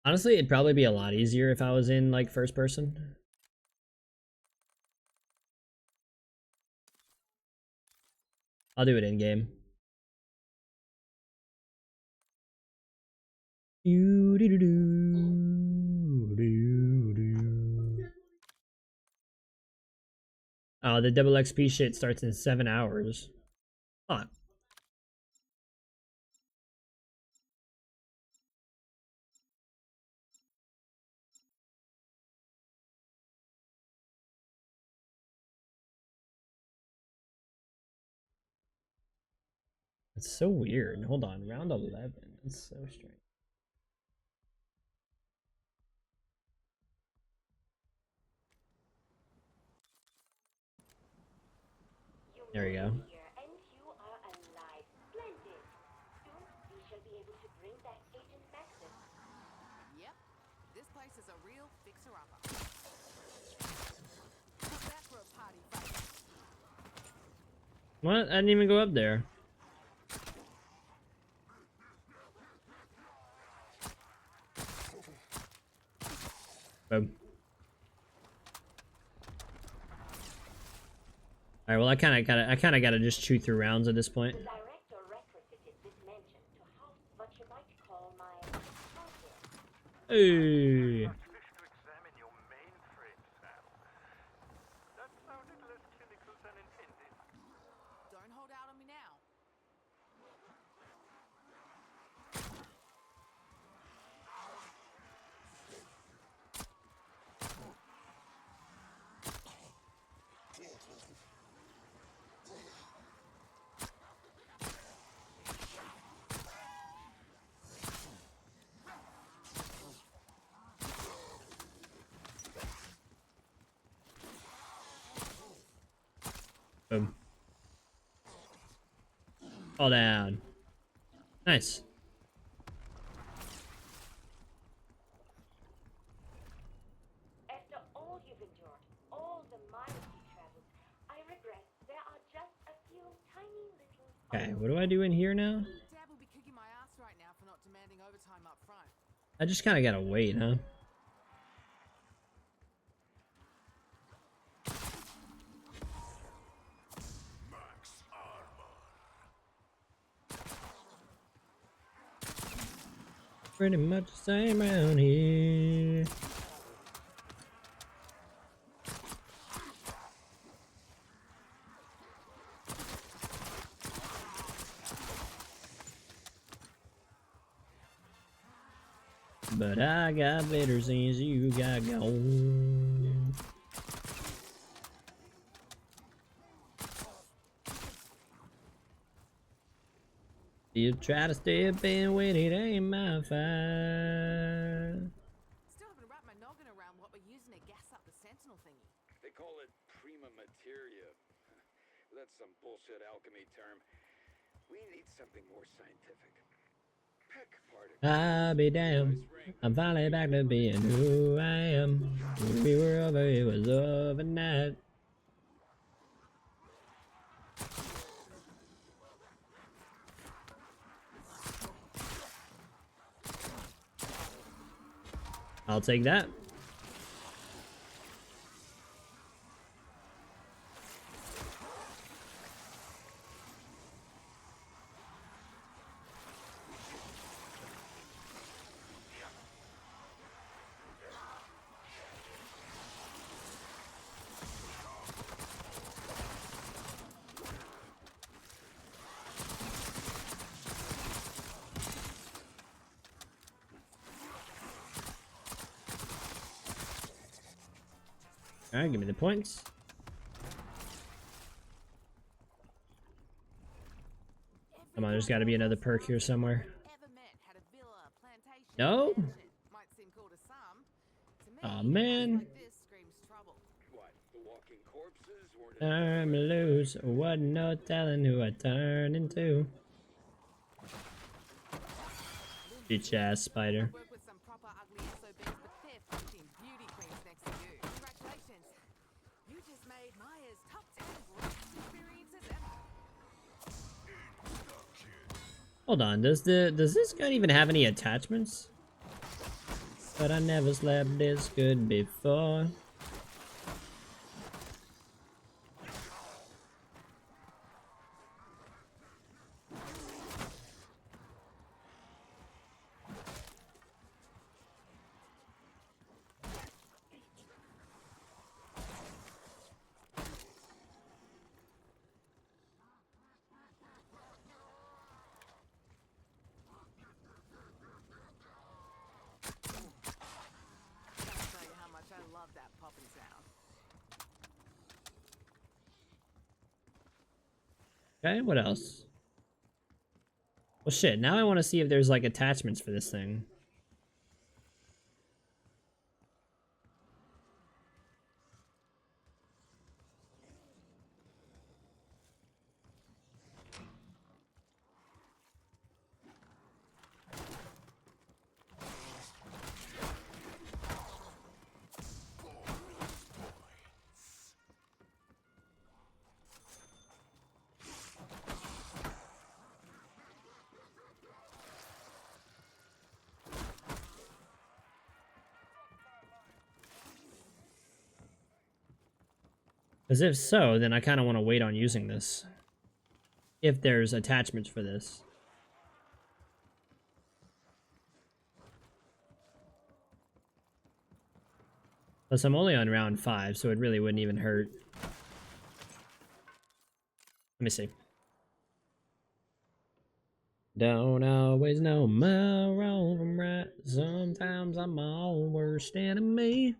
Honestly, it'd probably be a lot easier if I was in like first person. I'll do it in game. Oh, the double XP shit starts in 7 hours. Huh. It's so weird. Hold on, round 11. It's so strange. There we go. This place is a real fixer-upper. How's that for a party fight? What? I didn't even go up there. Boom. All right. Well, I kind of gotta just chew through rounds at this point. Hey. Don't hold out on me now. Boom. Fall down. Nice. After all you've endured, all the miles you've traveled, I regret there are just a few tiny little... Okay, what do I do in here now? Dad will be kicking my ass right now for not demanding overtime up front. I just kind of gotta wait, huh? Pretty much the same around here. But I got better things you got going. You try to step in when it ain't my fight. Still haven't wrapped my noggin around what we're using to gas up the Sentinel thingy. They call it prima materia. That's some bullshit alchemy term. We need something more scientific. Peck particles. I'll be damned. I'm finally back to being who I am. When we were over, it was overnight. I'll take that. Alright, give me the points. Come on, there's got to be another perk here somewhere. No? Aw, man. What? The walking corpses weren't I'm loose. What no telling who I turn into. Bitch ass spider. Work with some proper ugly SOBs, but they're fucking beauty queens next to you. Congratulations. You just made Maya's top 10 greatest experiences ever. Hold on, does this gun even have any attachments? but I never slept this good before. Can't tell you how much I love that popping sound. Okay, what else? Well, shit, now I want to see if there's, like, attachments for this thing. Because if so, then I kind of want to wait on using this. If there's attachments for this. Plus, I'm only on round 5, so it really wouldn't even hurt. Let me see. Don't always know my wrong from right. Sometimes I'm all worst enemy.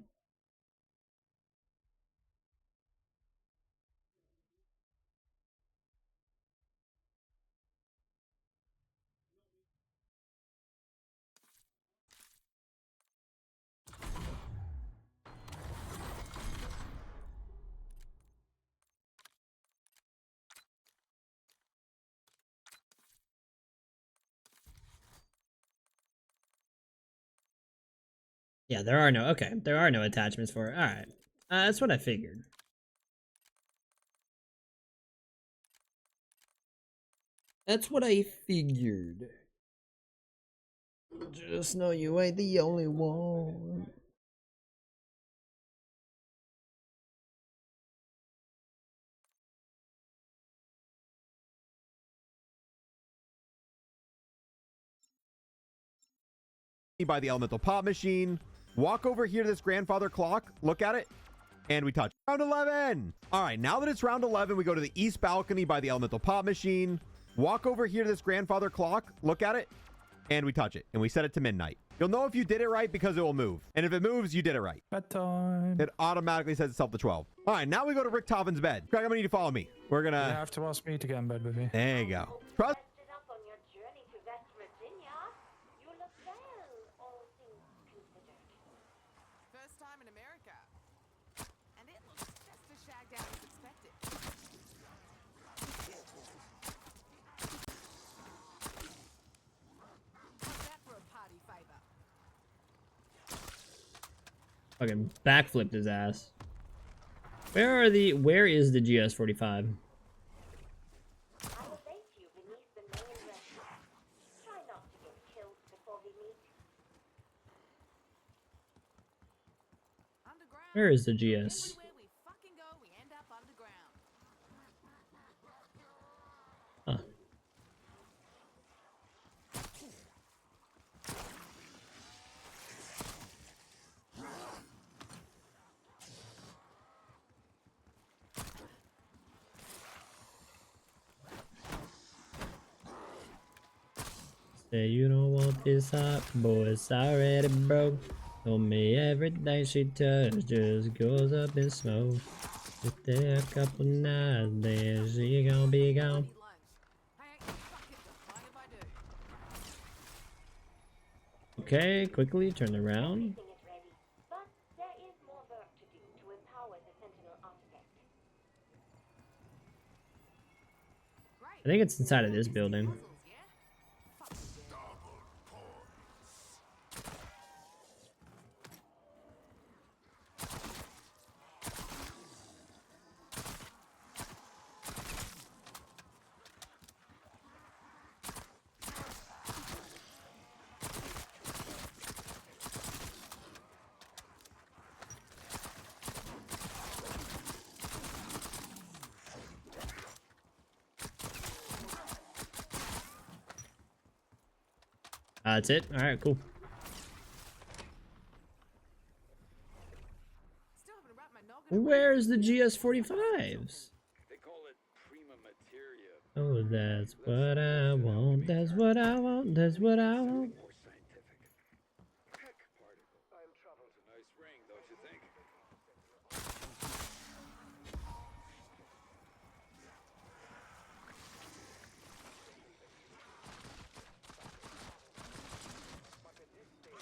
Yeah, there are no, okay, there are no attachments for it. Alright. That's what I figured. That's what I figured. Just know you ain't the only one. By the elemental pop machine. Walk over here to this grandfather clock. Look at it. And we touch. Round 11. All right, now that it's round 11, we go to the east balcony by the elemental pop machine. Walk over here to this grandfather clock. Look at it. And we touch it. And we set it to midnight. You'll know if you did it right because it will move. And if it moves, you did it right. Bedtime. It automatically sets itself to 12. All right, now we go to Rick Toffin's bed. Craig, I'm going to need you to follow me. We're going You to... have to ask me to get in bed with you. There you go. Trust... Rested up on your journey to West Virginia. You look well, all things considered. First time in America. And it looks just as shagged out as expected. How's that for a party favor? Fucking backflipped his ass. Where is the GS-45? I will place you beneath the main restaurant. Try not to get killed before we meet. Underground. Where is the GS? Everywhere we fucking go, we end up underground. Huh. Say you don't want this hot boy, it's already broke. Told me everything she touched just goes up in smoke. If there a couple nights, then she gonna be gone. Eat lunch. I ain't fucking mind if I do. Okay, quickly turn around. Everything is ready, but there is more work to do to empower the Sentinel artifact. Great. I think it's inside of this building. Puzzles, yeah? Fucking yeah. That's it? Alright, cool. Still haven't wrapped my noggin around Where's the it. GS45s? They call it prima materia. Oh, that's what I want. That's what I want. That's what I want. More scientific. Peck particle. It's a nice ring, don't you think?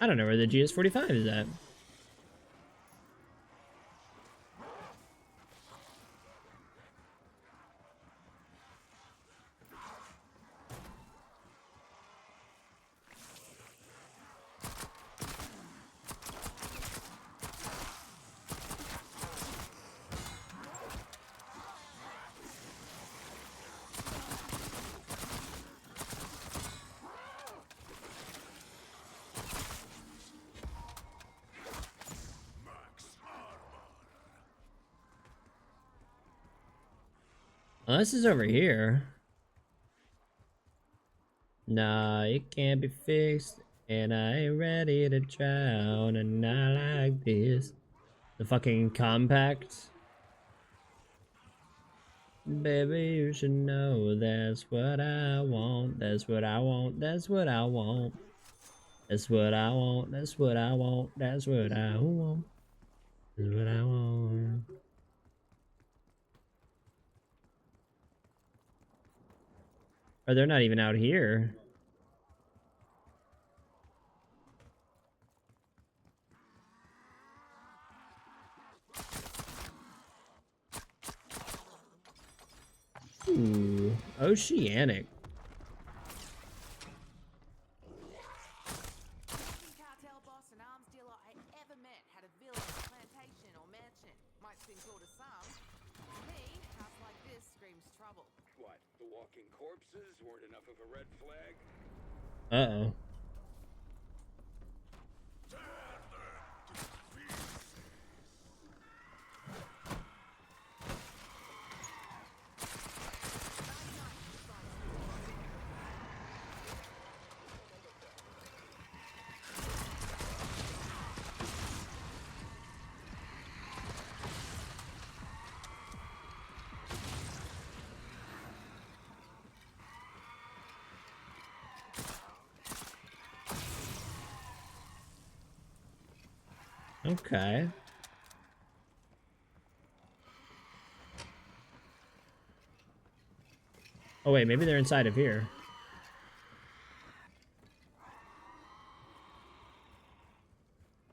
I don't know where the GS45 is at. Oh, this is over here. Nah, it can't be fixed. And I ain't ready to drown. And not like this. The fucking compact. Baby, you should know that's what I want. That's what I want. That's what I want. That's what I want. That's what I want. That's what I want. That's what I want. Or they're not even out here. Ooh, Oceanic. cartel boss and arms dealer I ever met had a villa, plantation, or mansion. Might seem cool to some. To me, house like this screams trouble. What? The walking corpses weren't enough of a red flag? Uh-oh. Okay. Oh wait, maybe they're inside of here.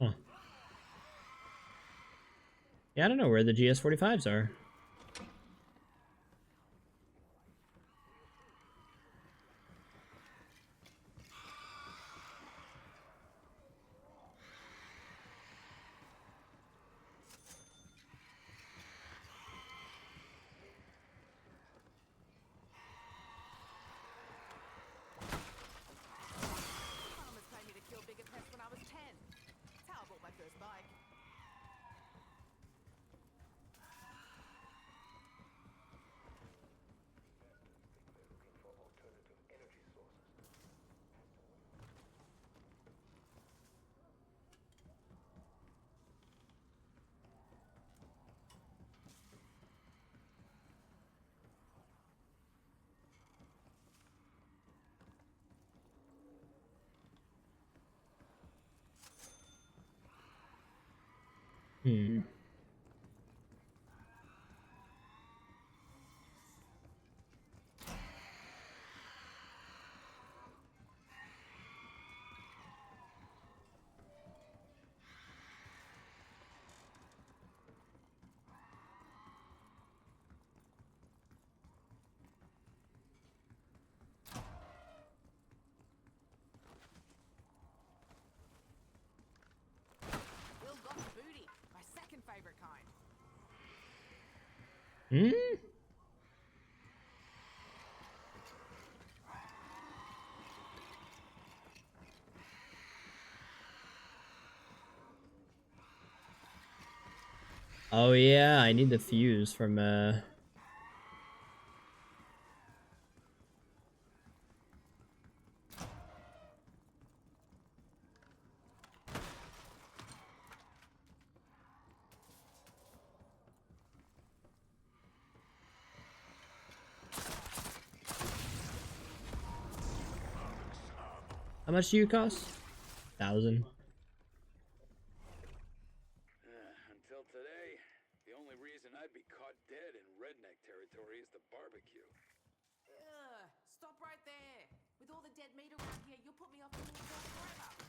Huh. Yeah, I don't know where the GS45s are. Farmers paid me to kill bigger pests when I was 10. That's how I bought my first bike. Hmm. Ill-gotten booty, my second favorite kind. Hmm? Oh yeah, I need the fuse from How much do you cost? 1,000. Until today, the only reason I'd be caught dead in redneck territory is the barbecue. Ugh, stop right there. With all the dead meat around here, you'll put me off doing pork forever.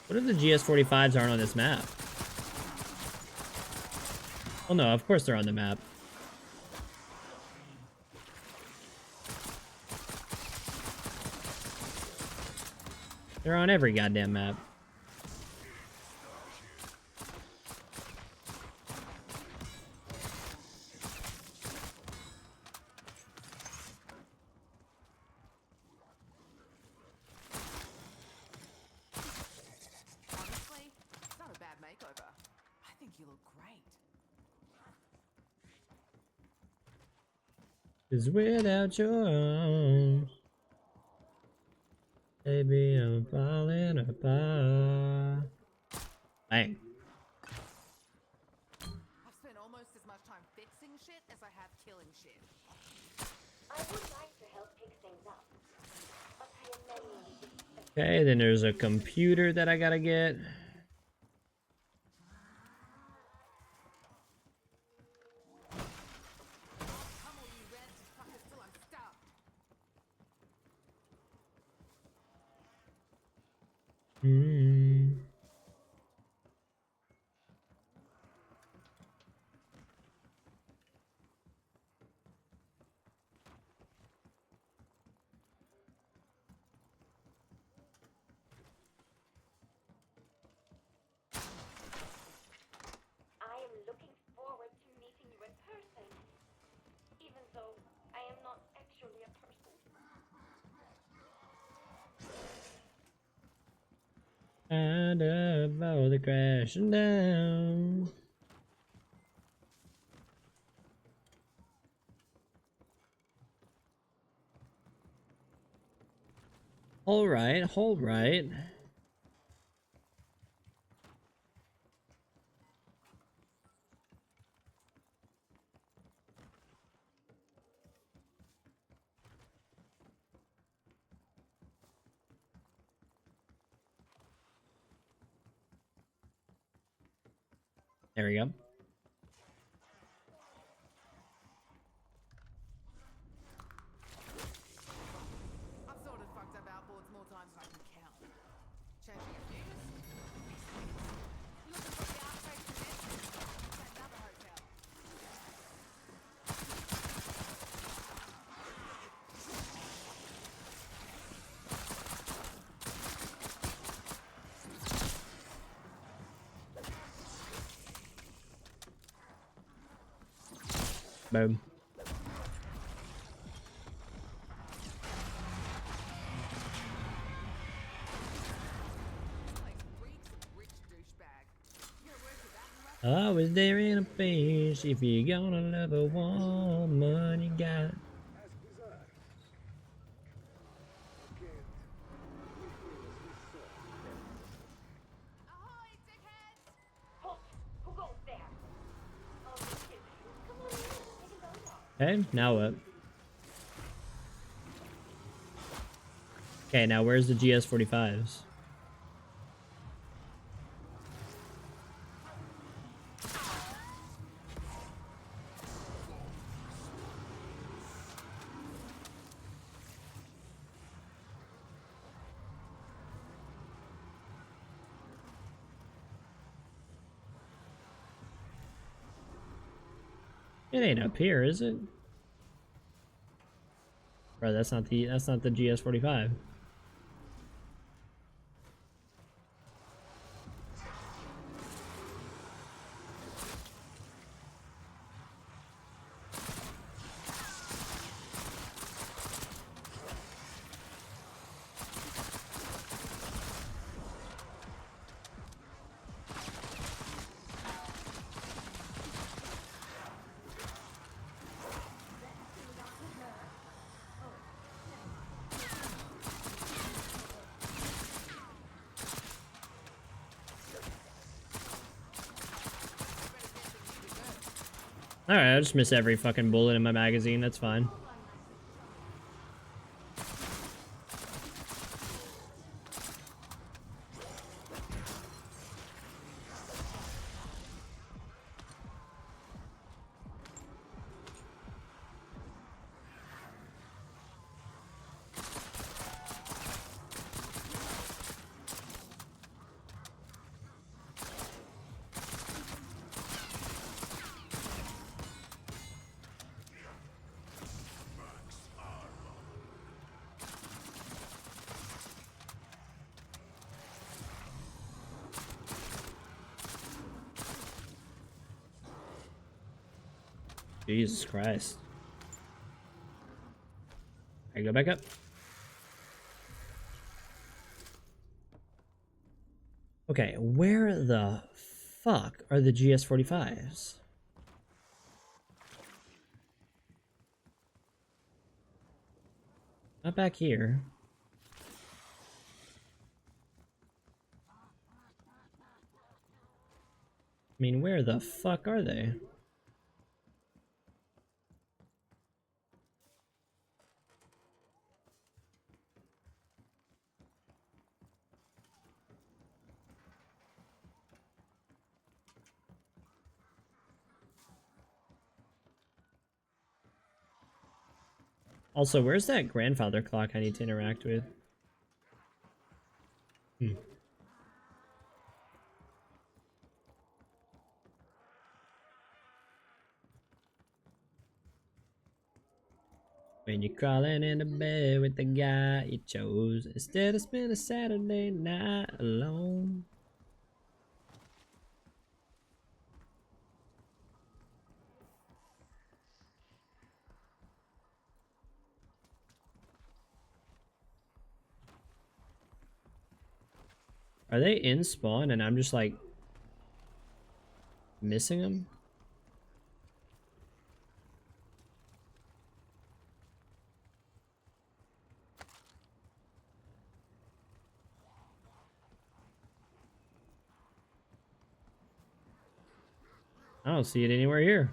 What if the GS45s aren't on this map? Oh no, of course they're on the map. They're on every goddamn map. Honestly, it's not a bad makeover. I think you look great. 'Cause without your arms, baby, I'm falling apart. Bang. I've spent almost as much time fixing shit as I have killing shit. I would like to help pick things up, but I am mainly just Okay, then there's a computer that I gotta get. Come on, you red fuckers, till I'm stuck. Hmm. I am looking forward to meeting you in person, even though I am not actually a person. And about the crashing down. All right, all right. There we go. I've sort of fucked up outboards more times than I can count. Changing a fuse? You looking for the outtake from this? That's another hotel. Boom. Like reeks of rich douchebag. You gonna work with that in I was there in a pinch. If you're gonna love a woman, you got. As bizarre. Can't Ahoy, dickheads! Halt! Who goes there? Oh, Gidrinn, come on in. Take a load off. Okay, now what? Okay, now where's the GS45s? It ain't up here, is it? Bro, that's not the GS45. Alright, I just miss every fucking bullet in my magazine. That's fine. Jesus Christ. I go back up. Okay, where the fuck are the GS-45s? Not back here. I mean, where the fuck are they? Also, where's that grandfather clock I need to interact with? When you're crawling into bed with the guy you chose, instead of spending a Saturday night alone. Are they in spawn and I'm just like missing them? I don't see it anywhere here.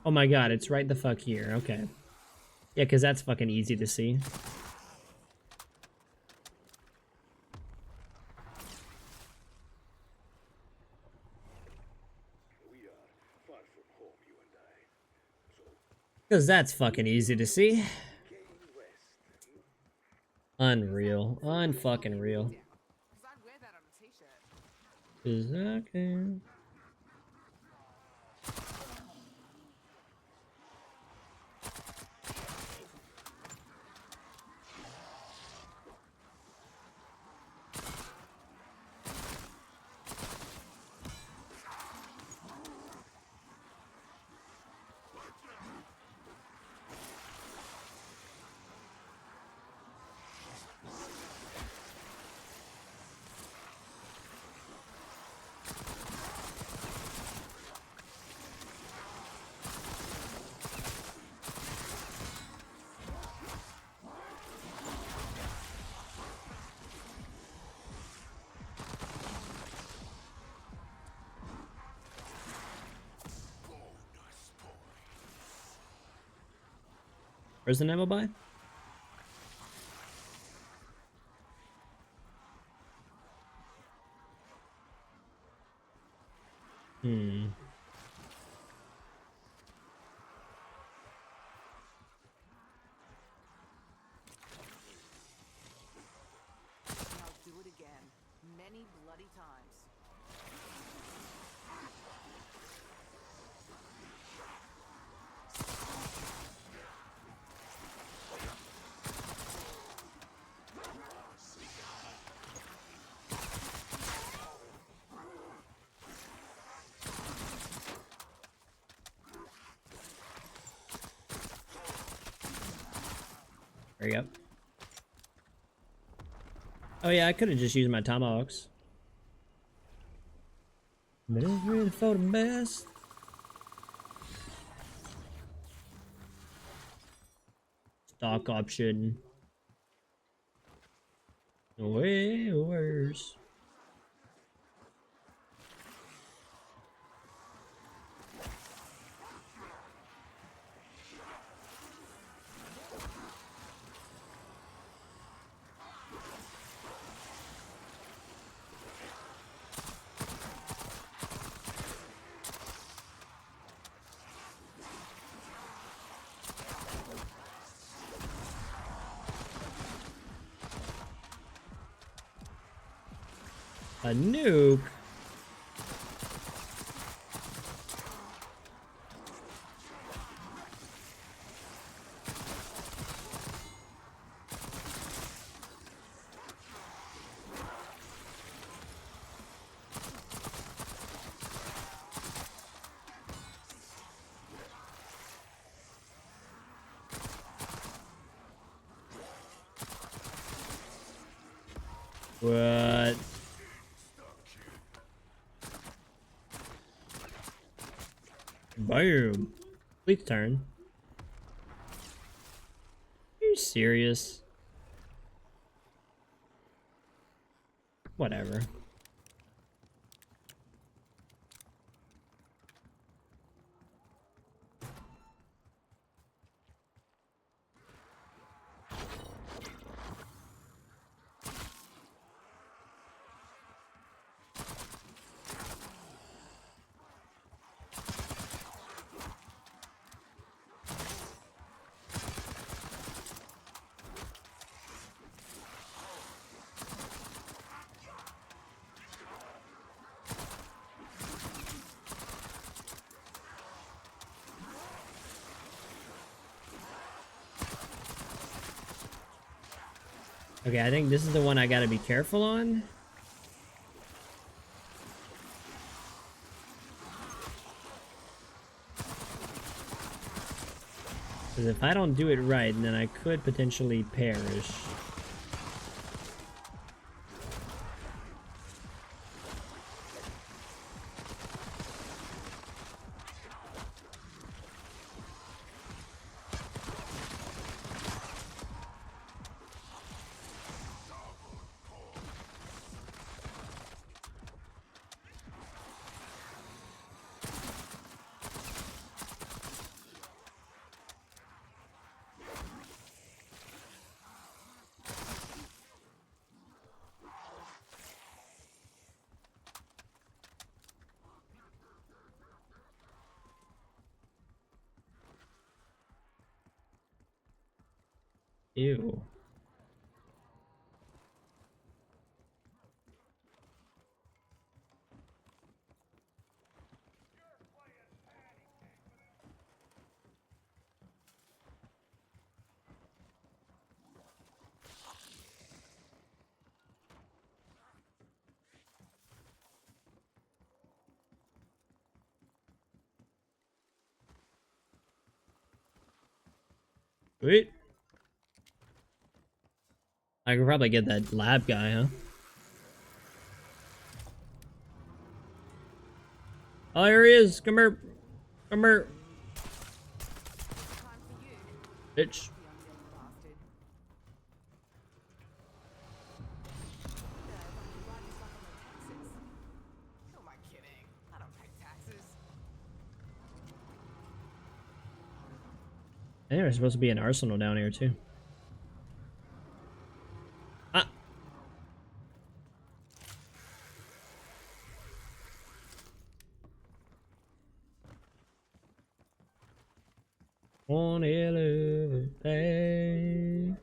Oh my god, it's right the fuck here. Okay. Yeah, because that's fucking easy to see. We are far from home, you and I. So, Because that's fucking easy to see. gain rest. Unreal. Unfucking real. Because I'd wear that on a t-shirt. Cause I can. Where's the ammo buy? And I'll do it again. Many bloody times. There you go. Oh yeah, I could have just used my tomahawks. But it's really for the best. stock option. Way worse. A nuke? What? Boom. Please turn. Are you serious? Whatever. Okay, I think this is the one I gotta be careful on. Because if I don't do it right, then I could potentially perish. Ew. Sweet. I could probably get that lab guy, huh? Oh, here he is. Come here. Come here. Time for you, Bitch. the undead bastard. If I could write this up on the taxes. Who am I kidding? I don't pay taxes. I think there's supposed to be an arsenal down here, too. Ah. One hell of a day.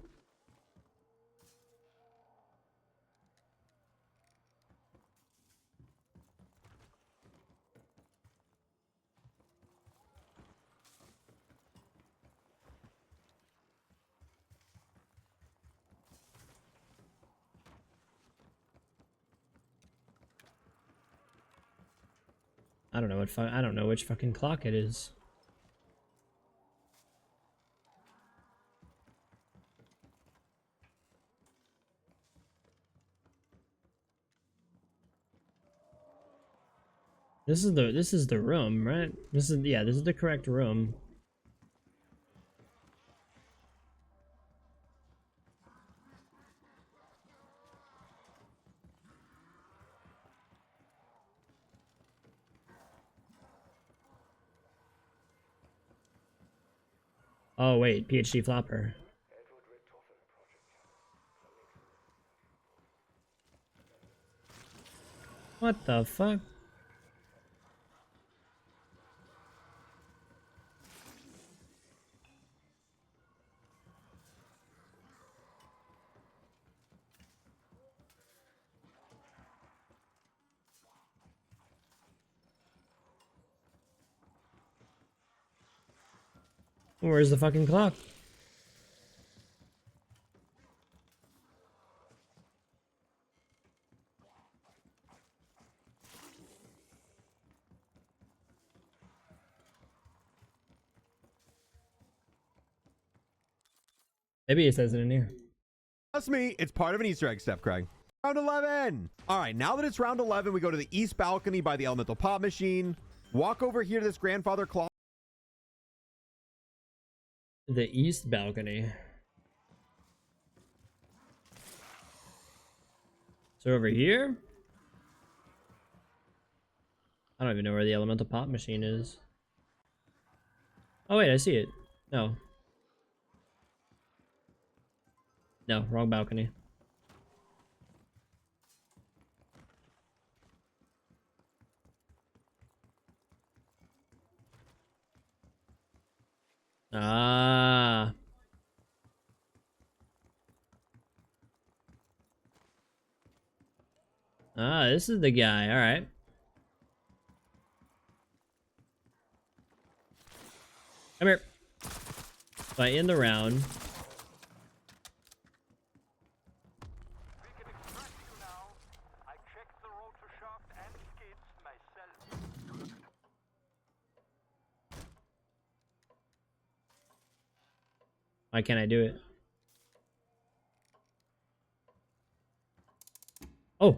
I don't know what I don't know which fucking clock it is. This is the room, right? This is the correct room. Oh wait, PhD flopper. What the fuck? Where's the fucking clock? Maybe it says it in here. Trust me, it's part of an Easter egg step, Craig. Round 11. All right, now that it's round 11, we go to the east balcony by the elemental pop machine. Walk over here to this grandfather clock. The east balcony. So over here? I don't even know where the elemental pop machine is. Oh wait, I see it. No. No, wrong balcony. Ah. Ah, this is the guy. All right. Come here. So I end the round. Why can't I do it? Oh.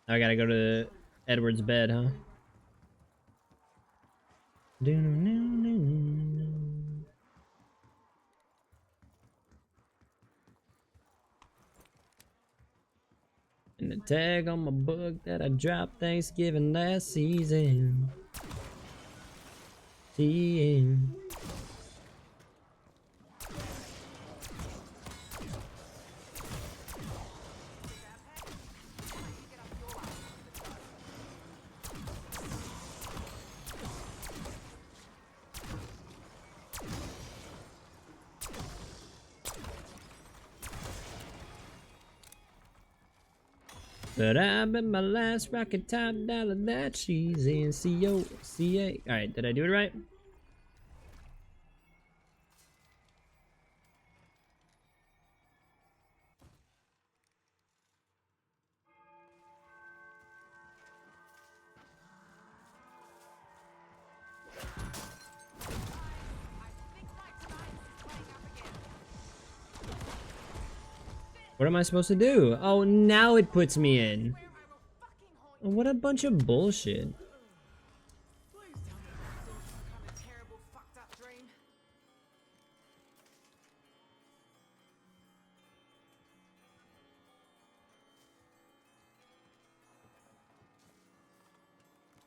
Now I gotta go to Edward's bed, huh? And the tag on my book that I dropped Thanksgiving last season. Seeing. But I bet my last rocket top dollar that she's in C-O-C-A. Alright, did I do it right? What am I supposed to do? Oh, now it puts me in. What a bunch of bullshit. Please tell me this is some kind of terrible, fucked up dream.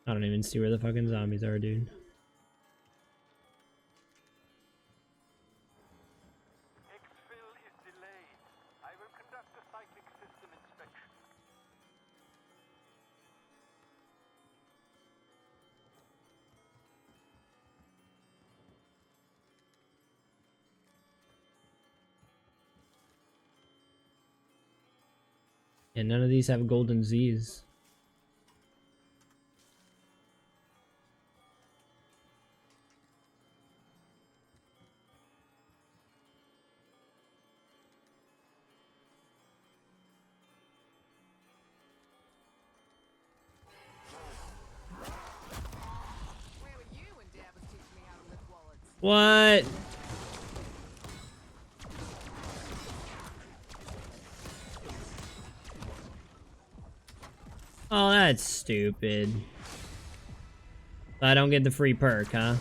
I don't even see where the fucking zombies are, dude. And none of these have golden Z's. Where were you when Dad was teaching me how to lift wallets? What? Oh, that's stupid. I don't get the free perk, huh?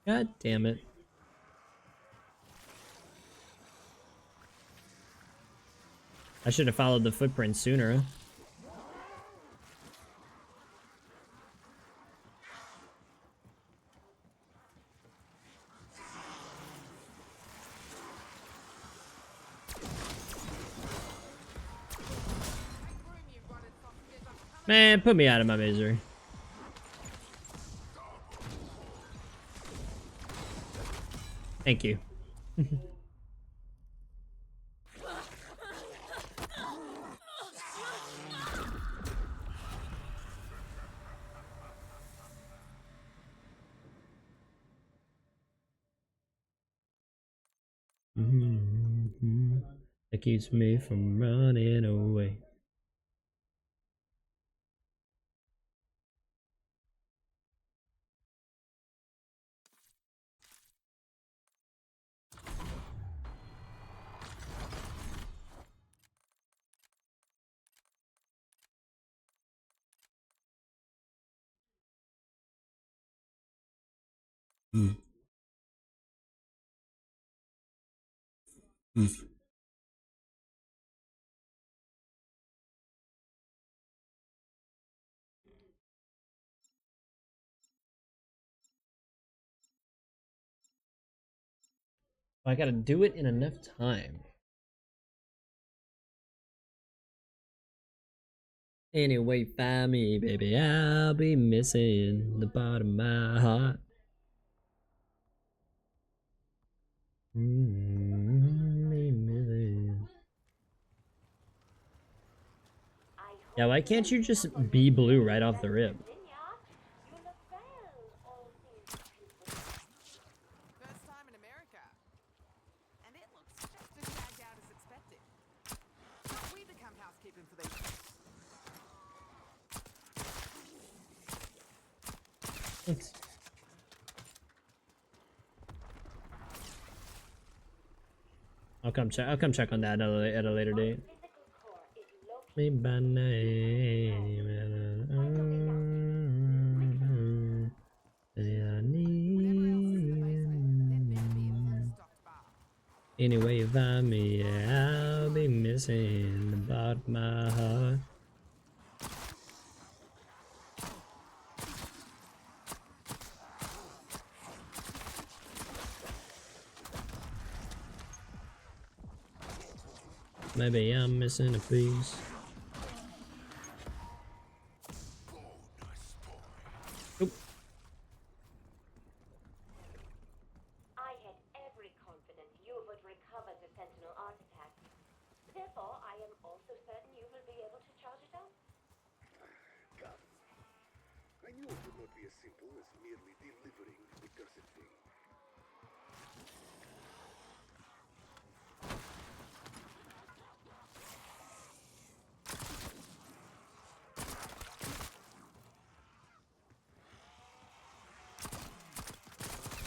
God damn it. I should have followed the footprint sooner. Man, put me out of my misery. Thank you. That keeps me from running away. I gotta do it in enough time. Anyway, find me, baby. I'll be missing the bottom of my heart. Yeah, why can't you just be blue right off the rip? You look well, all things considered. First time in America. And it looks just as shagged out as expected. But we become housekeeping for these. Thanks. I'll come check on that at a later date. Physical core is located. Me by name. Anyway, find me, yeah, I'll be missing the bottom of my heart. Maybe I'm missing a piece. Oop. I had every confidence you would recover the Sentinel artifact. Therefore, I am also certain you will be able to charge it up. God. I knew it would not be as simple as merely delivering the cursed thing.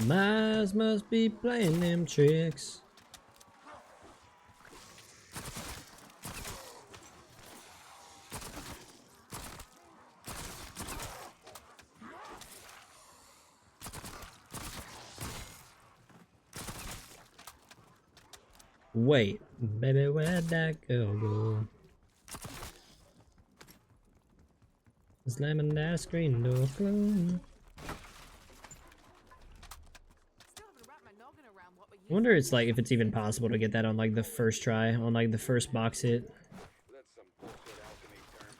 Miles must be playing them tricks. Wait, baby, where'd that girl go? Slamming that screen door closed. Still haven't wrapped my noggin around what we're I wonder it's like if it's even possible to get that on like the first try, on like the first box hit. That's some bullshit alchemy term.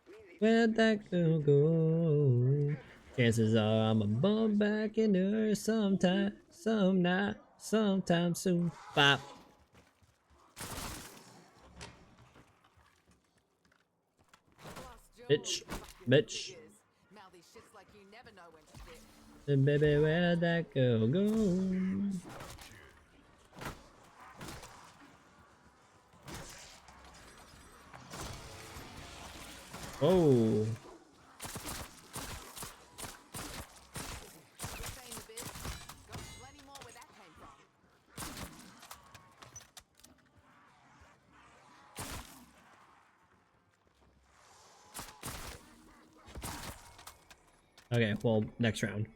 We need Where'd that girl go? Chances are I'ma bump back into her sometime, some night, sometime soon. Bop. Bitch. Bitch. Mouthy shits like you never know when to spit. And baby, where'd that girl go? Oh. This ain't the biz. Got plenty more where that came from. Okay, well, next round.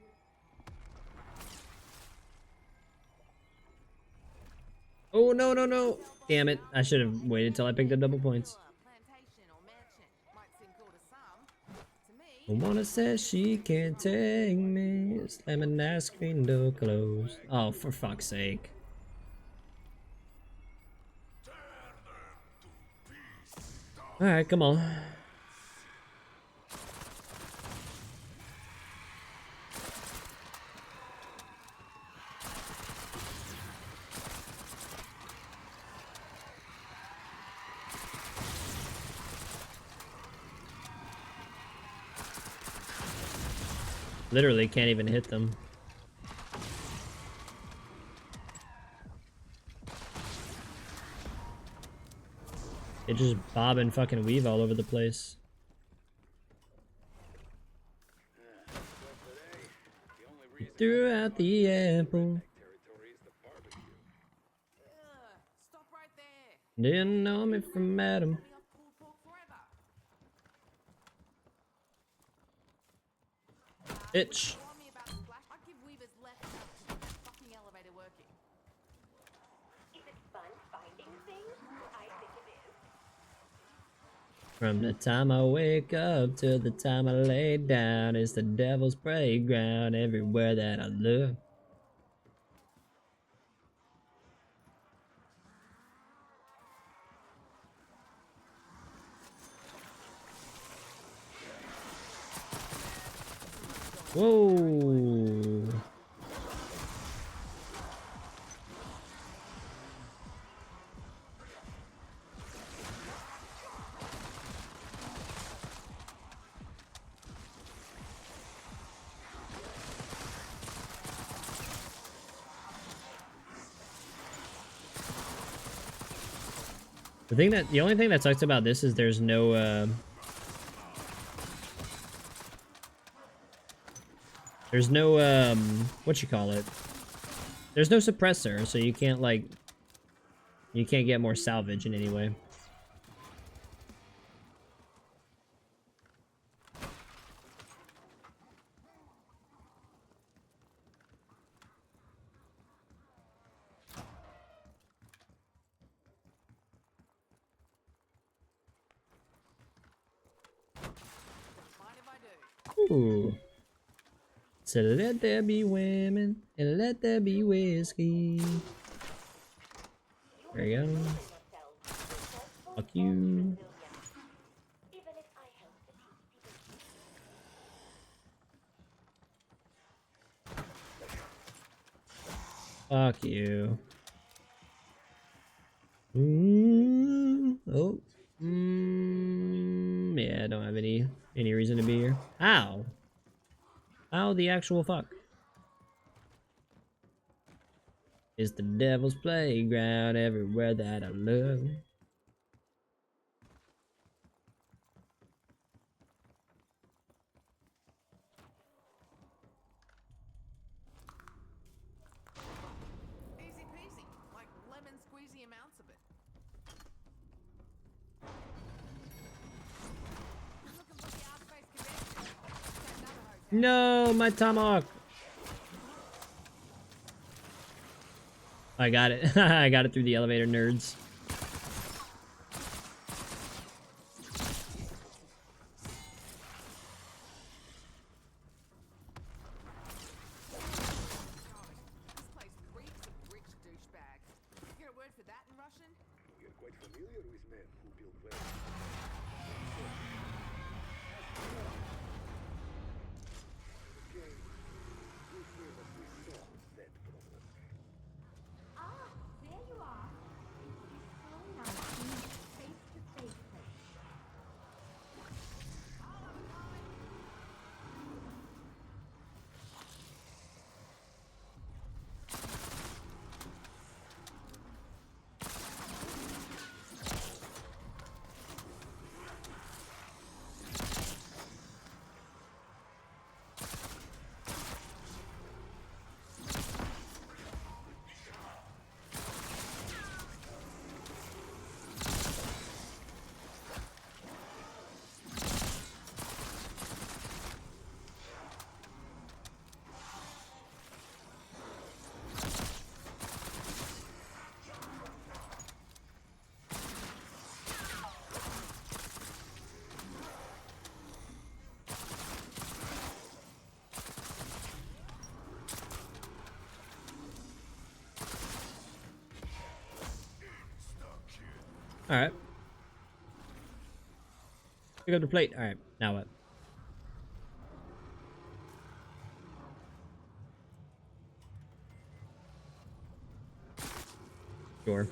Oh, no, no, no. Damn it. I should have waited till I picked up double points. Plantation or mansion might seem cool to some. To I me, wanna say she can't take me. Slamming that screen door closed. Oh, for fuck's sake. Alright, come on. Literally can't even hit them. They just bob and fucking weave all over the place. Threw out the apple. stop right there. Didn't know me from Adam. Me off pulled pork forever. Itch. Warn me about splash. I'd give Weaver's left out to get that fucking elevator working. Is it fun finding things? I think it is. From the time I wake up till the time I lay down, it's the devil's playground everywhere that I look. Whoa. The only thing that sucks about this is there's no what you call it? There's no suppressor, so you can't get more salvage in any way. Mind if I do? Ooh. So let there be women and let there be whiskey. There you go. Fuck you. Even if I help the people. Fuck you. Oh. Yeah, I don't have any reason to be here. How? How the actual fuck? It's the devil's playground everywhere that I look. Easy peasy. Like lemon squeezy amounts of it. Looking for the Outspace convention. Take another hotel. No, my tomahawk. I got it. I got it through the elevator, nerds. This place reeks of rich douchebags. You get a word for that in Russian? We are quite familiar with men who build well. Okay, we hear that we solved that problem. Ah, there you are. It's so nice to meet you face to face. Alright. Pick up the plate. Alright, now what? Sure.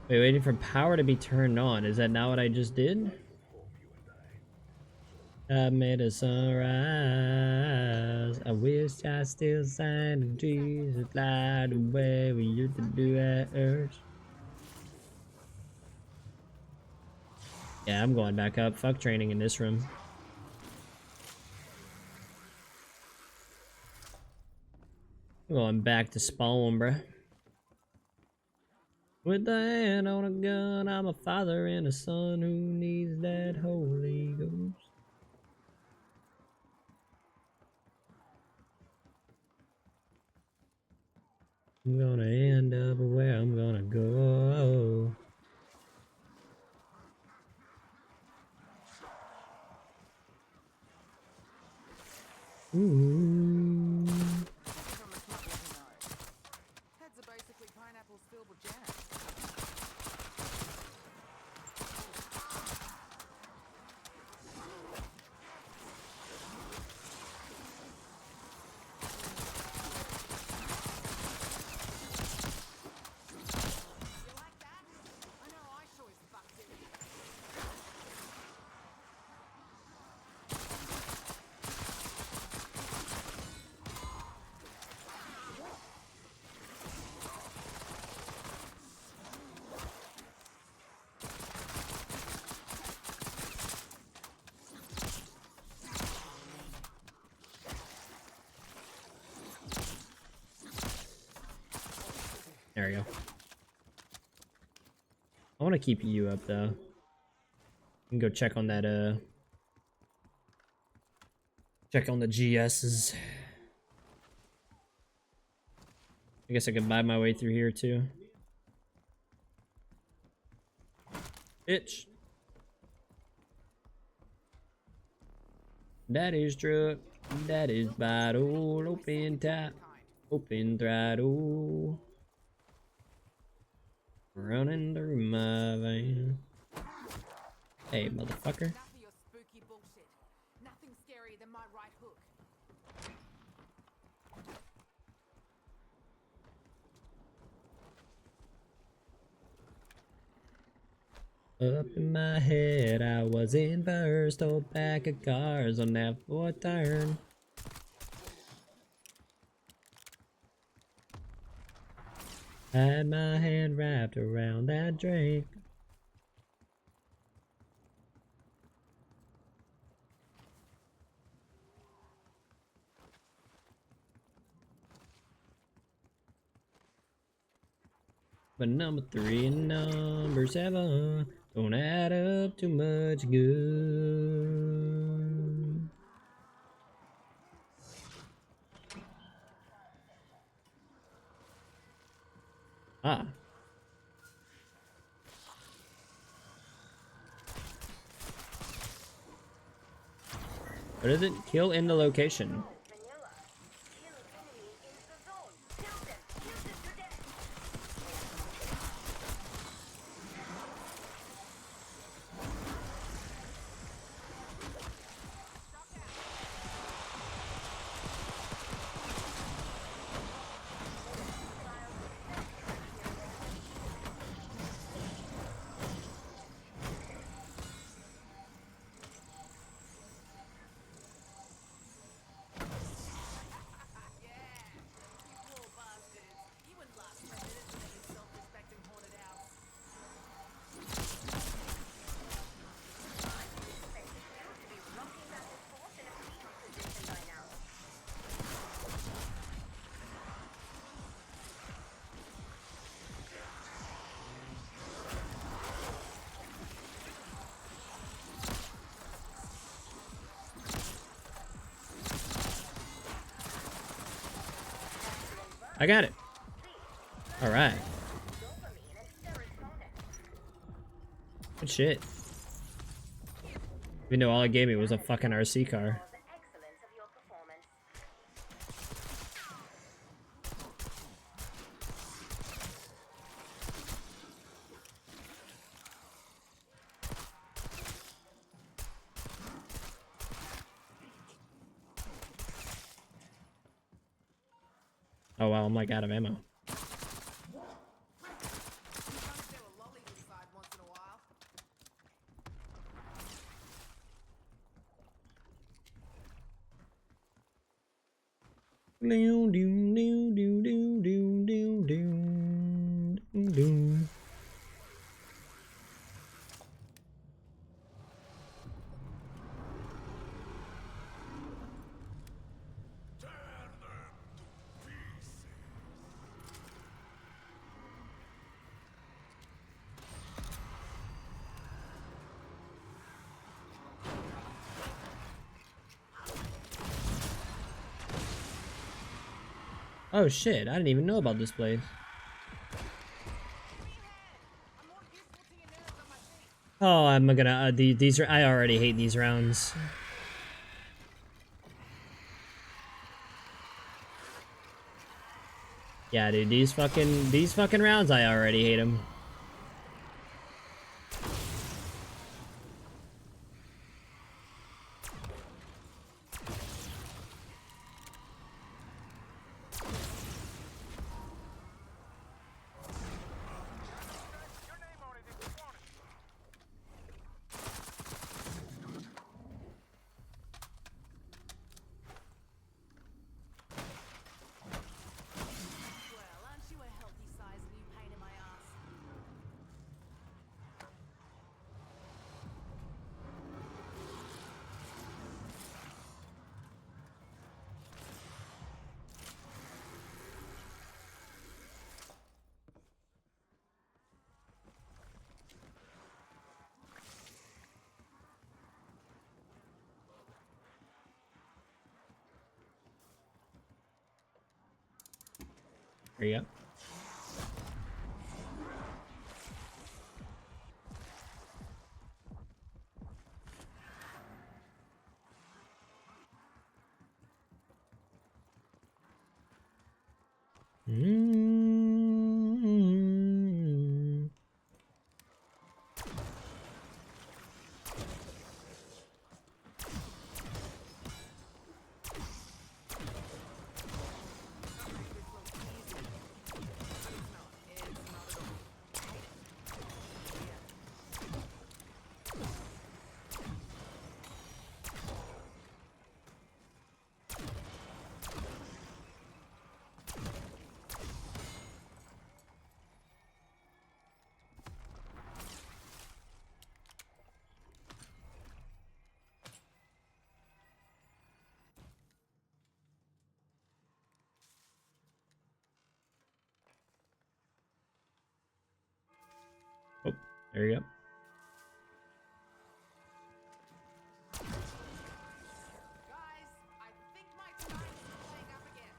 Wait, waiting for power to be turned on. Is that not what I just did? I made a sunrise. I wish I still signed the trees that light the way we used to do at Earth. Yeah, I'm going back up. Fuck training in this room. I'm going back to spawn, bruh. With the hand on a gun, I'm a father and a son who needs that Holy Ghost. I'm gonna end up where I'm gonna go. Ooh. Heads are basically pineapples filled with jam. You like that? I know I sure as fuck do. There we go. I want to keep you up though. You can go check on that check on the GS's. I guess I can buy my way through here too. Bitch. That is truck. That is bottle. Open top. Open throttle. Running through my van. Hey, motherfucker. Enough of your spooky bullshit. Nothing scarier than my right hook. Up in my head, I was in first. Old pack of cars on that fourth turn. Had my hand wrapped around that drink. But number 3 and number 7 don't add up too much good. Ah. What is it? Kill in the location. Vanilla. Kill enemy in the zone. Kill them. Kill them to death. I got it. All right. Good shit. Even though all it gave me was a fucking RC car. The excellence of your performance. Oh well, I'm like out of ammo. Sometimes there were lollies inside once in a while. Do, do, do, do, do, do, do, do, do. Oh shit, I didn't even know about this place. I'm more useful to your nerves on my feet. Oh, I'm gonna, these are, I already hate these rounds. Yeah, dude, these fucking rounds, I already hate them. Well, aren't you a healthy size new pain in my ass? There you go. Mm-hmm. Oh, there you go. Guys, I think my tonight is playing up again.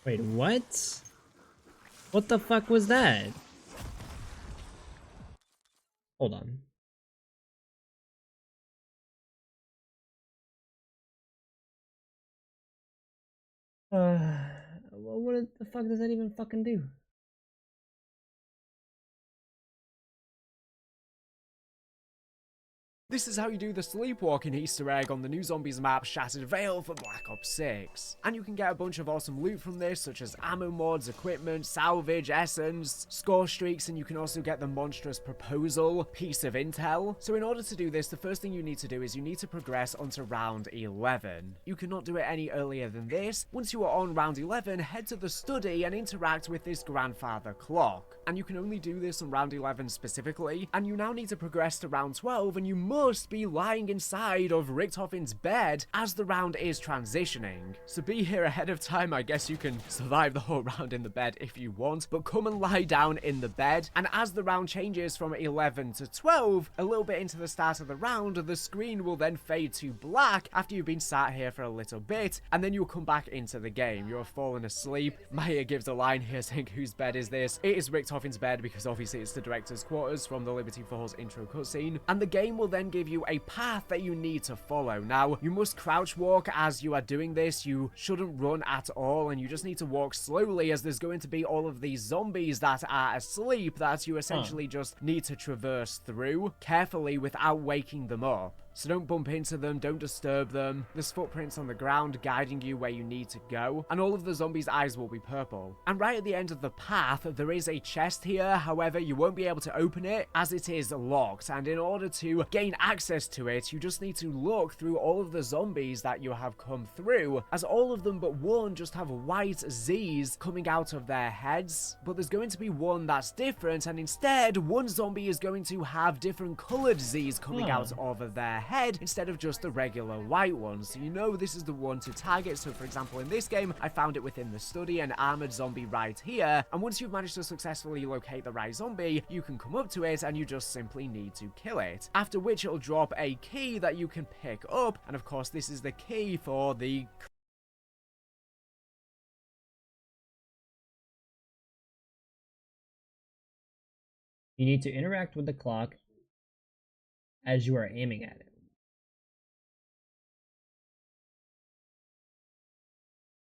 Wait, what? What the fuck was that? Hold on. What the fuck does that even fucking do? This is how you do the sleepwalking Easter egg on the new Zombies map Shattered Veil for Black Ops 6. And you can get a bunch of awesome loot from this, such as ammo mods, equipment, salvage, essence, score streaks, and you can also get the monstrous proposal, piece of intel. So in order to do this, the first thing you need to do is you need to progress onto round 11. You cannot do it any earlier than this. Once you are on round 11, head to the study and interact with this grandfather clock. And you can only do this on round 11 specifically, and you now need to progress to round 12, and you must be lying inside of Richtofen's bed as the round is transitioning. So be here ahead of time. I guess you can survive the whole round in the bed if you want, but come and lie down in the bed, and as the round changes from 11 to 12, a little bit into the start of the round, the screen will then fade to black after you've been sat here for a little bit, and then you'll come back into the game. You're fallen asleep. Maya gives a line here saying, whose bed is this? It is Richtofen's bed, because obviously it's the director's quarters from the Liberty Falls intro cutscene, and the game will then give you a path that you need to follow. Now, you must crouch walk as you are doing this. You shouldn't run at all, and you just need to walk slowly, as there's going to be all of these zombies that are asleep that you essentially just need to traverse through carefully without waking them up. So don't bump into them, don't disturb them. There's footprints on the ground guiding you where you need to go, and all of the zombies' eyes will be purple. And right at the end of the path, there is a chest here. However, you won't be able to open it as it is locked, and in order to gain access to it, you just need to look through all of the zombies that you have come through, as all of them but one just have white Z's coming out of their heads. But there's going to be one that's different, and instead, one zombie is going to have different colored Z's coming out of their head instead of just the regular white ones. So you know this is the one to target. So for example, in this game, I found it within the study, an armored zombie right here, and once you've managed to successfully locate the right zombie, you can come up to it and you just simply need to kill it, after which it'll drop a key that you can pick up, and of course this is the key for the You need to interact with the clock as you are aiming at it.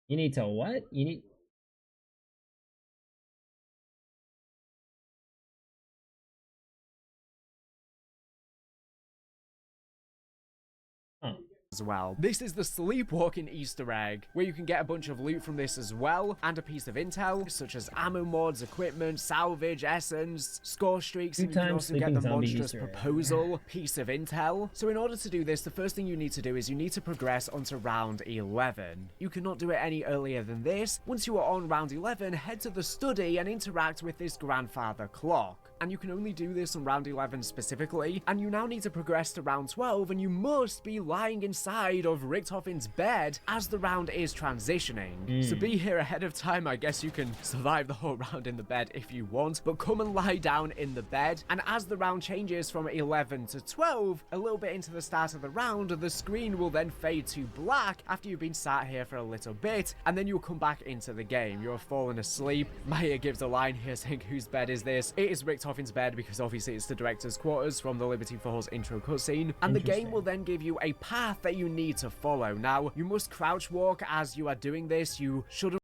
You need to what? You need... Oh. as well. This is the sleepwalking Easter egg, where you can get a bunch of loot from this as well, and a piece of intel, such as ammo mods, equipment, salvage, essence, score streaks, and you can also get the monstrous proposal, piece of intel. So in order to do this, the first thing you need to do is you need to progress onto round 11. You cannot do it any earlier than this. Once you are on round 11, head to the study and interact with this grandfather clock. And you can only do this on round 11 specifically, and you now need to progress to round 12, and you must be lying inside of Richtofen's bed as the round is transitioning. So be here ahead of time. I guess you can survive the whole round in the bed if you want, but come and lie down in the bed, and as the round changes from 11 to 12, a little bit into the start of the round, the screen will then fade to black after you've been sat here for a little bit, and then you'll come back into the game. You're fallen asleep. Maya gives a line here saying, whose bed is this? It is Richtofen's bed, because obviously it's the director's quarters from the Liberty Falls intro cutscene, and the game will then give you a path that you need to follow. Now, you must crouch walk as you are doing this. You shouldn't...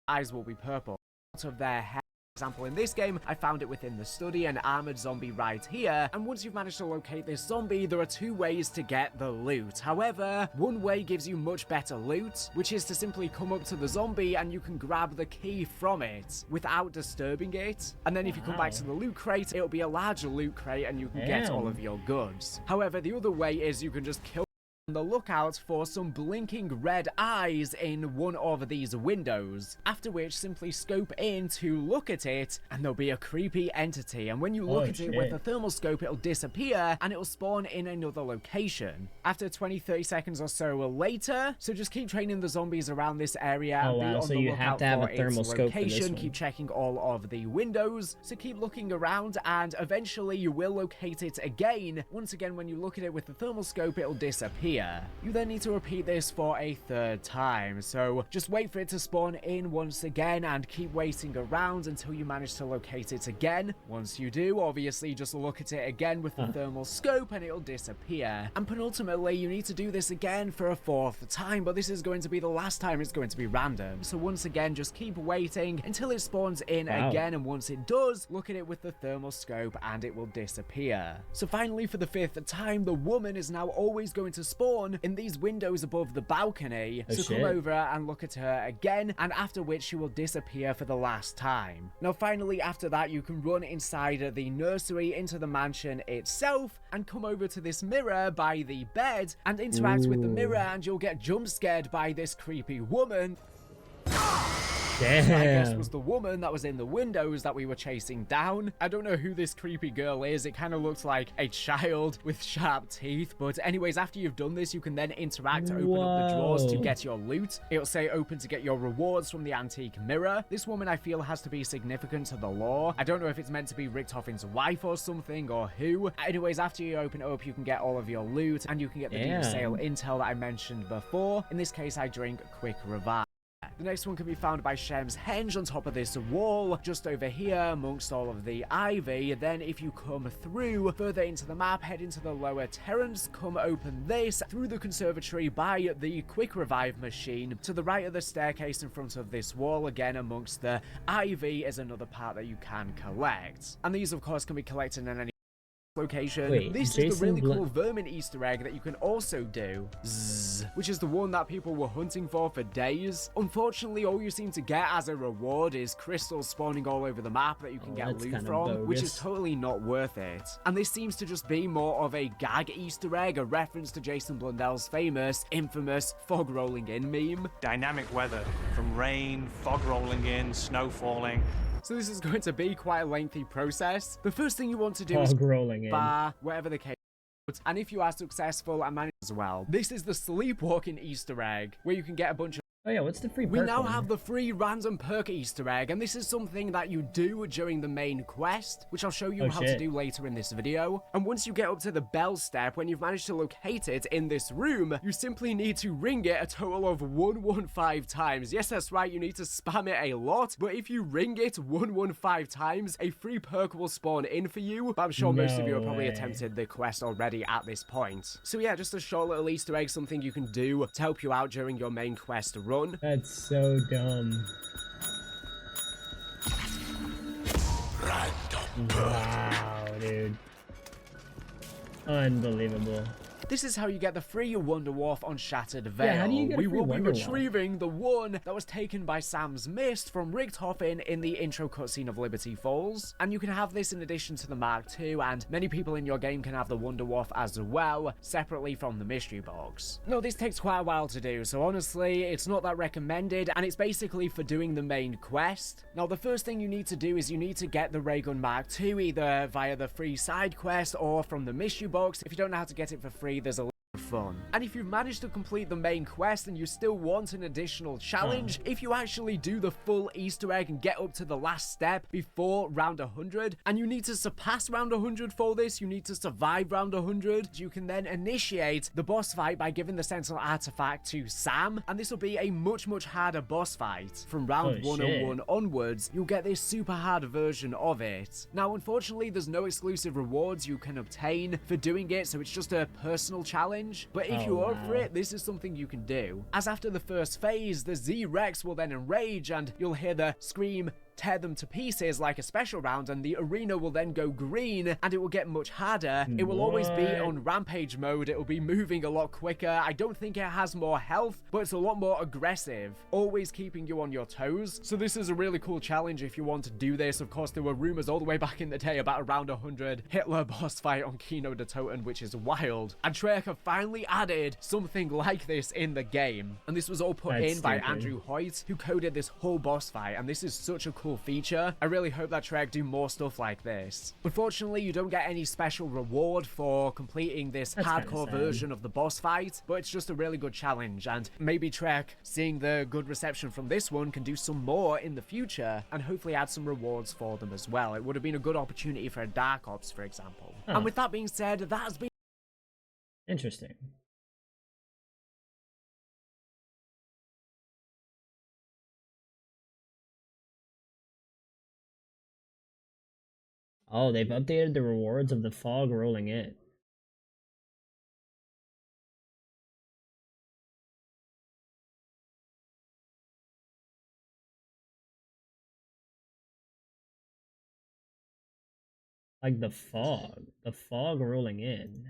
Eyes will be purple out of their head. For example, in this game, I found it within the study, an armored zombie right here, and once you've managed to locate this zombie, there are two ways to get the loot. However, one way gives you much better loot, which is to simply come up to the zombie and you can grab the key from it without disturbing it, and then if you come back to the loot crate, it'll be a larger loot crate and you can get all of your goods. However, the other way is you can just kill on the lookout for some blinking red eyes in one of these windows, after which simply scope in to look at it, and there'll be a creepy entity, and when you look at it with a thermal scope, it'll disappear and it'll spawn in another location after 20-30 seconds or so later. So just keep training the zombies around this area and be on the lookout for its location. Keep checking all of the windows, so keep looking around, and eventually you will locate it again. Once again, when you look at it with the thermal scope, it'll disappear. disappear. You then need to repeat this for a third time, so just wait for it to spawn in once again and keep waiting around until you manage to locate it again. Once you do, obviously just look at it again with the thermal scope and it'll disappear. And penultimately, you need to do this again for a fourth time, but this is going to be the last time it's going to be random. So once again, just keep waiting until it spawns in again, and once it does, look at it with the thermal scope and it will disappear. So finally, for the fifth time, the woman is now always going to spawn in these windows above the balcony. So come over and look at her again, and after which she will disappear for the last time. Now finally, after that, you can run inside the nursery into the mansion itself and come over to this mirror by the bed and interact with the mirror, and you'll get jump scared by this creepy woman. Damn. I guess was the woman that was in the windows that we were chasing down. I don't know who this creepy girl is. It kind of looks like a child with sharp teeth. But anyways, after you've done this, you can then interact to open up the drawers to get your loot. It'll say open to get your rewards from the antique mirror. This woman, I feel, has to be significant to the lore. I don't know if it's meant to be Richthofen's wife or something, or who. Anyways, after you open it up, you can get all of your loot, and you can get the deep sale intel that I mentioned before. In this case, I drink Quick Revive. The next one can be found by Shem's Henge on top of this wall, just over here amongst all of the ivy. Then if you come through further into the map, head into the lower terrace, come open this through the conservatory by the quick revive machine. To the right of the staircase in front of this wall, again amongst the ivy, is another part that you can collect. And these of course can be collected in any location. Wait, this is the really cool vermin Easter egg that you can also do, which is the one that people were hunting for days. Unfortunately, all you seem to get as a reward is crystals spawning all over the map that you can get loot from, which is totally not worth it. And this seems to just be more of a gag Easter egg, a reference to Jason Blundell's famous, infamous fog rolling in meme. Dynamic weather, from rain, fog rolling in, snow falling. So this is going to be quite a lengthy process. The first thing you want to do is bar, whatever the case. And if you are successful and manage as well, this is the sleepwalking Easter egg, where you can get a bunch of... Oh yeah, what's the free perk? We now have the free random perk Easter egg, and this is something that you do during the main quest, which I'll show you how to do later in this video. And once you get up to the bell step, when you've managed to locate it in this room, you simply need to ring it a total of 115 times. Yes, that's right, you need to spam it a lot, but if you ring it 115 times, a free perk will spawn in for you. But I'm sure most of you have probably attempted the quest already at this point. So yeah, just a short little Easter egg, something you can do to help you out during your main quest run. That's so dumb. Wow, dude. Unbelievable. This is how you get the free Wonder Wharf on Shattered Vale. Yeah, how do you get a free we will be Wonder Wharf? retrieving the one that was taken by Sam's Mist from Richthofen in the intro cutscene of Liberty Falls. And you can have this in addition to the Mark II, and many people in your game can have the Wonder Wharf as well, separately from the Mystery Box. No, this takes quite a while to do, so honestly, it's not that recommended, and it's basically for doing the main quest. Now, the first thing you need to do is you need to get the Raygun Mark II, either via the free side quest or from the Mystery Box. If you don't know how to get it for free, there's a lot of fun. And if you've managed to complete the main quest and you still want an additional challenge, if you actually do the full Easter egg and get up to the last step before round 100, and you need to surpass round 100 for this, you need to survive round 100, you can then initiate the boss fight by giving the Sentinel artifact to Sam, and this will be a much harder boss fight. From round 101 onwards, you'll get this super hard version of it. Now, unfortunately, there's no exclusive rewards you can obtain for doing it, so it's just a personal challenge. But if you're up for it, this is something you can do. As after the first phase, the Z-Rex will then enrage, and you'll hear the scream, tear them to pieces like a special round, and the arena will then go green, and it will get much harder. It will always be on rampage mode. It will be moving a lot quicker. I don't think it has more health, but it's a lot more aggressive, always keeping you on your toes. So this is a really cool challenge if you want to do this. Of course, there were rumors all the way back in the day about around 100 Hitler boss fight on Kino de Toten, which is wild. And Treyarch have finally added something like this in the game, and this was all put in by Andrew Hoyt, who coded this whole boss fight, and this is such a cool feature. I really hope that Treyarch do more stuff like this. Unfortunately, you don't get any special reward for completing this hardcore version of the boss fight, but it's just a really good challenge, and maybe Treyarch, seeing the good reception from this one, can do some more in the future and hopefully add some rewards for them as well. It would have been a good opportunity for a Dark Ops, for example. And with that being said, that has been interesting. Oh, they've updated the rewards of the fog rolling in. Like the fog rolling in.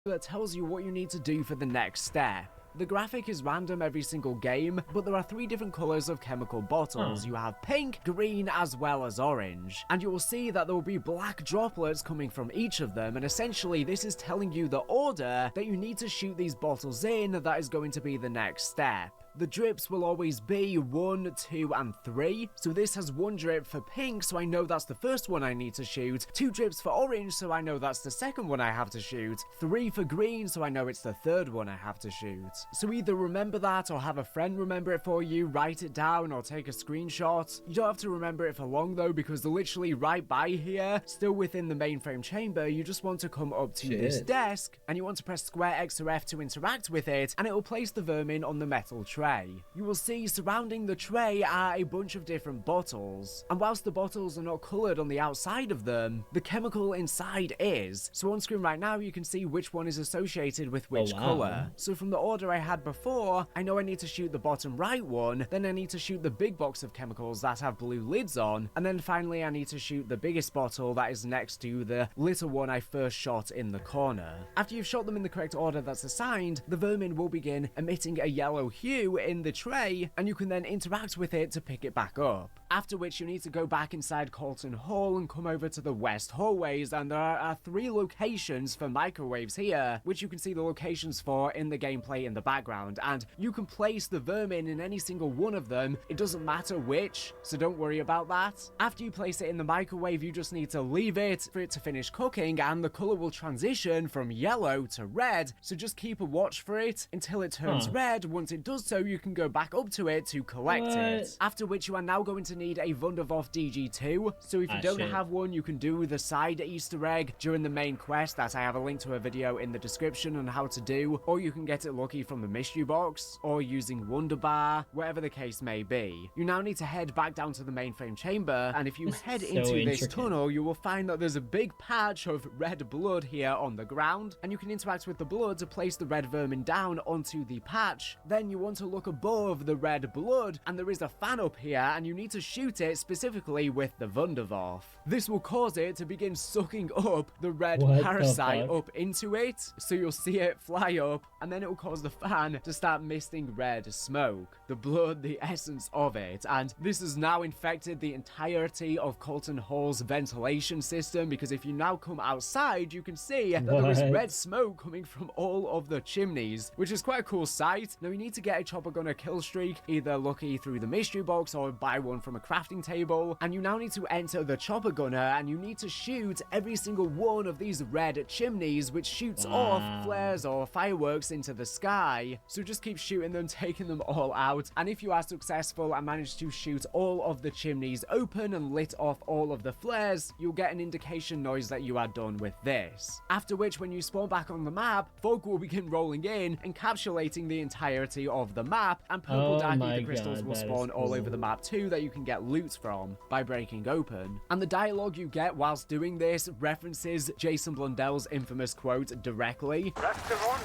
That tells you what you need to do for the next step. The graphic is random every single game, but there are 3 different colours of chemical bottles. You have pink, green, as well as orange. And you will see that there will be black droplets coming from each of them, and essentially this is telling you the order that you need to shoot these bottles in that is going to be the next step. The drips will always be 1, 2, and 3. So this has 1 drip for pink, so I know that's the first one I need to shoot. 2 drips for orange, so I know that's the second one I have to shoot. 3 for green, so I know it's the third one I have to shoot. So either remember that or have a friend remember it for you, write it down or take a screenshot. You don't have to remember it for long though, because they're literally right by here, still within the mainframe chamber. You just want to come up to this desk, and you want to press square X or F to interact with it, and it will place the vermin on the metal tray. You will see surrounding the tray are a bunch of different bottles, and whilst the bottles are not coloured on the outside of them, the chemical inside is. So on screen right now you can see which one is associated with which colour. So from the order I had before, I know I need to shoot the bottom right one, then I need to shoot the big box of chemicals that have blue lids on, and then finally I need to shoot the biggest bottle that is next to the little one I first shot in the corner. After you've shot them in the correct order that's assigned, the vermin will begin emitting a yellow hue in the tray, and you can then interact with it to pick it back up. After which you need to go back inside Colton Hall and come over to the west hallways, and there are 3 locations for microwaves here, which you can see the locations for in the gameplay in the background, and you can place the vermin in any single one of them. It doesn't matter which, so don't worry about that. After you place it in the microwave, you just need to leave it for it to finish cooking, and the colour will transition from yellow to red, so just keep a watch for it until it turns red. Once it does so, you can go back up to it to collect it. After which you are now going to need a Wunderwaffe DG2, so if you don't have one, you can do the side Easter egg during the main quest that I have a link to a video in the description on how to do, or you can get it lucky from the mystery box, or using Wunderbar, whatever the case may be. You now need to head back down to the mainframe chamber, and if you head into this tunnel, you will find that there's a big patch of red blood here on the ground, and you can interact with the blood to place the red vermin down onto the patch. Then you want to look above the red blood, and there is a fan up here, and you need to shoot it specifically with the Wunderwaffe. This will cause it to begin sucking up the red parasite up into it, so you'll see it fly up, and then it will cause the fan to start misting red smoke. The blood, the essence of it, and this has now infected the entirety of Colton Hall's ventilation system, because if you now come outside, you can see that there is red smoke coming from all of the chimneys, which is quite a cool sight. Now you need to get a chopper gunner kill streak, either lucky through the mystery box or buy one from a crafting table, and you now need to enter the chopper gunner, and you need to shoot every single one of these red chimneys, which shoots off flares or fireworks into the sky. So just keep shooting them, taking them all out, and if you are successful and manage to shoot all of the chimneys open and lit off all of the flares, you'll get an indication noise that you are done with this. After which, when you spawn back on the map, fog will begin rolling in, encapsulating the entirety of the map, and purple dark ether crystals will spawn all over the map too that you can get loot from by breaking open. And the dialogue you get whilst doing this references Jason Blundell's infamous quote directly. That's the one.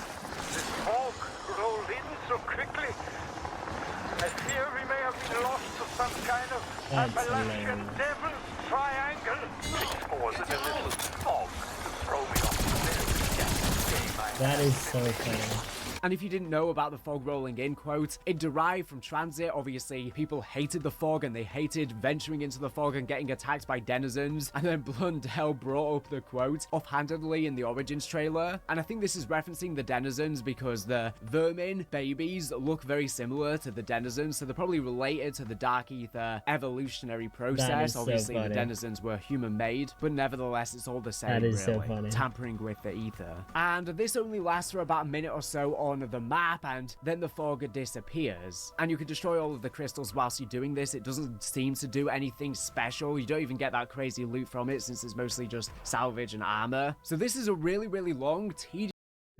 This fog rolled in so quickly. I fear we may have been lost to some kind of Appalachian devil's triangle. It was a little fog to throw me off the That is so funny. And if you didn't know about the fog rolling in quote, it derived from transit. Obviously, people hated the fog and they hated venturing into the fog and getting attacked by denizens. And then Blundell brought up the quote offhandedly in the Origins trailer. And I think this is referencing the denizens because the vermin babies look very similar to the denizens. So they're probably related to the Dark Ether evolutionary process. Obviously, the denizens were human-made, but nevertheless, it's all the same, really. So funny. Tampering with the ether. And this only lasts for about a minute or so on the map, and then the fog disappears, and you can destroy all of the crystals whilst you're doing this. It doesn't seem to do anything special. You don't even get that crazy loot from it since it's mostly just salvage and armor. So this is a really long, tedious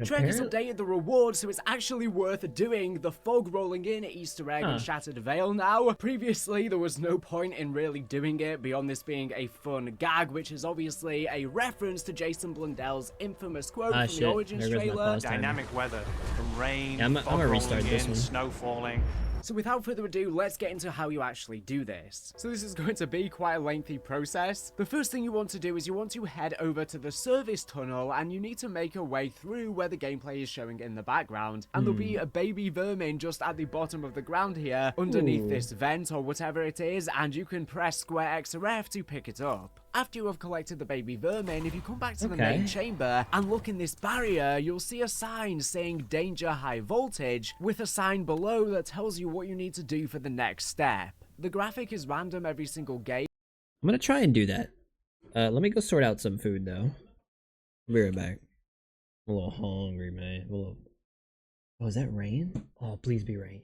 Trek has Apparently, updated the reward, so it's actually worth doing the fog rolling in Easter egg on Shattered Veil now. Previously, there was no point in really doing it beyond this being a fun gag, which is obviously a reference to Jason Blundell's infamous quote from the Origins there goes my trailer. pause timer. Dynamic weather, from rain, Yeah, I'm fog gonna restart rolling this in, one. snow falling. So without further ado, let's get into how you actually do this. So this is going to be quite a lengthy process. The first thing you want to do is you want to head over to the service tunnel, and you need to make a way through where the gameplay is showing in the background. And there'll be a baby vermin just at the bottom of the ground here, underneath this vent or whatever it is, and you can press square X or F to pick it up. After you have collected the baby vermin, if you come back to the main chamber and look in this barrier, you'll see a sign saying danger high voltage, with a sign below that tells you what you need to do for the next step. The graphic is random every single game. I'm gonna try and do that. Let me go sort out some food though. I'll be right back. I'm a little hungry, man. Oh, is that rain? Oh, please be rain.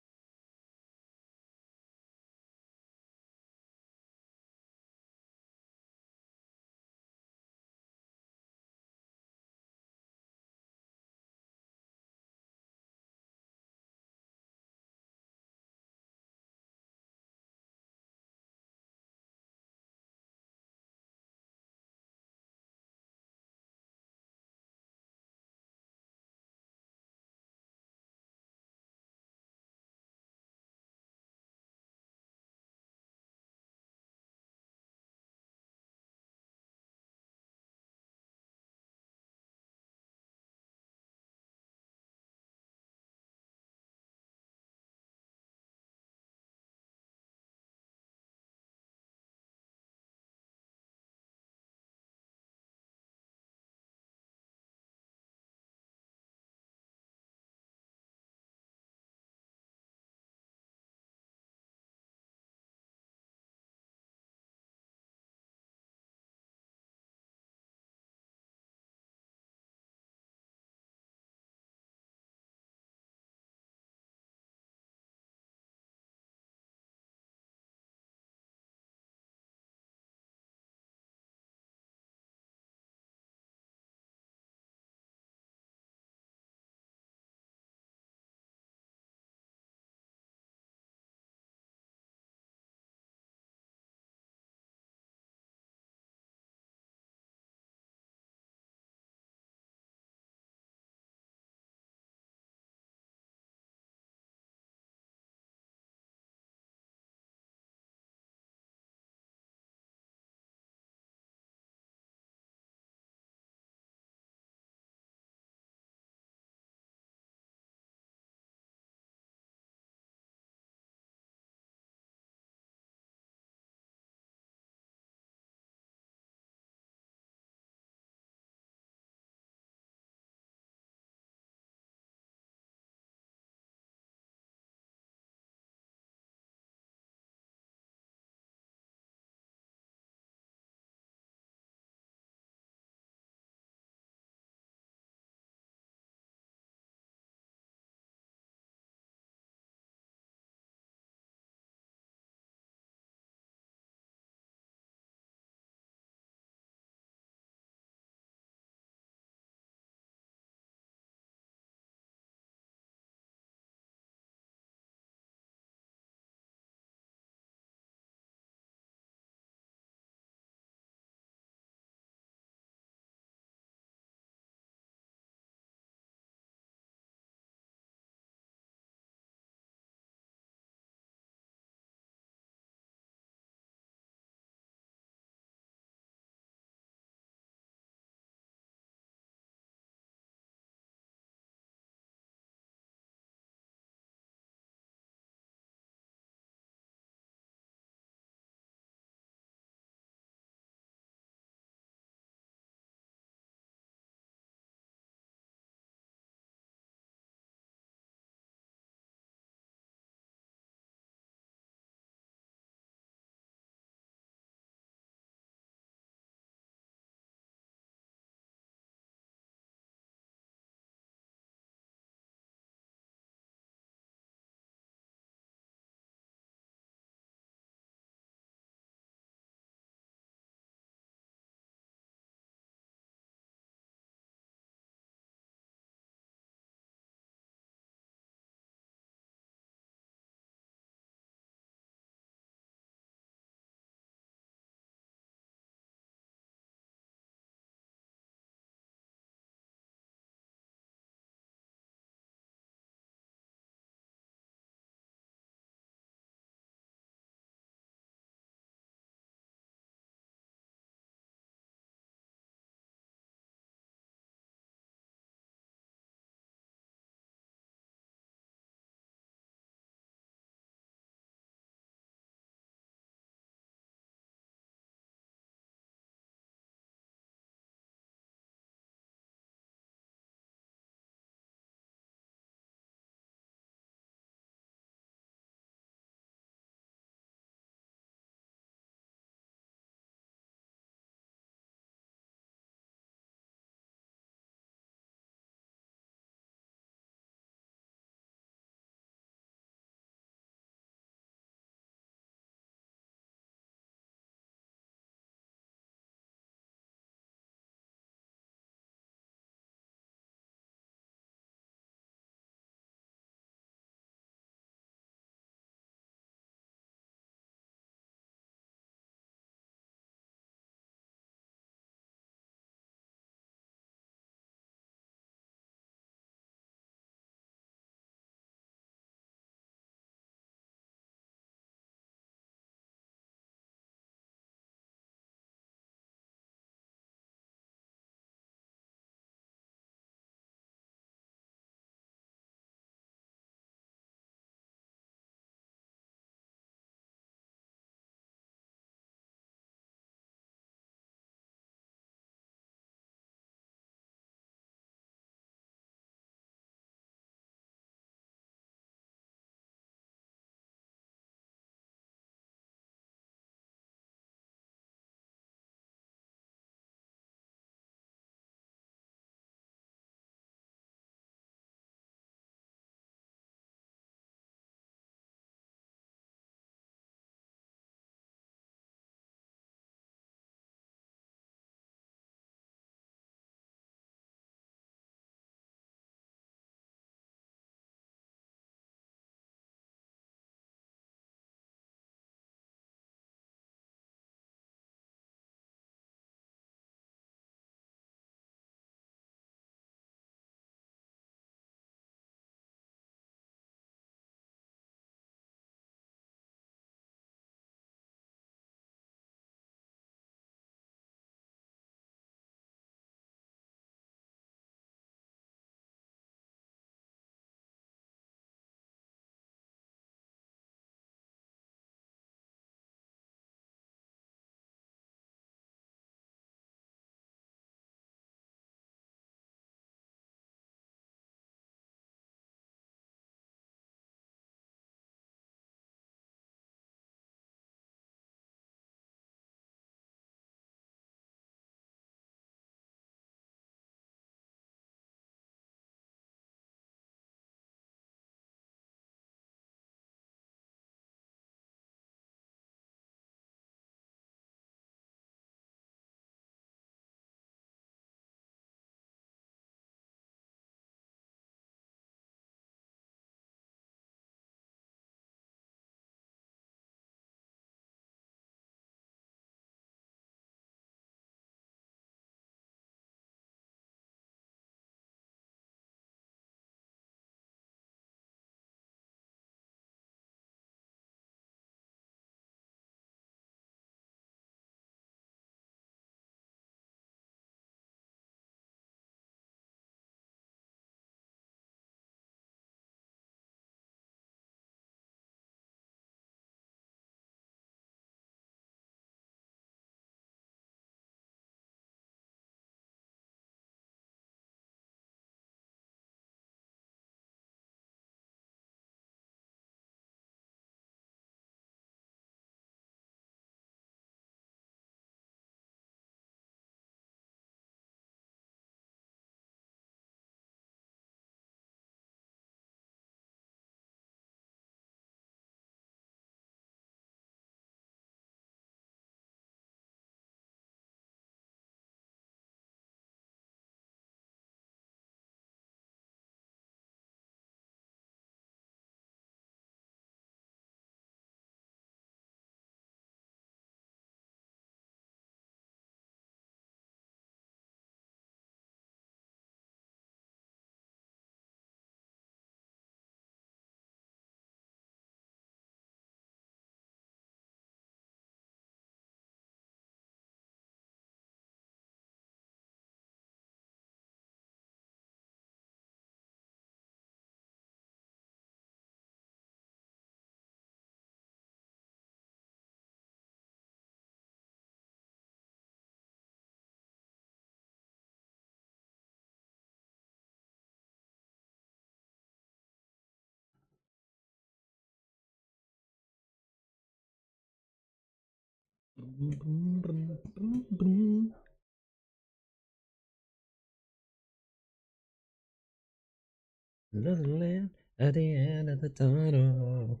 Another land at the end of the tunnel.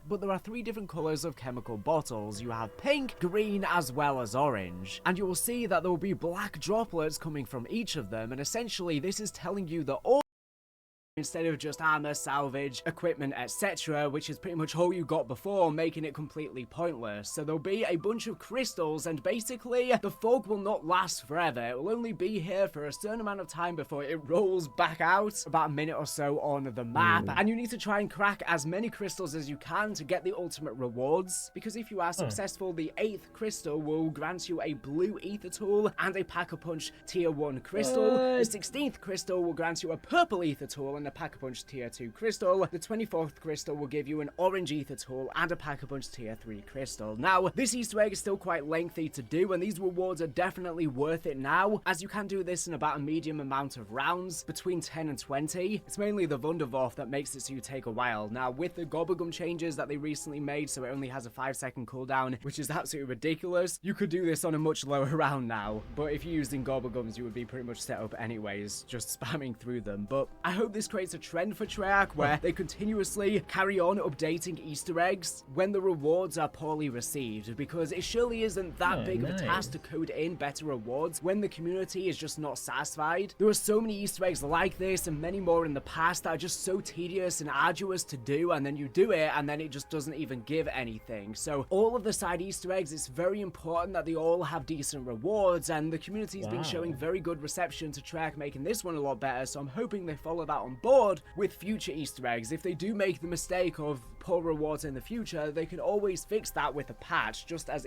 But there are 3 different colors of chemical bottles. You have pink, green, as well as orange. And you will see that there will be black droplets coming from each of them, and essentially this is telling you that all instead of just armor, salvage, equipment, etc., which is pretty much all you got before, making it completely pointless. So there'll be a bunch of crystals, and basically, the fog will not last forever. It will only be here for a certain amount of time before it rolls back out, about a minute or so on the map, and you need to try and crack as many crystals as you can to get the ultimate rewards, because if you are successful, the 8th crystal will grant you a blue ether tool and a Pack-a-Punch tier 1 crystal. The 16th crystal will grant you a purple ether tool and a Pack-a-Punch tier 2 crystal. The 24th crystal will give you an orange ether tool and a Pack-a-Punch tier 3 crystal. Now, this Easter egg is still quite lengthy to do, and these rewards are definitely worth it now, as you can do this in about a medium amount of rounds, between 10 and 20. It's mainly the Wunderwurf that makes it so you take a while. Now, with the Gobblegum changes that they recently made, so it only has a 5-second cooldown, which is absolutely ridiculous, you could do this on a much lower round now. But if you're using Gobblegums, you would be pretty much set up anyways, just spamming through them. But I hope this creates a trend for Treyarch where they continuously carry on updating Easter eggs when the rewards are poorly received, because it surely isn't that big of a task to code in better rewards when the community is just not satisfied. There are so many Easter eggs like this and many more in the past that are just so tedious and arduous to do, and then you do it and then it just doesn't even give anything. So all of the side Easter eggs, it's very important that they all have decent rewards, and the community's been showing very good reception to Treyarch making this one a lot better, so I'm hoping they follow that on board with future Easter eggs. If they do make the mistake of poor rewards in the future, they can always fix that with a patch, just as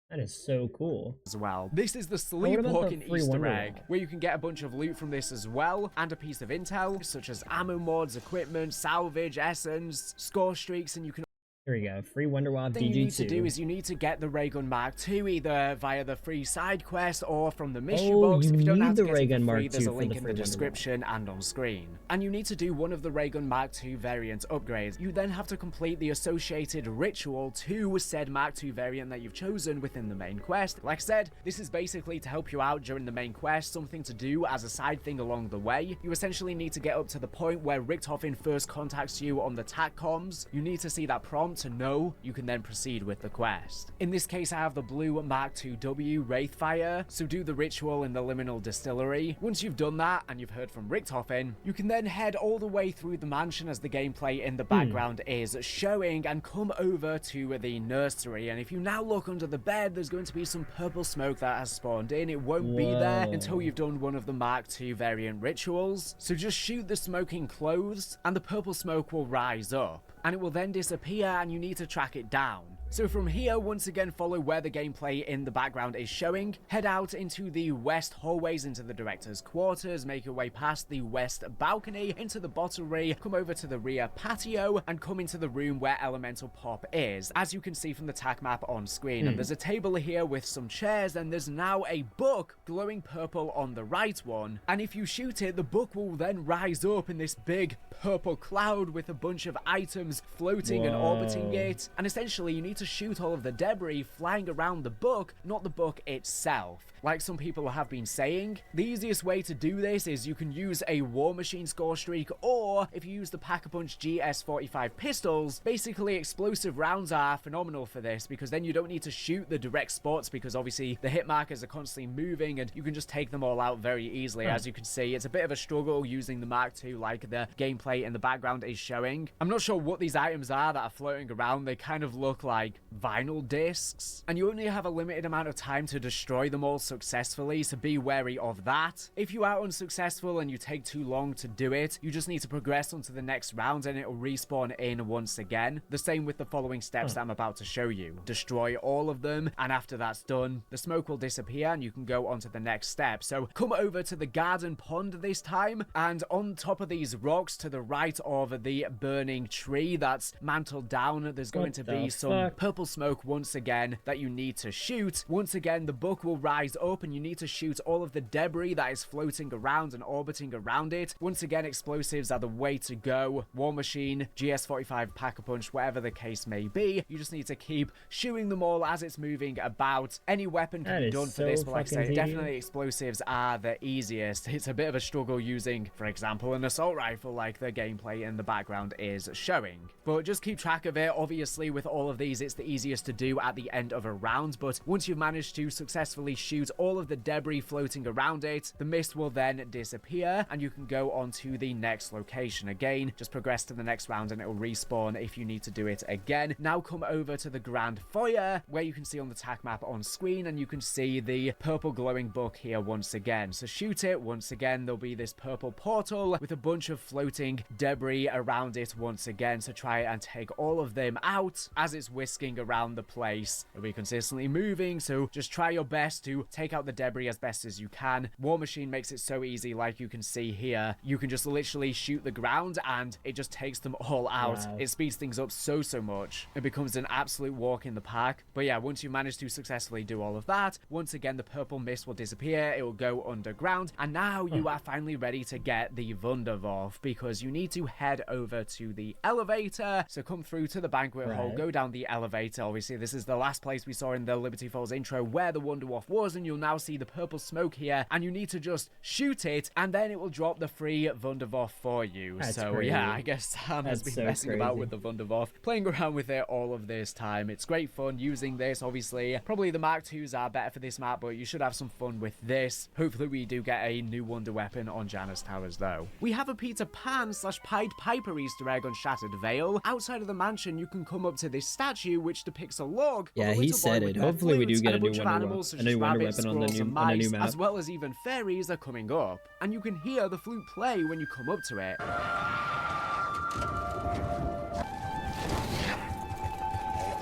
that is so cool as well. This is the Sleepwalking Easter egg, where you can get a bunch of loot from this as well, and a piece of intel, such as ammo mods, equipment, salvage, essence, score streaks, and you can Here we go. Free Wonderwop DG2. The thing you need to do is you need to get the Ray Gun Mark II either via the free side quest or from the mystery box. If you don't have to get it for free, there's a link in the description and on screen. And you need to do one of the Ray Gun Mark II variant upgrades. You then have to complete the associated ritual to said Mark II variant that you've chosen within the main quest. Like I said, this is basically to help you out during the main quest, something to do as a side thing along the way. You essentially need to get up to the point where Richtofen first contacts you on the TAC comms. You need to see that prompt to know you can then proceed with the quest. In this case, I have the blue Mark IIW Wraithfire, so do the ritual in the Liminal Distillery. Once you've done that and you've heard from Richtofen, you can then head all the way through the mansion as the gameplay in the background is showing, and come over to the nursery. And if you now look under the bed, there's going to be some purple smoke that has spawned in. It won't be there until you've done one of the Mark II variant rituals. So just shoot the smoking clothes and the purple smoke will rise up, and it will then disappear, and you need to track it down. So from here, once again, follow where the gameplay in the background is showing, head out into the west hallways into the director's quarters, make your way past the west balcony into the bottlry, come over to the rear patio, and come into the room where Elemental Pop is, as you can see from the TAC map on screen. And there's a table here with some chairs, and there's now a book glowing purple on the right one, and if you shoot it, the book will then rise up in this big purple cloud with a bunch of items floating and orbiting it, and essentially you need to shoot all of the debris flying around the book, not the book itself. Like some people have been saying, the easiest way to do this is you can use a War Machine score streak, or if you use the Pack-a-Punch GS45 pistols, basically explosive rounds are phenomenal for this, because then you don't need to shoot the direct spots, because obviously the hit markers are constantly moving and you can just take them all out very easily. As you can see, it's a bit of a struggle using the Mark II like the gameplay in the background is showing. I'm not sure what these items are that are floating around. They kind of look like vinyl discs, and you only have a limited amount of time to destroy them all successfully, so be wary of that. If you are unsuccessful and you take too long to do it, you just need to progress onto the next round and it will respawn in once again. The same with the following steps that I'm about to show you. Destroy all of them, and after that's done, the smoke will disappear and you can go on to the next step. So come over to the garden pond this time, and on top of these rocks to the right of the burning tree that's mantled down, there's going to be some purple smoke once again that you need to shoot. Once again, the book will rise up and you need to shoot all of the debris that is floating around and orbiting around it. Once again, explosives are the way to go. War Machine, GS-45, Pack-a-Punch, whatever the case may be. You just need to keep shooting them all as it's moving about. Any weapon can be done for this, but like I say, definitely explosives are the easiest. It's a bit of a struggle using, for example, an assault rifle like the gameplay in the background is showing. But just keep track of it. Obviously, with all of these, it's the easiest to do at the end of a round, but once you've managed to successfully shoot all of the debris floating around it, the mist will then disappear, and you can go on to the next location. Again, just progress to the next round and it will respawn if you need to do it again. Now come over to the Grand Foyer, where you can see on the tac map on screen, and you can see the purple glowing book here once again. So shoot it. Once again, there'll be this purple portal with a bunch of floating debris around it once again, so try and take all of them out as it's whisking around the place. It'll be consistently moving, so just try your best to take out the debris as best as you can. War Machine makes it so easy, like you can see here. You can just literally shoot the ground and it just takes them all out. Wow. It speeds things up so much. It becomes an absolute walk in the park. But yeah, once you manage to successfully do all of that, once again the purple mist will disappear, it will go underground, and now you are finally ready to get the Wunderwaffe, because you need to head over to the elevator. So come through to the banquet hall, go down the elevator. Obviously this is the last place we saw in the Liberty Falls intro where the Wunderwaffe was, and you'll now see the purple smoke here, and you need to just shoot it, and then it will drop the free Wunderwaffe for you. That's so crazy. Yeah, I guess Sam has been messing about with the Wunderwaffe, playing around with it all of this time. It's great fun using this. Obviously probably the Mark IIs are better for this map, but you should have some fun with this. Hopefully we do get a new wonder weapon on Janus Towers though. We have a Peter Pan / Pied Piper Easter egg on Shattered Vale. Outside of the mansion you can come up to this statue which depicts a log. Yeah, he said it. Hopefully we do get a new wonder weapon on the new map. As well as even fairies are coming up, and you can hear the flute play when you come up to it.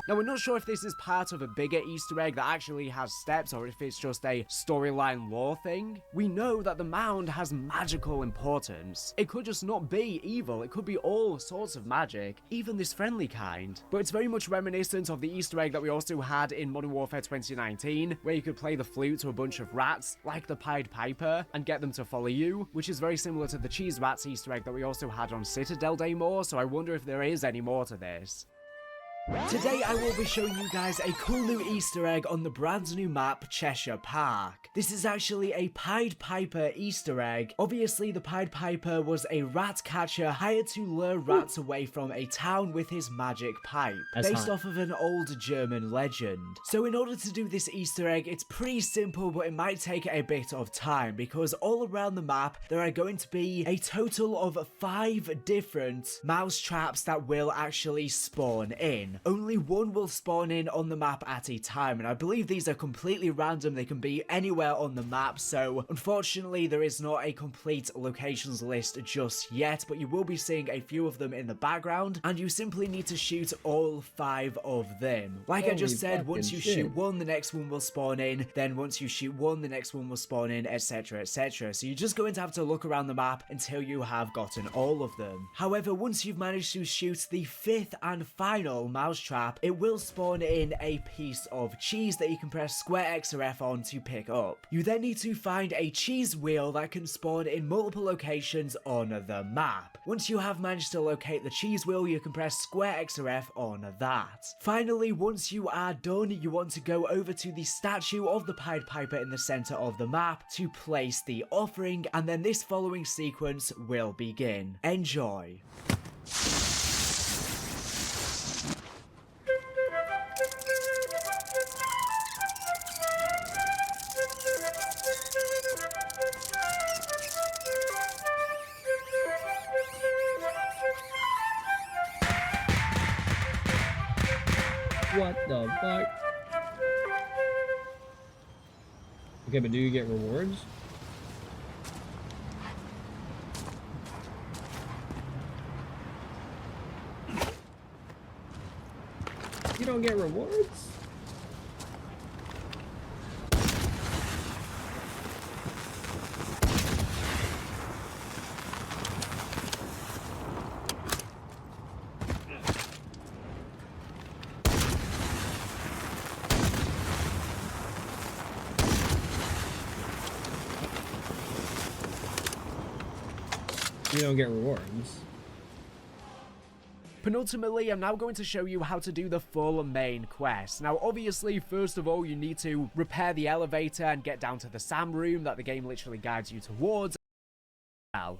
Now, we're not sure if this is part of a bigger Easter egg that actually has steps, or if it's just a storyline lore thing. We know that the mound has magical importance. It could just not be evil, it could be all sorts of magic, even this friendly kind. But it's very much reminiscent of the Easter egg that we also had in Modern Warfare 2019, where you could play the flute to a bunch of rats, like the Pied Piper, and get them to follow you, which is very similar to the Cheese Rats Easter egg that we also had on Citadel Daymore, so I wonder if there is any more to this. Today I will be showing you guys a cool new Easter egg on the brand new map Cheshire Park. This is actually a Pied Piper Easter egg. Obviously the Pied Piper was a rat catcher hired to lure rats away from a town with his magic pipe, based off of an old German legend. So in order to do this Easter egg, it's pretty simple, but it might take a bit of time, because all around the map there are going to be a total of 5 different mouse traps that will actually spawn in. Only one will spawn in on the map at a time, and I believe these are completely random. They can be anywhere on the map, so unfortunately there is not a complete locations list just yet, but you will be seeing a few of them in the background, and you simply need to shoot all 5 of them. Like I just said, once you shoot one, the next one will spawn in, then once you shoot one, the next one will spawn in, etc, etc. So you're just going to have to look around the map until you have gotten all of them. However, once you've managed to shoot the 5th and final mouse trap, it will spawn in a piece of cheese that you can press square X or F on to pick up. You then need to find a cheese wheel that can spawn in multiple locations on the map. Once you have managed to locate the cheese wheel, you can press square X or F on that. Finally, once you are done, you want to go over to the statue of the Pied Piper in the center of the map to place the offering, and then this following sequence will begin. Enjoy. What the fuck? Okay, but do you get rewards? You don't get rewards? you don't get rewards. Penultimately, I'm now going to show you how to do the full main quest. Now, obviously, first of all, you need to repair the elevator and get down to the SAM room that the game literally guides you towards.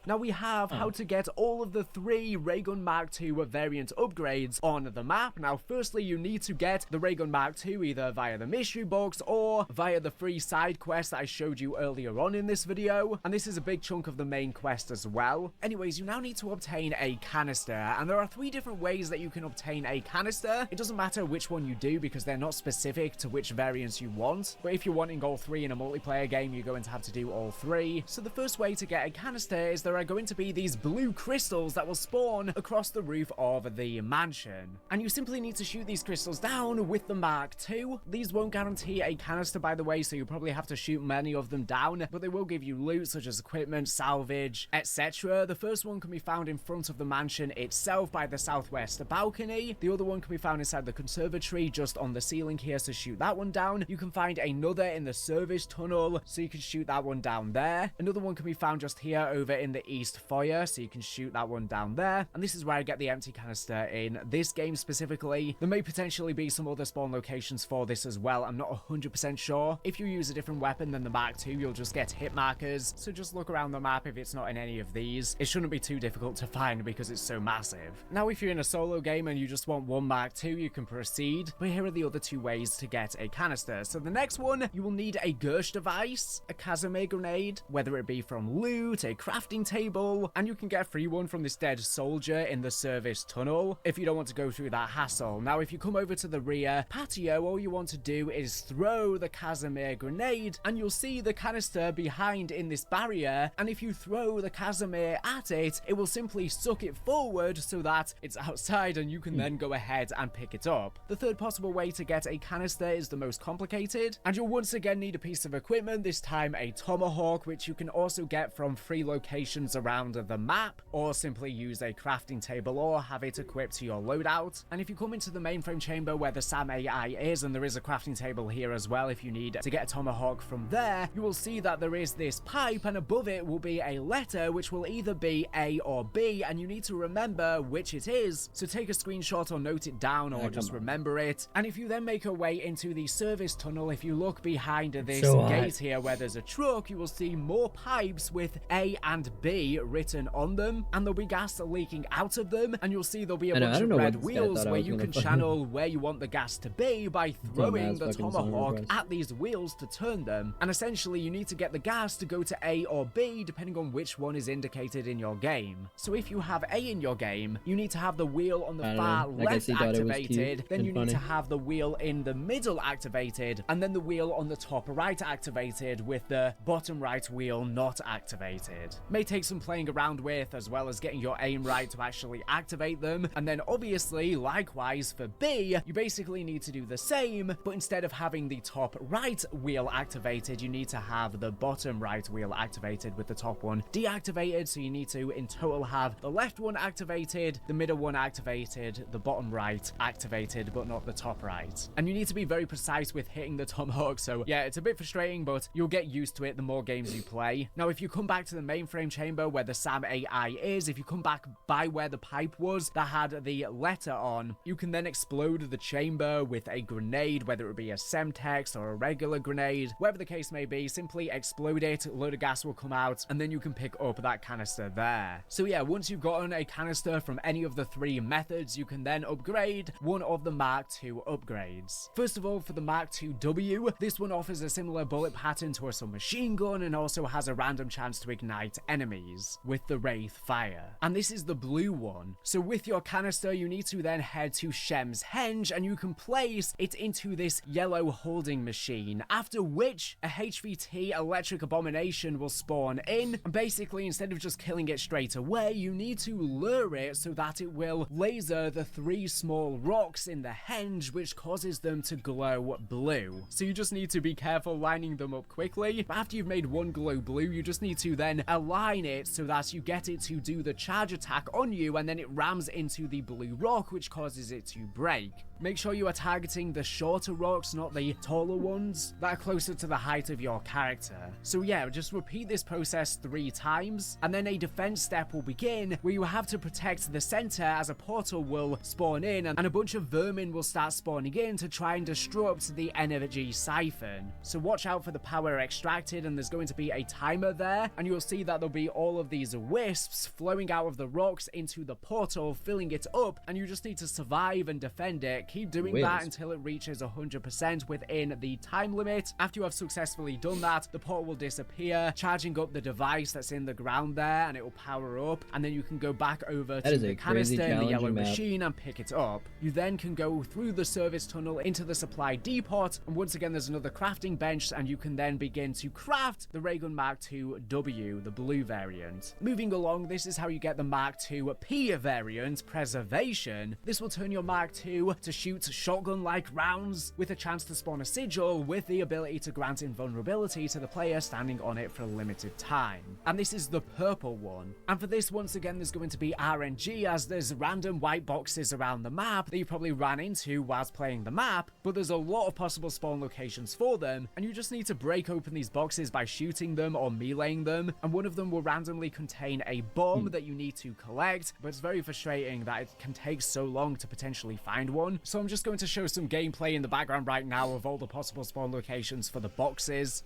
Now we have how to get all of the 3 Raygun Mark II variant upgrades on the map. Now firstly, you need to get the Raygun Mark II either via the mystery box or via the free side quest that I showed you earlier on in this video, and this is a big chunk of the main quest as well. Anyways, you now need to obtain a canister, and there are 3 different ways that you can obtain a canister. It doesn't matter which one you do because they're not specific to which variants you want, but if you're wanting all 3 in a multiplayer game, you're going to have to do all 3. So the first way to get a canister is there are going to be these blue crystals that will spawn across the roof of the mansion, and you simply need to shoot these crystals down with the Mark II. These won't guarantee a canister, by the way, so you probably have to shoot many of them down, but they will give you loot such as equipment, salvage, etc. The first one can be found in front of the mansion itself by the southwest balcony. The other one can be found inside the conservatory just on the ceiling here, so shoot that one down. You can find another in the service tunnel, so you can shoot that one down there. Another one can be found just here over in the east foyer, so you can shoot that one down there, and this is where I get the empty canister in this game specifically. There may potentially be some other spawn locations for this as well. I'm not 100% sure. If you use a different weapon than the Mark II, you'll just get hit markers, so just look around the map if it's not in any of these. It shouldn't be too difficult to find because it's so massive. Now if you're in a solo game and you just want one Mark II, you can proceed, but here are the other 2 ways to get a canister. So the next one, you will need a Gersh device, a Casimir grenade, whether it be from loot, a crafting table, and you can get a free one from this dead soldier in the service tunnel if you don't want to go through that hassle. Now if you come over to the rear patio, all you want to do is throw the Casimir grenade, and you'll see the canister behind in this barrier, and if you throw the Casimir at it, it will simply suck it forward so that it's outside and you can then go ahead and pick it up. The third possible way to get a canister is the most complicated, and you'll once again need a piece of equipment, this time a tomahawk, which you can also get from 3 locations around the map, or simply use a crafting table or have it equipped to your loadout. And if you come into the mainframe chamber where the SAM AI is, and there is a crafting table here as well if you need to get a tomahawk from there, you will see that there is this pipe, and above it will be a letter which will either be A or B, and you need to remember which it is. So take a screenshot or note it down, or just remember it. And if you then make your way into the service tunnel, if you look behind this gate here where there's a truck, you will see more pipes with A and B written on them, and there'll be gas leaking out of them, and you'll see there'll be a bunch of red wheels where you can channel where you want the gas to be by throwing the tomahawk at these wheels to turn them. And essentially you need to get the gas to go to A or B depending on which one is indicated in your game. So if you have A in your game, you need to have the wheel on the far left activated, then you need to have the wheel in the middle activated, and then the wheel on the top right activated with the bottom right wheel not activated. May take some playing around with, as well as getting your aim right to actually activate them. And then obviously, likewise for B, you basically need to do the same, but instead of having the top right wheel activated, you need to have the bottom right wheel activated with the top one deactivated. So you need to in total have the left one activated, the middle one activated, the bottom right activated, but not the top right. And you need to be very precise with hitting the tomahawk. So yeah, it's a bit frustrating, but you'll get used to it the more games you play. Now if you come back to the mainframe chamber where the SAM AI is, if you come back by where the pipe was that had the letter on, you can then explode the chamber with a grenade, whether it be a Semtex or a regular grenade, whatever the case may be. Simply explode it, a load of gas will come out, and then you can pick up that canister there. So yeah, once you've gotten a canister from any of the 3 methods, you can then upgrade one of the Mark II upgrades. First of all, for the Mark II-W, this one offers a similar bullet pattern to a submachine gun and also has a random chance to ignite enemies with the Wraith fire. And this is the blue one. So with your canister, you need to then head to Shem's Henge, and you can place it into this yellow holding machine, after which a HVT electric abomination will spawn in. And basically, instead of just killing it straight away, you need to lure it so that it will laser the 3 small rocks in the henge, which causes them to glow blue. So you just need to be careful lining them up quickly. But after you've made one glow blue, you just need to then align it so that you get it to do the charge attack on you, and then it rams into the blue rock, which causes it to break. Make sure you are targeting the shorter rocks, not the taller ones that are closer to the height of your character. So yeah, just repeat this process 3 times, and then a defense step will begin where you have to protect the center as a portal will spawn in and a bunch of vermin will start spawning in to try and disrupt the energy siphon. So watch out for the power extracted, and there's going to be a timer there, and you'll see that there'll be all of these wisps flowing out of the rocks into the portal, filling it up, and you just need to survive and defend it. Keep doing that until it reaches 100% within the time limit. After you have successfully done that, the portal will disappear, charging up the device that's in the ground there, and it will power up, and then you can go back over to the canister in the yellow machine and pick it up. You then can go through the service tunnel into the supply depot, and once again there's another crafting bench, and you can then begin to craft the Raygun Mark II W, the blue variant. Moving along, this is how you get the Mark II P variant, Preservation. This will turn your Mark II to shoot shotgun-like rounds with a chance to spawn a sigil with the ability to grant invulnerability to the player standing on it for a limited time. And this is the purple one. And for this, once again, there's going to be RNG, as there's random white boxes around the map that you probably ran into whilst playing the map, but there's a lot of possible spawn locations for them, and you just need to break open these boxes by shooting them or meleeing them, and one of them will randomly contain a bomb that you need to collect, but it's very frustrating that it can take so long to potentially find one. So I'm just going to show some gameplay in the background right now of all the possible spawn locations for the boxes.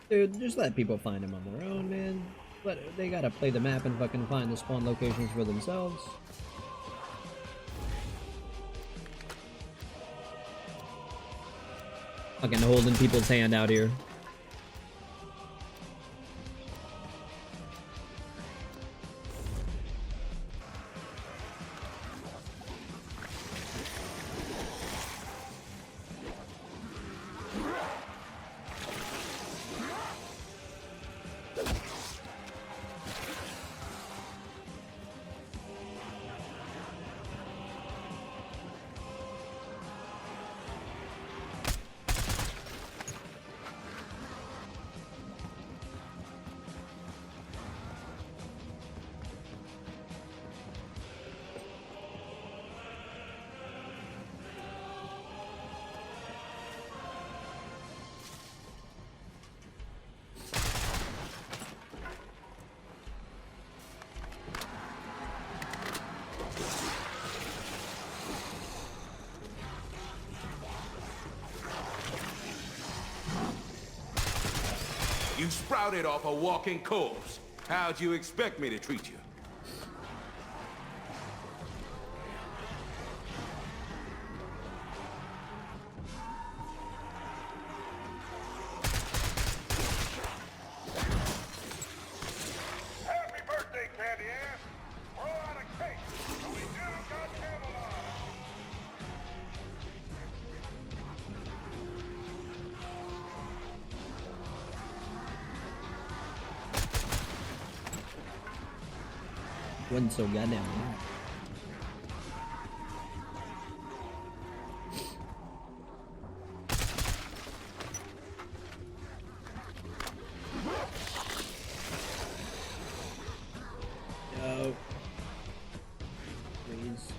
Dude, just let people find them on their own, man. They gotta play the map and fucking find the spawn locations for themselves. Fucking holding people's hand out here. You sprouted off a walking corpse. How'd you expect me to treat you? Happy birthday, candy ass! We're all out of cake, but we do got Camelot! Wasn't so goddamn hard. No. Please.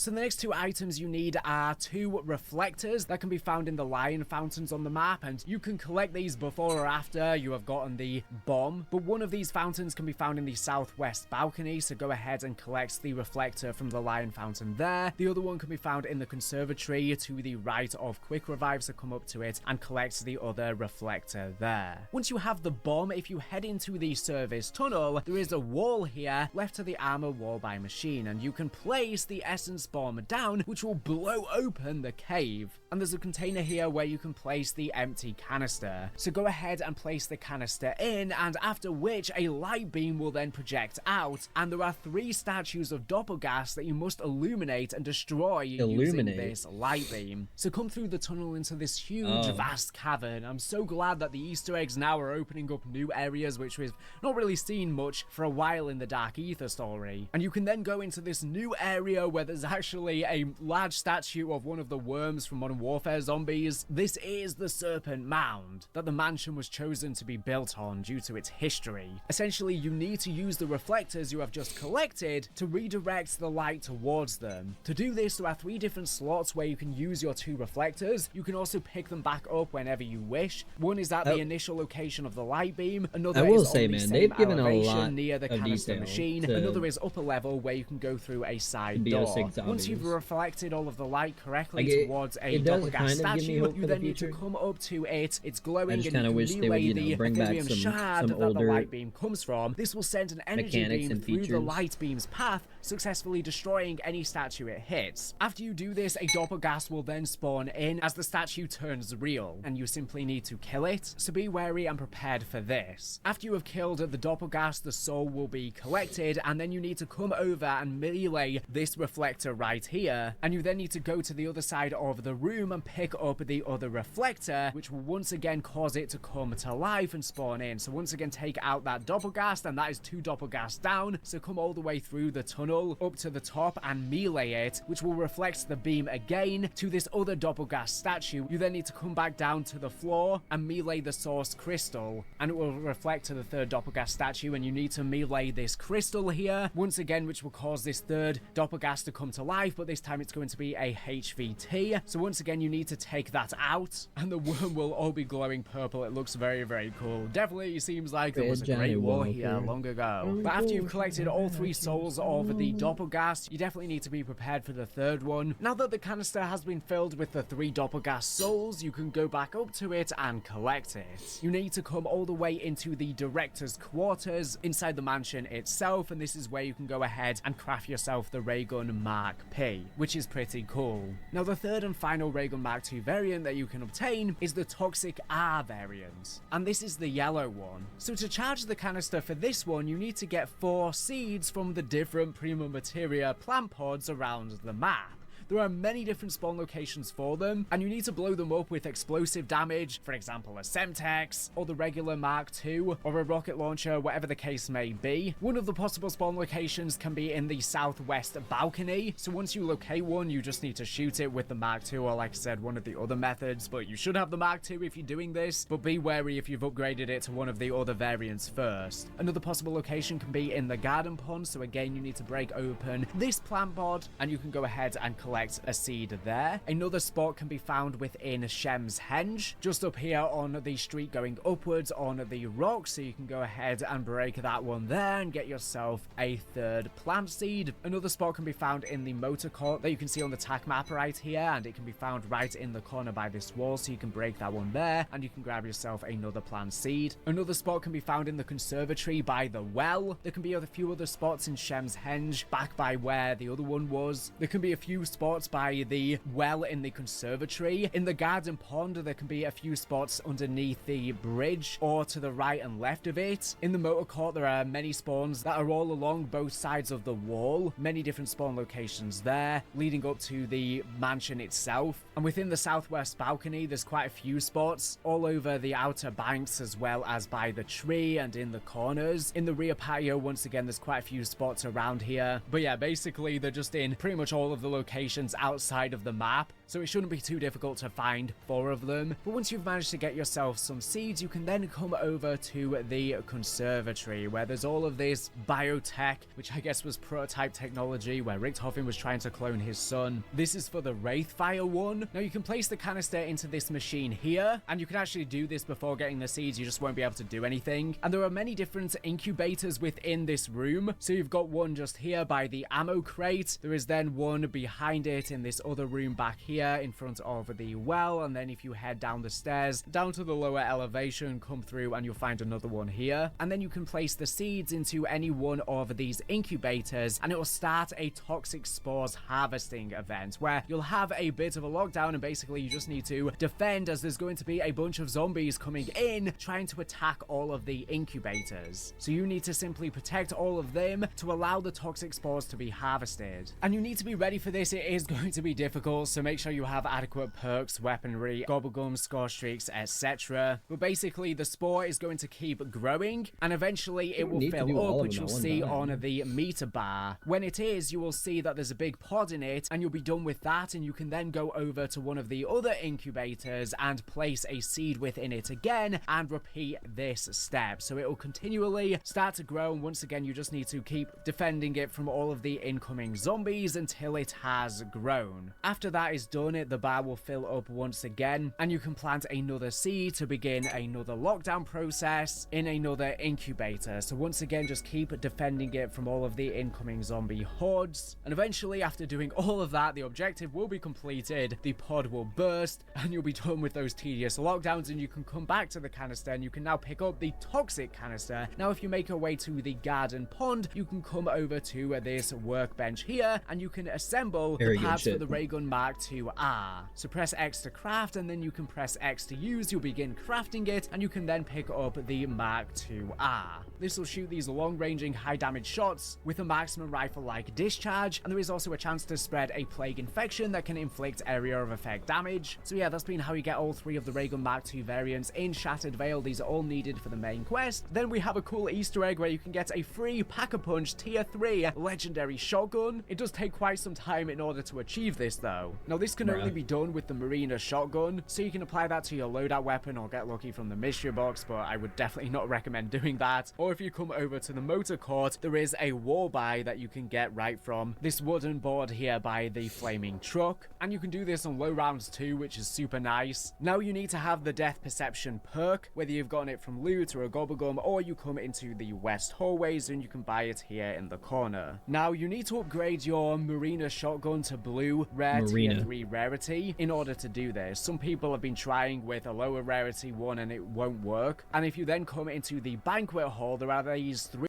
So the next 2 items you need are 2 reflectors that can be found in the lion fountains on the map, and you can collect these before or after you have gotten the bomb. But one of these fountains can be found in the southwest balcony, so go ahead and collect the reflector from the lion fountain there. The other one can be found in the conservatory to the right of quick revive, so come up to it and collect the other reflector there. Once you have the bomb, if you head into the service tunnel, there is a wall here left to the armor wall by machine, and you can place the essence spawn down, which will blow open the cave. And there's a container here where you can place the empty canister. So go ahead and place the canister in, and after which a light beam will then project out, and there are 3 statues of Doppelgast that you must illuminate and destroy using this light beam. So come through the tunnel into this huge, vast cavern. I'm so glad that the Easter eggs now are opening up new areas, which we've not really seen much for a while in the Dark Ether story. And you can then go into this new area where there's actually a large statue of one of the worms from Modern Warfare zombies. This is the Serpent Mound that the mansion was chosen to be built on due to its history. Essentially, you need to use the reflectors you have just collected to redirect the light towards them. To do this, there are 3 different slots where you can use your 2 reflectors. You can also pick them back up whenever you wish. One is at the initial location of the light beam. Another is on the same elevation near the canister machine. Another is upper level where you can go through a side door. Once you've reflected all of the light correctly towards a Doppelgast statue, you then need to come up to it. It's glowing, and you can melee the Ethereum shard that the light beam comes from. This will send an energy beam through the light beam's path, successfully destroying any statue it hits. After you do this, a Doppelgast will then spawn in as the statue turns real, and you simply need to kill it, so be wary and prepared for this. After you have killed the Doppelgast, the soul will be collected, and then you need to come over and melee this reflector right here, and you then need to go to the other side of the room and pick up the other reflector, which will once again cause it to come to life and spawn in. So once again, take out that Doppelgast, and that is 2 Doppelgasts down. So come all the way through the tunnel up to the top and melee it, which will reflect the beam again to this other Doppelgast statue. You then need to come back down to the floor and melee the source crystal, and it will reflect to the 3rd Doppelgast statue, and you need to melee this crystal here once again, which will cause this 3rd Doppelgast to come to life, but this time it's going to be a HVT. So once again, you need to take that out, and the worm will all be glowing purple. It looks very, very cool. Definitely seems like there was a great war here long ago. But after you've collected all 3 souls of the Doppelgast, you definitely need to be prepared for the 3rd one. Now that the canister has been filled with the 3 Doppelgast souls, you can go back up to it and collect it. You need to come all the way into the director's quarters inside the mansion itself, and this is where you can go ahead and craft yourself the Raygun Mark P, which is pretty cool. Now the 3rd and final Raygun Mark II variant that you can obtain is the Toxic R variant, and this is the yellow one. So to charge the canister for this one, you need to get 4 seeds from the different Prima Materia plant pods around the map. There are many different spawn locations for them, and you need to blow them up with explosive damage, for example a Semtex, or the regular Mark II, or a rocket launcher, whatever the case may be. One of the possible spawn locations can be in the southwest balcony, so once you locate one, you just need to shoot it with the Mark II, or like I said, one of the other methods, but you should have the Mark II if you're doing this, but be wary if you've upgraded it to one of the other variants first. Another possible location can be in the garden pond, so again, you need to break open this plant pod, and you can go ahead and collect a seed there. Another spot can be found within Shem's Henge, just up here on the street going upwards on the rock, so you can go ahead and break that one there and get yourself a 3rd plant seed. Another spot can be found in the motor court that you can see on the tac map right here, and it can be found right in the corner by this wall, so you can break that one there and you can grab yourself another plant seed. Another spot can be found in the conservatory by the well. There can be a few other spots in Shem's Henge back by where the other one was. There can be a few spots by the well in the conservatory. In the garden pond, there can be a few spots underneath the bridge or to the right and left of it. In the motor court, there are many spawns that are all along both sides of the wall. Many different spawn locations there, leading up to the mansion itself. And within the southwest balcony, there's quite a few spots all over the outer banks, as well as by the tree and in the corners. In the rear patio, once again, there's quite a few spots around here. But yeah, basically, they're just in pretty much all of the locations outside of the map, so it shouldn't be too difficult to find 4 of them. But once you've managed to get yourself some seeds, you can then come over to the conservatory, where there's all of this biotech, which I guess was prototype technology, where Richtofen was trying to clone his son. This is for the Wraithfire one. Now you can place the canister into this machine here, and you can actually do this before getting the seeds. You just won't be able to do anything. And there are many different incubators within this room. So you've got one just here by the ammo crate. There is then one behind it in this other room back here in front of the well, and then if you head down the stairs down to the lower elevation, come through and you'll find another one here, and then you can place the seeds into any one of these incubators and it will start a toxic spores harvesting event where you'll have a bit of a lockdown, and basically you just need to defend as there's going to be a bunch of zombies coming in trying to attack all of the incubators. So you need to simply protect all of them to allow the toxic spores to be harvested, and you need to be ready for this. It is going to be difficult, so make sure you have adequate perks, weaponry, gobblegums, score streaks, etc. But basically the spore is going to keep growing and eventually it will fill up, which you'll see on the meter bar. When it is, you will see that there's a big pod in it, and you'll be done with that, and you can then go over to one of the other incubators and place a seed within it again and repeat this step. So it will continually start to grow, and once again you just need to keep defending it from all of the incoming zombies until it has grown. After that is done, the bar will fill up once again, and you can plant another seed to begin another lockdown process in another incubator. So once again, just keep defending it from all of the incoming zombie hordes, and eventually after doing all of that, the objective will be completed, the pod will burst, and you'll be done with those tedious lockdowns, and you can come back to the canister and you can now pick up the toxic canister. Now if you make your way to the garden pond, you can come over to this workbench here and you can assemble the parts for the ray gun Mark II-R. So press X to craft, and then you can press X to use. You'll begin crafting it, and you can then pick up the Mark II-R. This will shoot these long-ranging, high-damage shots with a maximum rifle-like discharge, and there is also a chance to spread a plague infection that can inflict area of effect damage. So yeah, that's been how you get all three of the ray gun Mark II variants in Shattered Vale. These are all needed for the main quest. Then we have a cool Easter egg where you can get a free Pack-a-Punch Tier 3 legendary shotgun. It does take quite some time in order to achieve this though. Now this can only be done with the Marina shotgun, so you can apply that to your loadout weapon or get lucky from the mystery box, but I would definitely not recommend doing that. Or if you come over to the motor court, there is a war buy that you can get right from this wooden board here by the flaming truck, and you can do this on low rounds too, which is super nice. Now you need to have the death perception perk, whether you've gotten it from loot or a gobblegum, or you come into the west hallways and you can buy it here in the corner. Now you need to upgrade your Marina shotgun to blue rare Tier 3 rarity in order to do this. Some people have been trying with a lower rarity one and it won't work, and if you then come into the banquet hall, there are these three.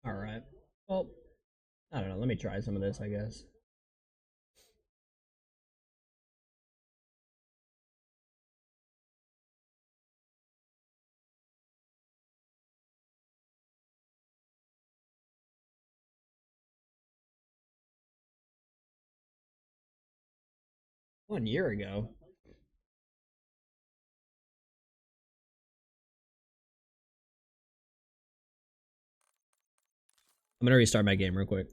Alright. Well, I don't know. Let me try some of this, I guess. One year ago. I'm gonna restart my game real quick.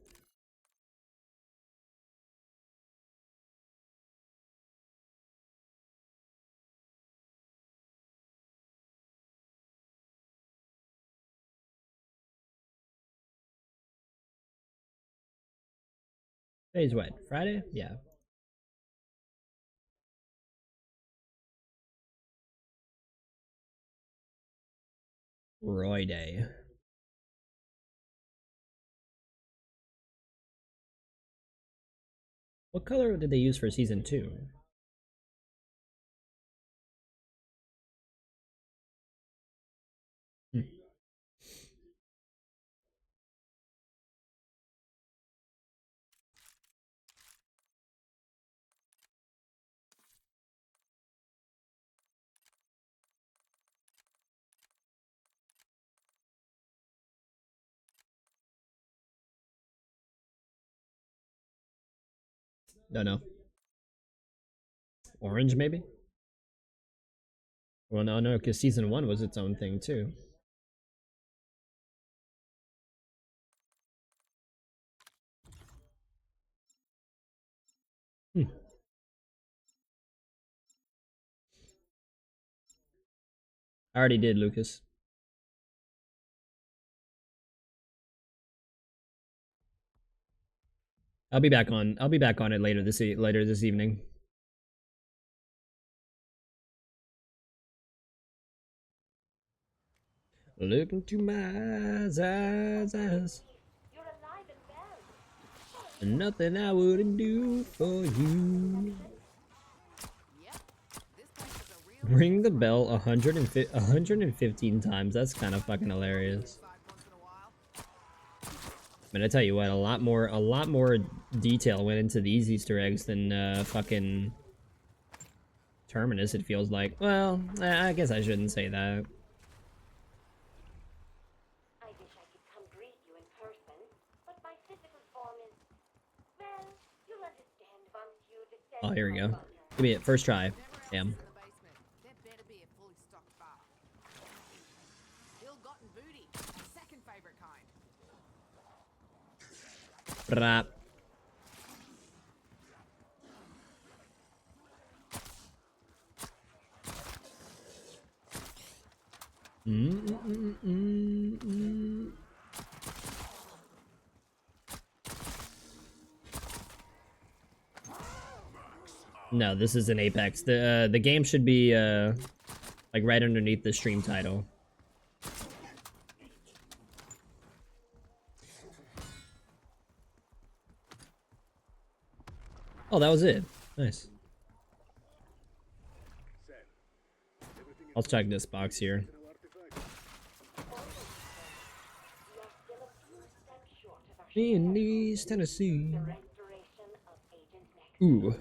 Today's what? Friday? Yeah. Roy Day. What color did they use for season 2? Don't know. Orange, maybe? Well, no, because season 1 was its own thing, too. I already did, Lucas. I'll be back on it later this evening. Look into my eyes. You're alive and well. Nothing I wouldn't do for you. Ring the bell 115 times. That's kind of fucking hilarious. But I tell you what, a lot more detail went into these Easter eggs than fucking Terminus. It feels like. Well, I guess I shouldn't say that. I wish I could come greet you in person, but my physical form is, well, you'll understand once you descend. Oh, here we go. Give me it first try. Damn. There better be a fully stocked bar. Ill-gotten booty, my second favorite kind. Brap. No, this is an Apex. The game should be like right underneath the stream title. Oh, that was it. Nice. I'll check this box here. In East Tennessee. Ooh.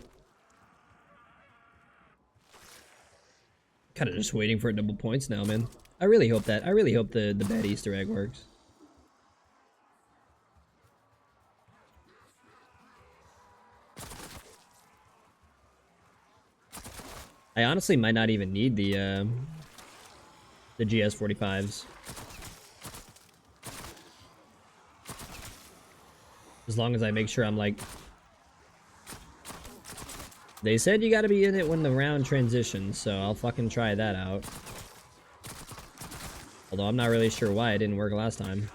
Kind of just waiting for double points now, man. I really hope the bad Easter egg works. I honestly might not even need the GS45s. As long as I make sure I'm like... They said you gotta be in it when the round transitions, so I'll fucking try that out. Although I'm not really sure why it didn't work last time.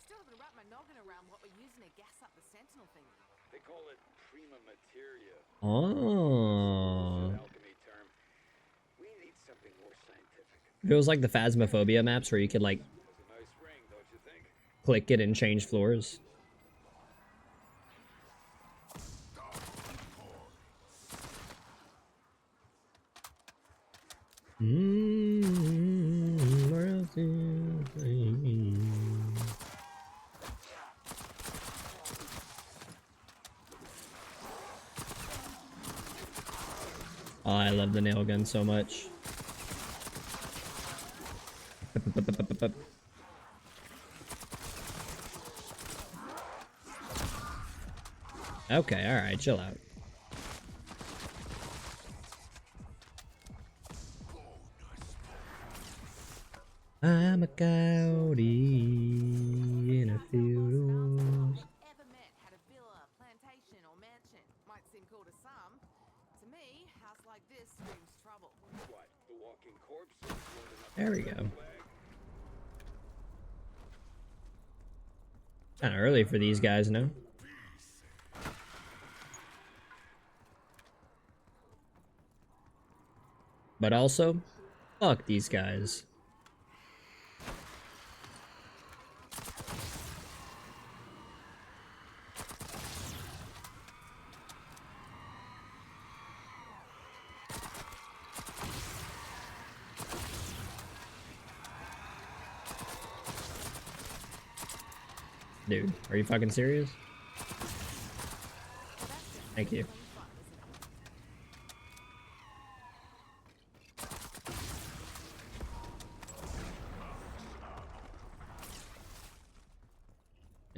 Still haven't wrapped my noggin around what we're using to gas up the Sentinel thing. They call it prima materia. Oh. Alchemy term. We need something more scientific. If it was like the Phasmophobia maps where you could like It's a nice ring, don't you think? click it and change floors. Oh, I love the nail gun so much. Okay, alright, chill out. I'm a coyote in a field of wolves. Ever met had a villa, plantation, or mansion. Might seem cool to some. To me, house like this screams trouble. What? The walking corpse? There we go. Kind of early for these guys, no? But also, fuck these guys. Dude, are you fucking serious? Thank you.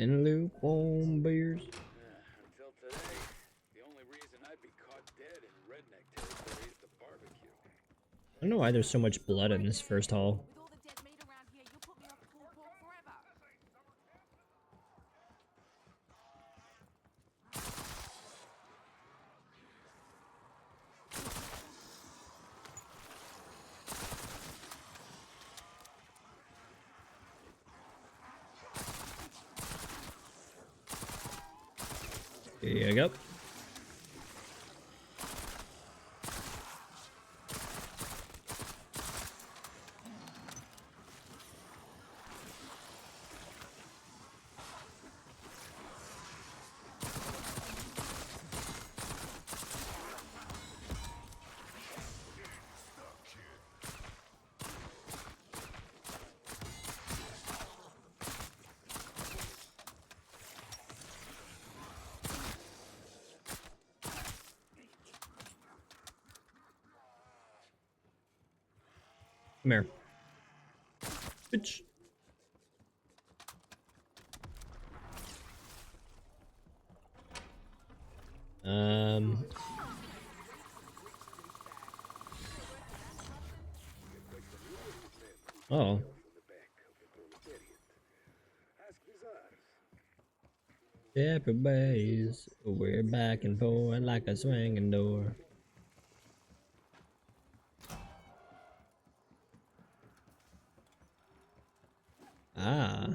And lukewarm beers. Until today, the only reason I'd be caught dead in redneck territory is the barbecue. I don't know why there's so much blood in this first hall. With all the dead meat around here, you'll put me off pulled pork forever. Here you go. Come here. Bitch. Oh. Separate ways. We're back and forth like a swinging door. Ah.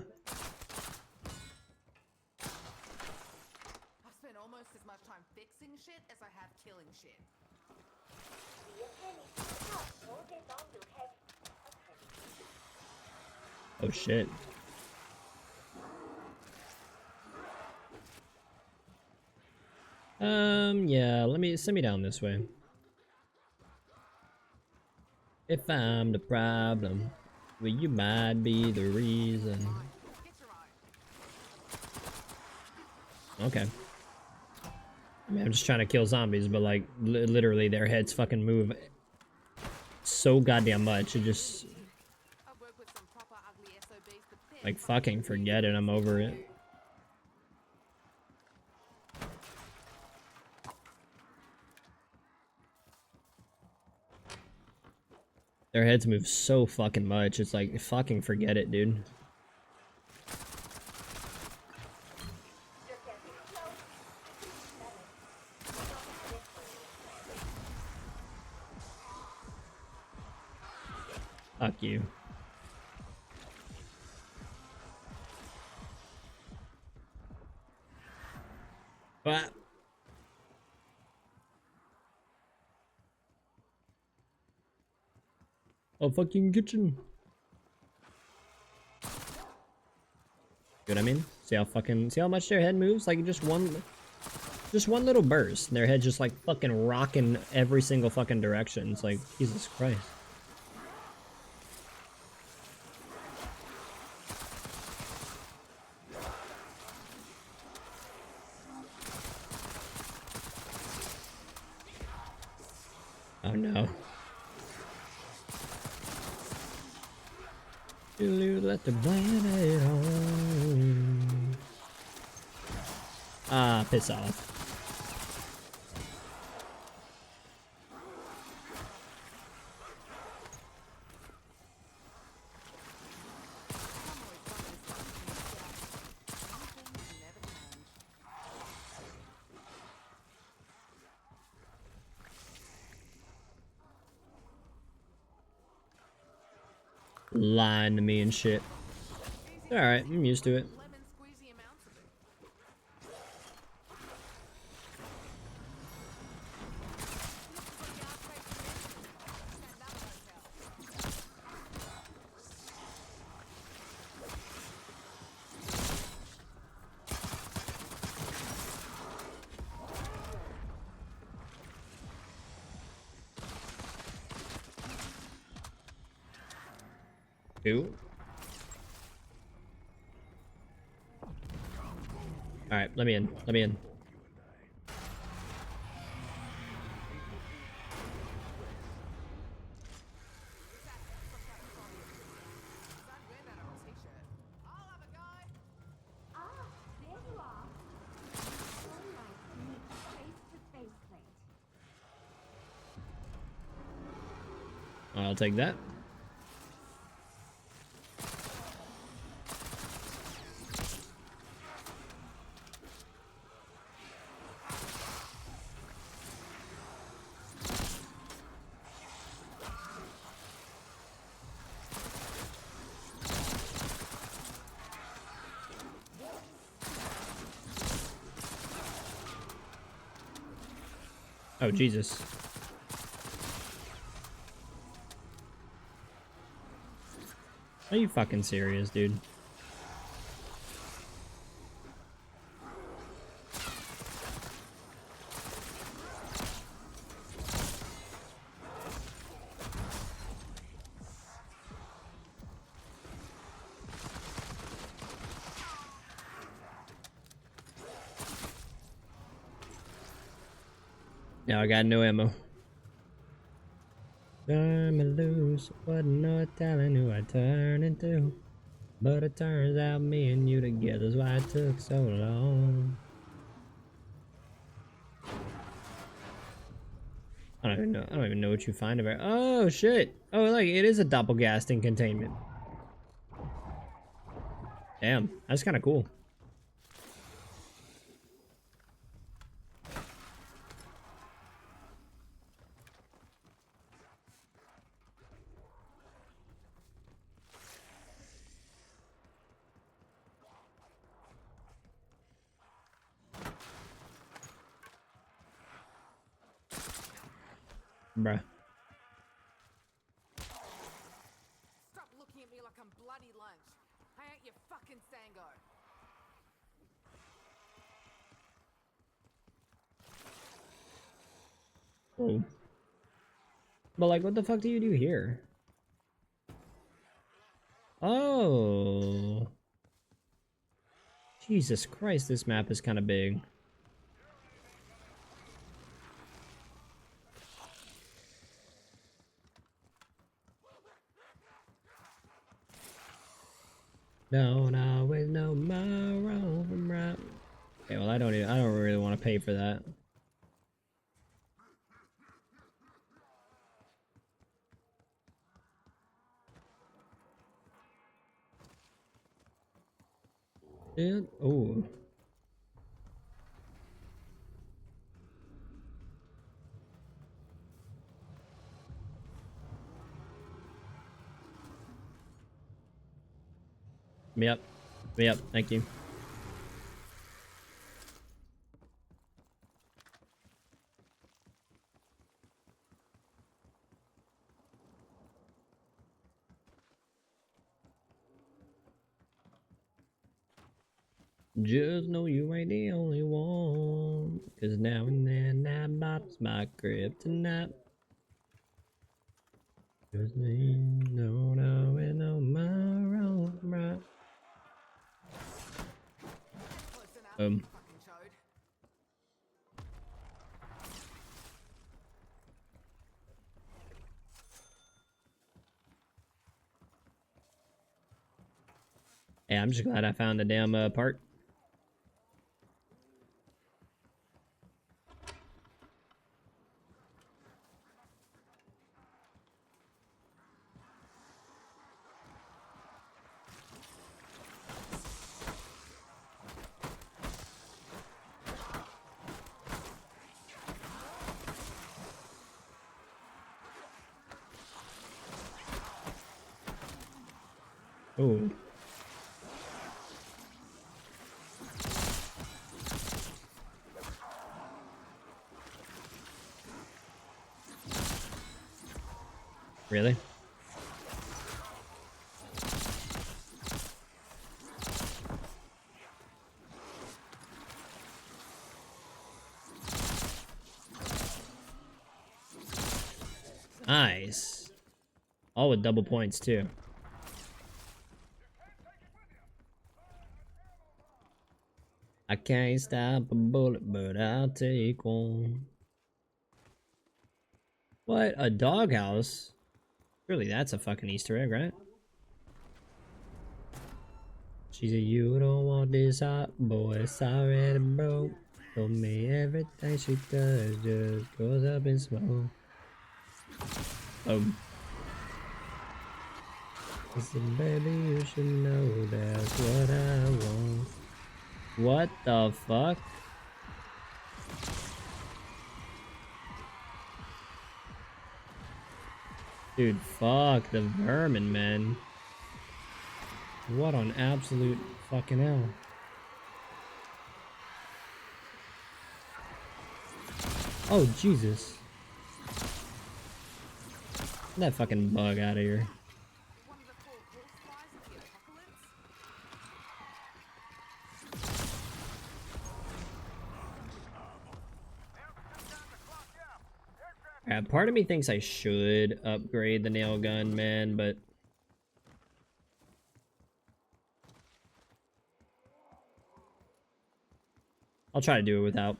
I've spent almost as much time fixing shit as I have killing shit. Oh shit. Yeah, send me down this way. If I'm the problem, well, you might be the reason. Okay. I mean, I'm just trying to kill zombies, but like, literally their heads fucking move so goddamn much. It just... like, fucking forget it, I'm over it. Their heads move so fucking much, it's like, fucking forget it, dude. Fuck you. What? Oh, fucking kitchen. You know what I mean? See how much their head moves? Like just one little burst. And their head just like fucking rocking every single fucking direction. It's like, Jesus Christ. Oh no. You let the blame it on. Ah, piss off. Lying to me and shit. Alright, I'm used to it. Two. Alright, let me in. Let me in. I'll take that. Oh, Jesus. Are you fucking serious, dude? Now I got no ammo. I'm loose, wasn't no telling who I turned into. But it turns out me and you together's why it took so long. I don't even know what you find about. Oh shit! Oh, like it is a doppelgasting containment. Damn, that's kind of cool. Bruh. Stop looking at me like I'm bloody lunch. I ain't your fucking Sango. Oh. But like, what the fuck do you do here? Oh. Jesus Christ, this map is kind of big. Don't always know my wrong from right. Okay, well I don't really want to pay for that. And oh. Yep. Yep, thank you. Just know you ain't the only one. Cause now and then that bot's my kryptonite. Just me, don't always know my wrong from right. Close enough, fucking chode. Yeah, I'm just glad I found the damn part. Oh. Really? Nice. All with double points too. I can't stop a bullet, but I'll take one. What? A doghouse? Surely that's a fucking Easter egg, right? She said, you don't want this hot boy, it's already broke. Told me everything she does just goes up in smoke. I said, baby, you should know that's what I want. What the fuck? Dude, fuck the vermin, man. What on absolute fucking hell? Oh, Jesus. Get that fucking bug out of here. One of the four horseflies of the apocalypse? Part of me thinks I should upgrade the nail gun, man, but I'll try to do it without.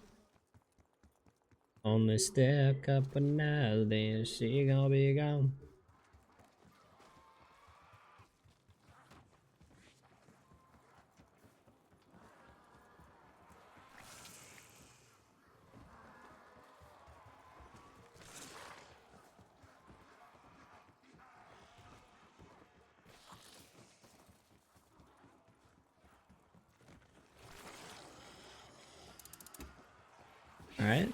Only stay a couple nights, then she gonna be gone. All right.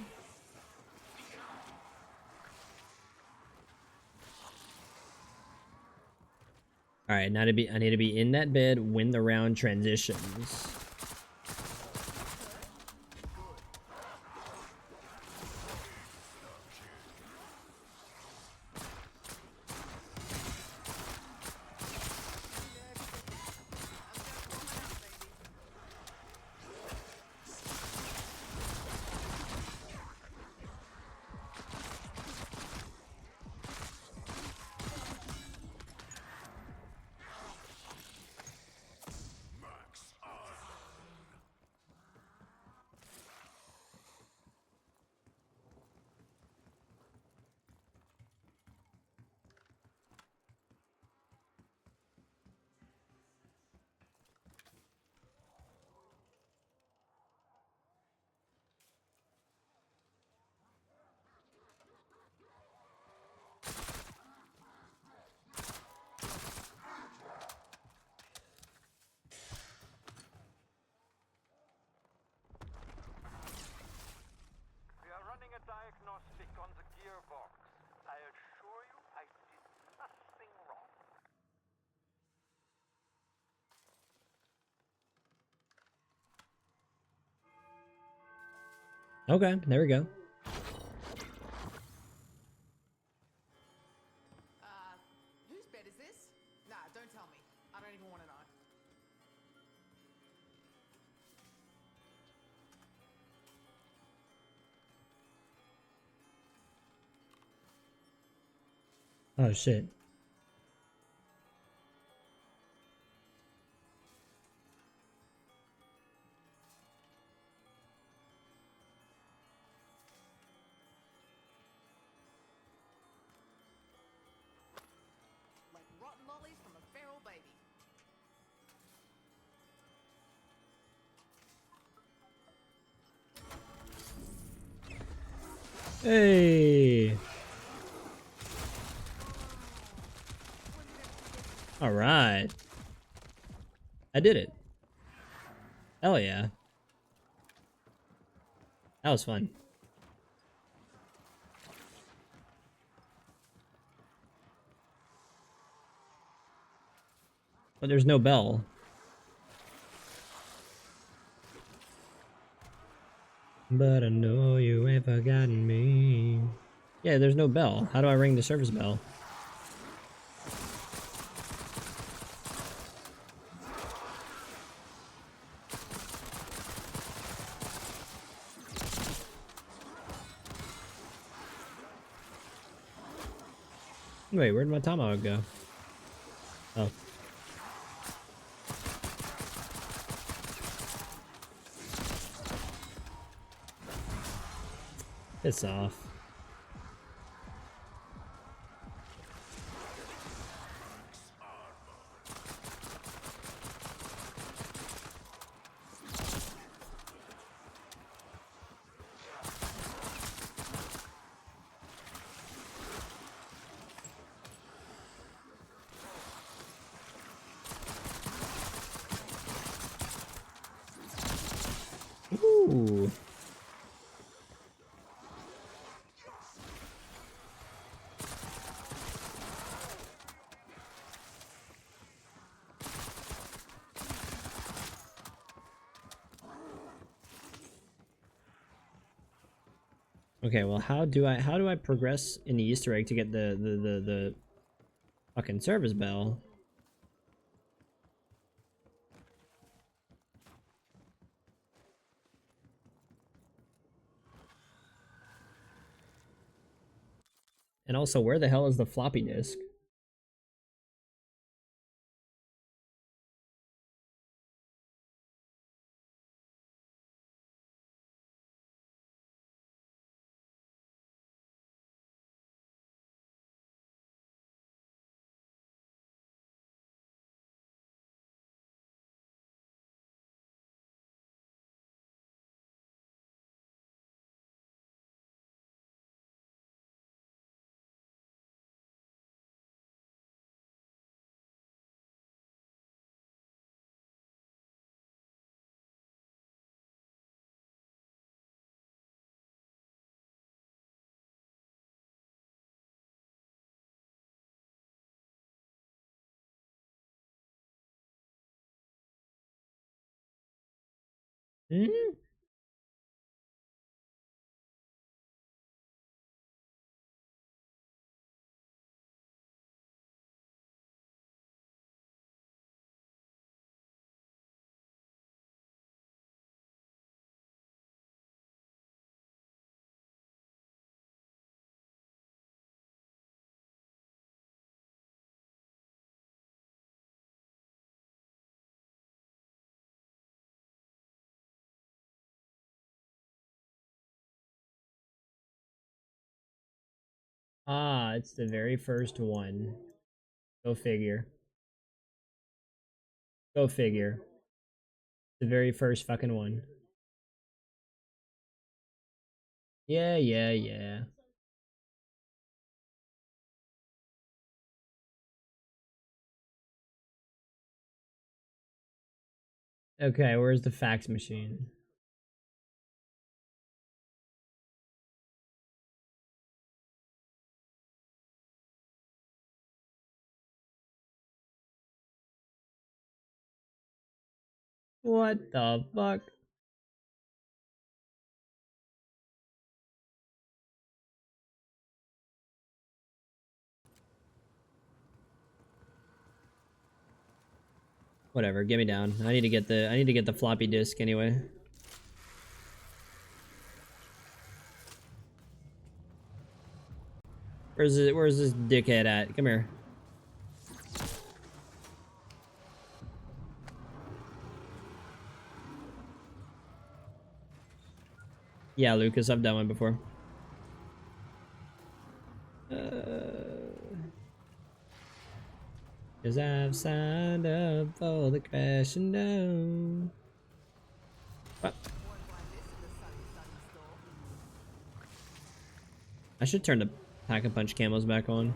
All right, now I need to be in that bed when the round transitions. We are running a diagnostic on the gearbox. I assure you I did nothing wrong. Okay, there we go. Whose bed is this? Nah, don't tell me. I don't even want to know. Oh shit. Like rotten lollies from a feral baby. Hey. All right. I did it. Hell yeah. That was fun. But there's no bell. But I know you ain't forgotten me. Yeah, there's no bell. How do I ring the service bell? Wait, where'd my tomahawk go? Oh. Piss off. Ooh. Okay, well, how do I progress in the Easter egg to get the fucking service bell? And also, where the hell is the floppy disk? Hmm? Ah, it's the very first one. Go figure. Go figure. The very first fucking one. Yeah, yeah, yeah. Okay, where's the fax machine? What the fuck? Whatever, get me down. I need to get the floppy disk anyway. Where's this dickhead at? Come here. Yeah, Lucas, I've done one before. Cause I've signed up for the crashing down. What? I should turn the pack-a-punch camos back on.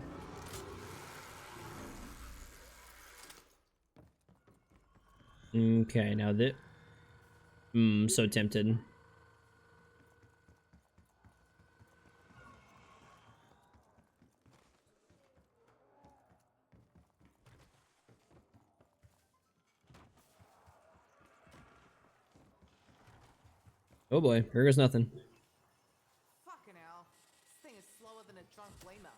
Okay, now that... so tempted. Oh boy, here goes nothing. Fucking hell. This thing is slower than a drunk lemur.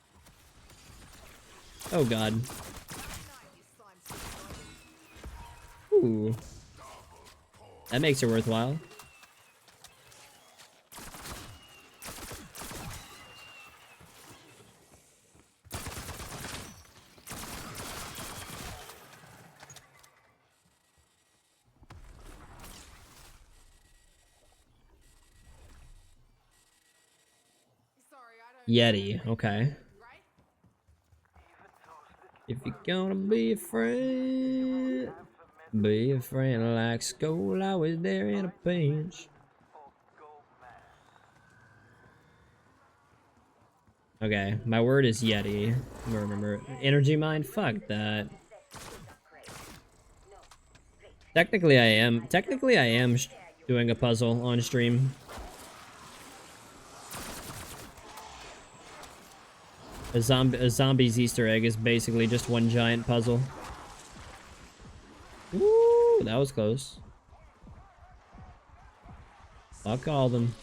Oh god. Night, you slime suit. Ooh. That makes it worthwhile. Sorry, I don't... Yeti, okay. Right? If you're gonna be a friend like Skull, I was there in a pinch. Okay, my word is Yeti. Remember, energy mine? Fuck that. Technically, I am doing a puzzle on stream. A zombie's Easter egg is basically just one giant puzzle. Woo, that was close. Fuck all them.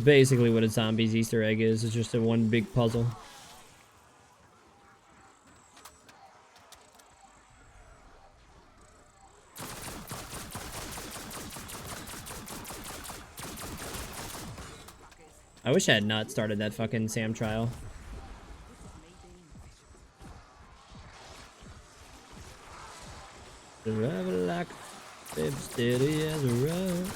Basically what a zombie's Easter egg is just a one big puzzle. I wish I had not started that fucking Sam trial. Drive it like a steady as a rock.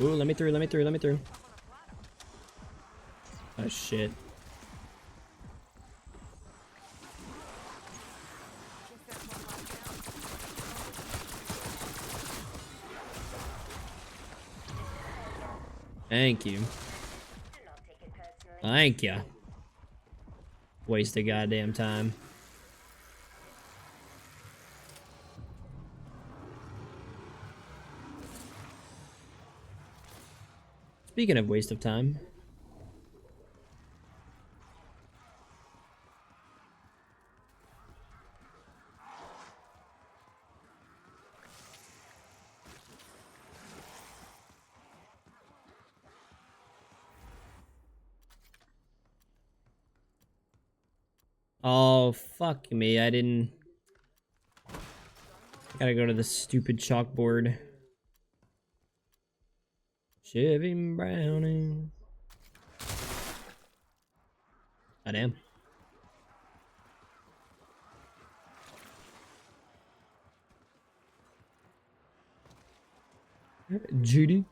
Ooh, let me through, let me through, let me through. Oh shit. Thank you. Thank you. Waste of goddamn time. Speaking of waste of time. Oh, fuck me. I didn't... Gotta go to the stupid chalkboard. Chevy Browning. I damn. Judy.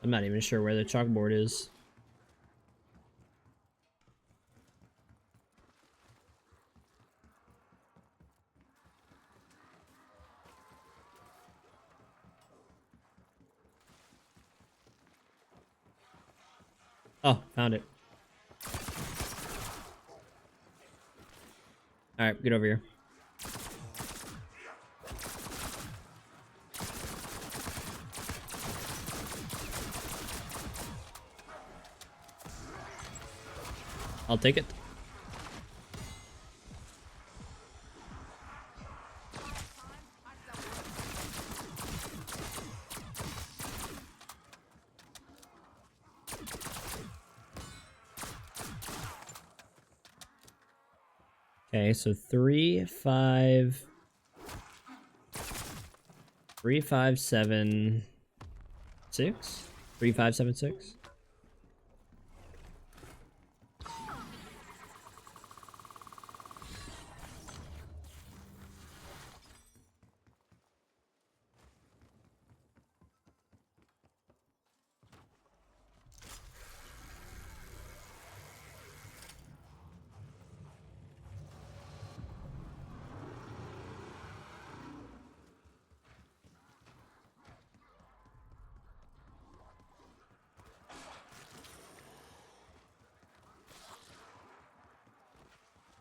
I'm not even sure where the chalkboard is. Oh, found it. Alright, get over here. I'll take it. Okay, so 3, 5, 3, 5, 7, 6? 3, 5, 7, 6?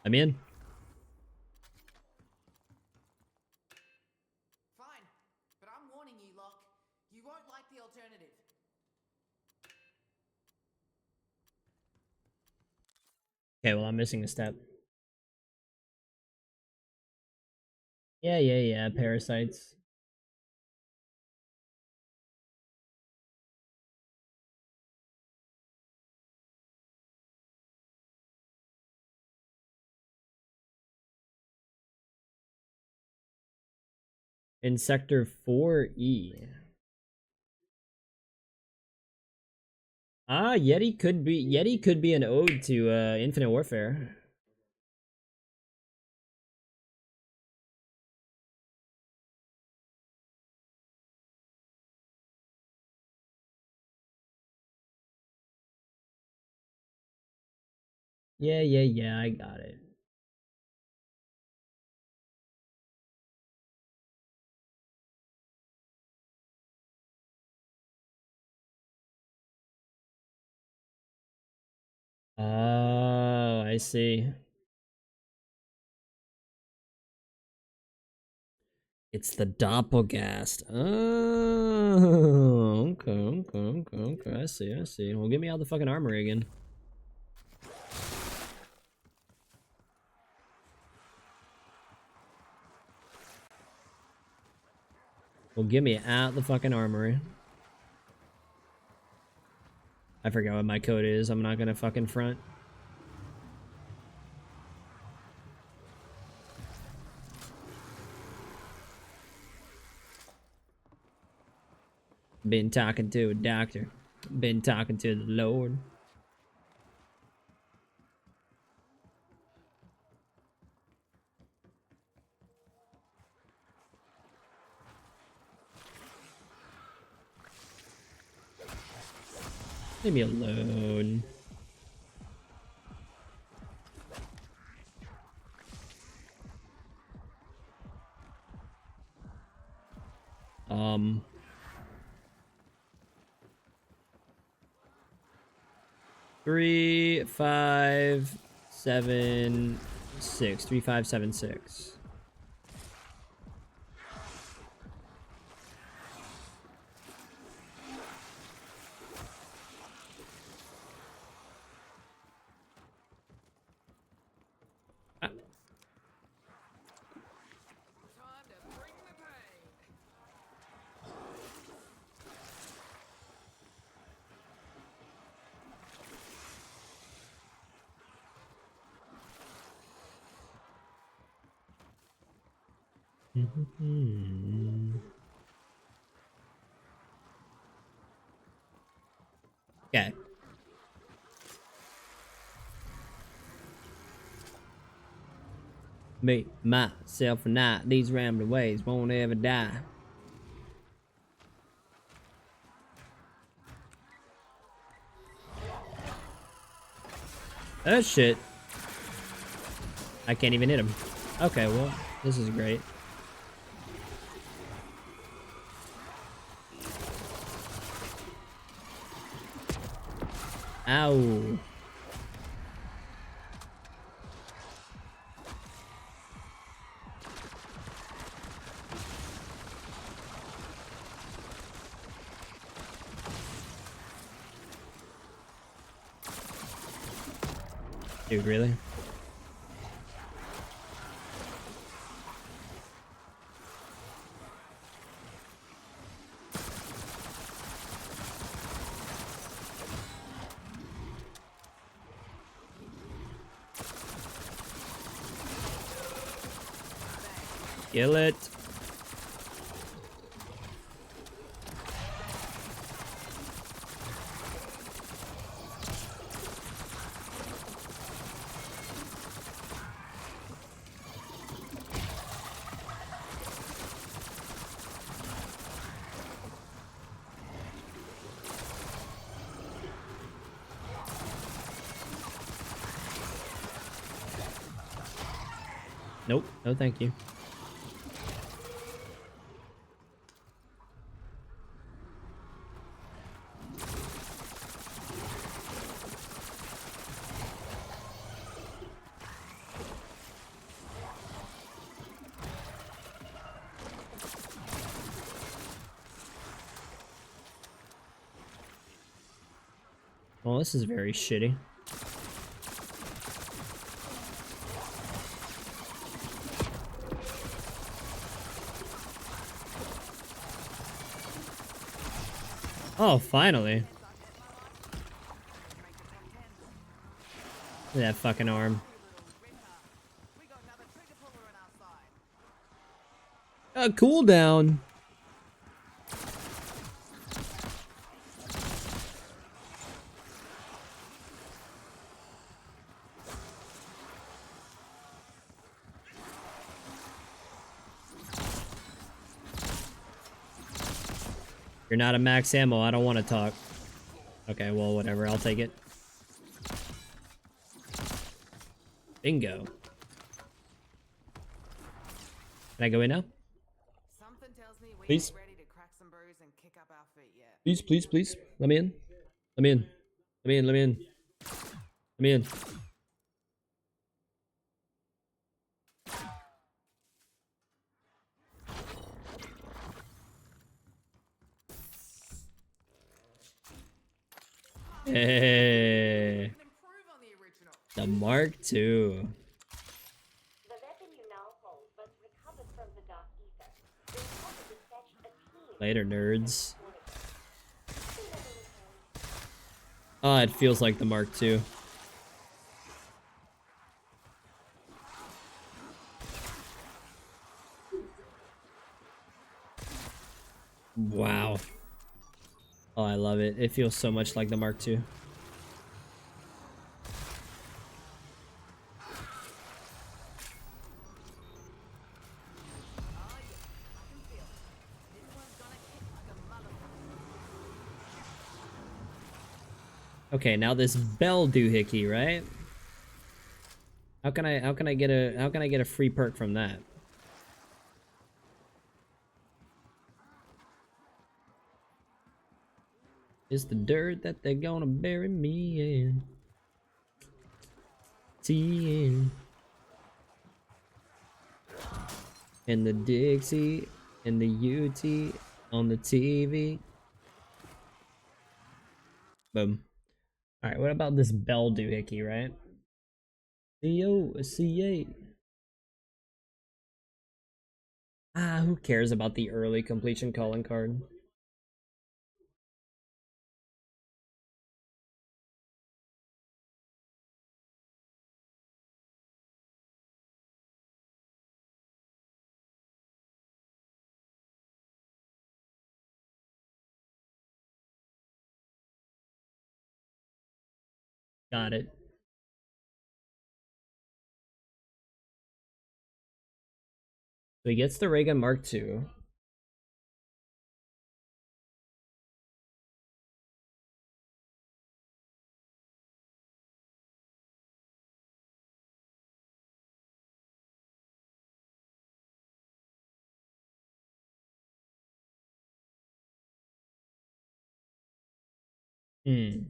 I'm in. Fine, but I'm warning you, Locke. You won't like the alternative. Okay, well, I'm missing a step. Yeah, parasites. In sector 4E. Ah, Yeti could be an ode to Infinite Warfare. Yeah, I got it. Oh, I see. It's the Doppelgast. Oh, okay. I see. Well, get me out the fucking armory again. Well, get me out the fucking armory. I forgot what my code is. I'm not gonna fucking front. Been talking to a doctor. Been talking to the Lord. Leave me alone. 3576. 3576. Okay. Me, myself, and I, these rambling ways won't ever die. Oh shit. I can't even hit him. Okay, well, this is great. Ow. Dude, really? Kill it. Nope. No, thank you. Well, this is very shitty. Oh, finally. Look at that fucking arm. A cooldown. You're not a max ammo. I don't want to talk. Okay, well, whatever. I'll take it. Bingo. Can I go in now? Something tells me we Please. ain't ready to crack some brews and kick up our feet yet. Please, please, please. Let me in. Let me in. Let me in. Let me in. Let me in. Hey. The Mark II. The weapon you now hold was recovered from the dark ether. The reporter dispatched a team. Later, nerds. Oh, it feels like the Mark II. Wow. Oh, I love it. It feels so much like the Mark II. Okay, now this bell doohickey, right? How can I get a free perk from that? Is the dirt that they're gonna bury me in? TN. And the Dixie and the UT on the TV. Boom. Alright, what about this bell doohickey, right? CO, a C8. Ah, who cares about the early completion calling card? Got it. So he gets the ray gun Mark II. Hmm.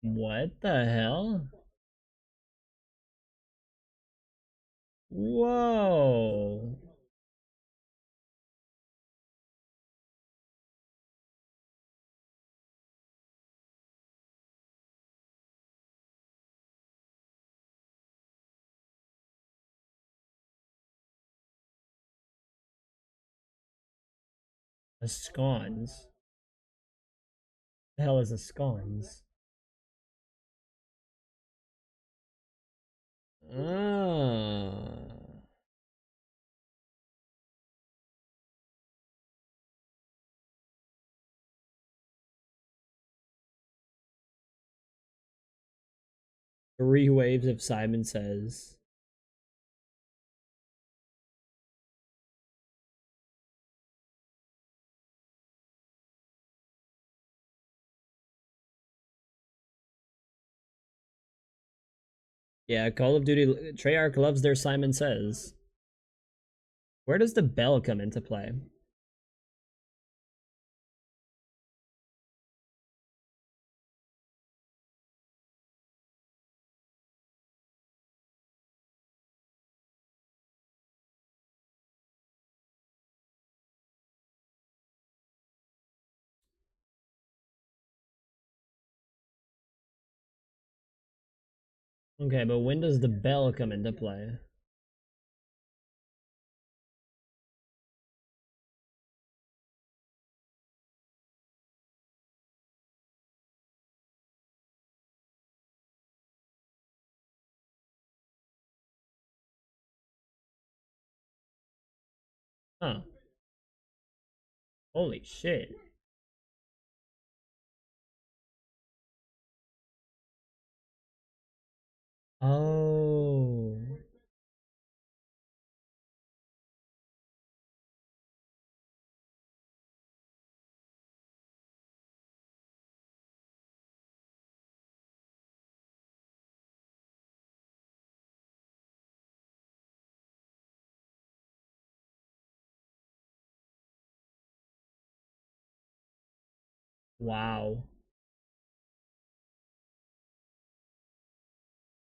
What the hell? Whoa. A scones. The hell is a scones? Ah. 3 waves of Simon Says. Yeah, Call of Duty Treyarch loves their Simon Says. Where does the bell come into play? Okay, but when does the bell come into play? Huh. Holy shit. Oh. Wow.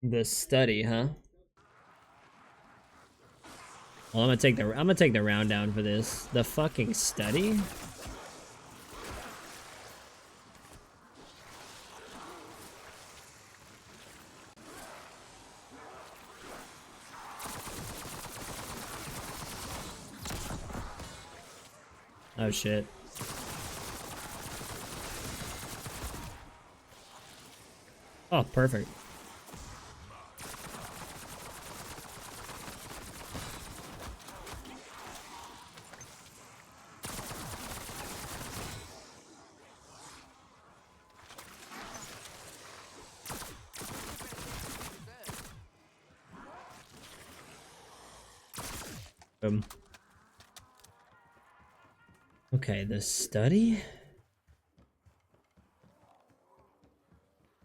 The study, huh? Well, I'm gonna take the round down for this. The fucking study? Oh shit. Oh, perfect. Boom. Okay, the study?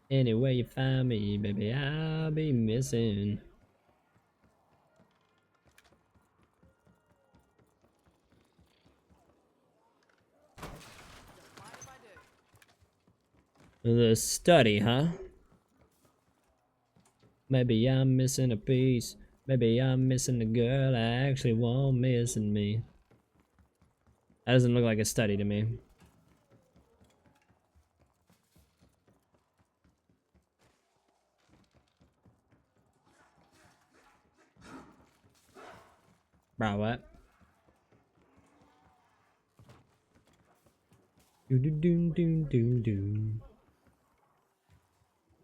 Anyway you find me, baby, I'll be missing. The study, huh? Maybe I'm missing a piece. Maybe I'm missing the girl I actually want missing me. That doesn't look like a study to me. Bro, what? Do do do do do do.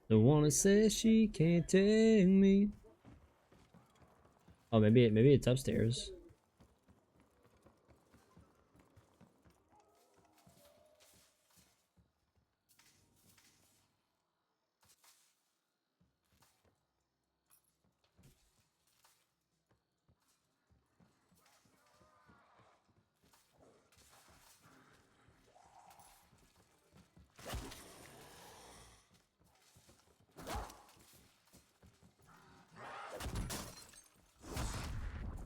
The one that says she can't take me. Oh, maybe it's upstairs.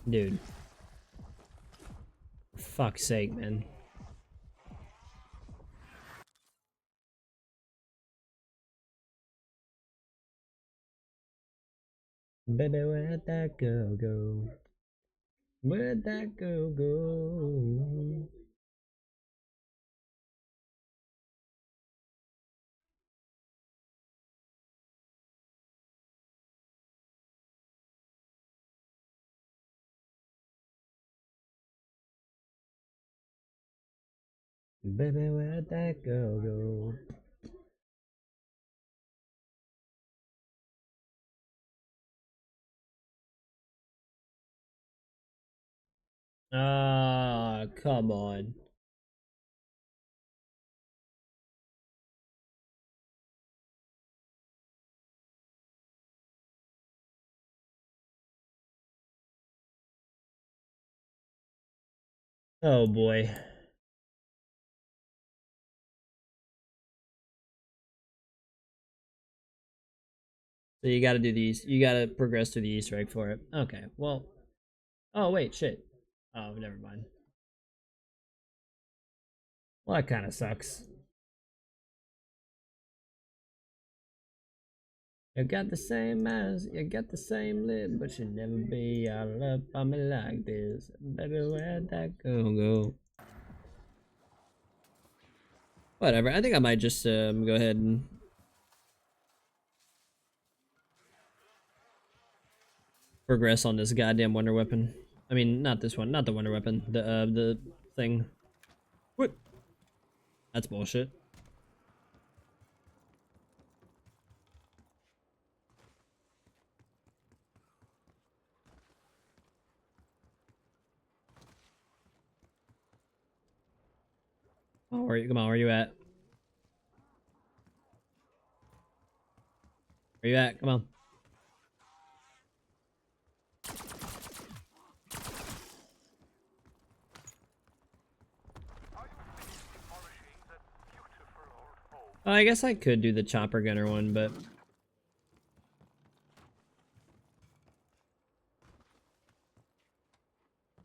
Dude. For fuck's sake, man. Baby, where'd that girl go? Where'd that girl go? Baby, where'd that girl go? Ah, come on. Oh boy. So you gotta do these. You gotta progress to the Easter egg for it. Okay, well. Oh, wait, shit. Oh, never mind. Well, that kinda sucks. You got the same eyes, you got the same lip, but you never be all up on me like this. Baby, where'd that girl go? Whatever, I think I might just go ahead and progress on this goddamn wonder weapon. I mean, not this one, not the wonder weapon, the thing. What? That's bullshit. Oh, where you? Come on, where you at? Where you at? Come on. Oh, I guess I could do the chopper gunner one, but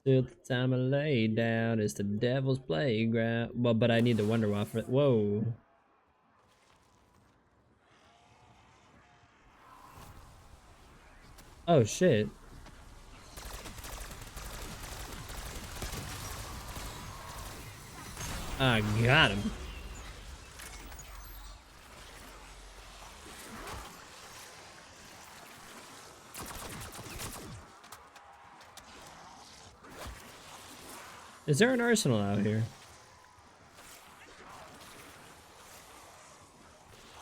till the time I lay down, it's the devil's playground. Well, but I need the wonder waffle. Whoa. Oh shit. I got him. Is there an arsenal out here?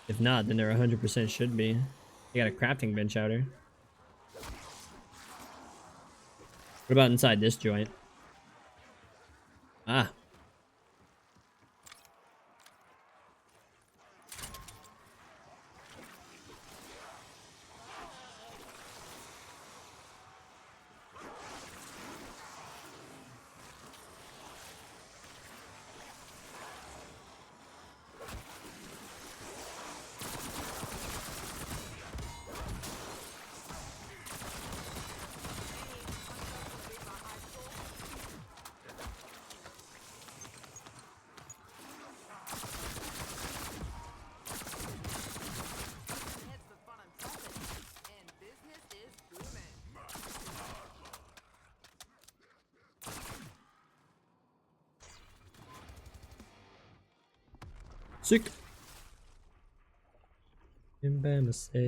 If not, then there 100% should be. You got a crafting bench out here. What about inside this joint? Ah. Sick. And by myself.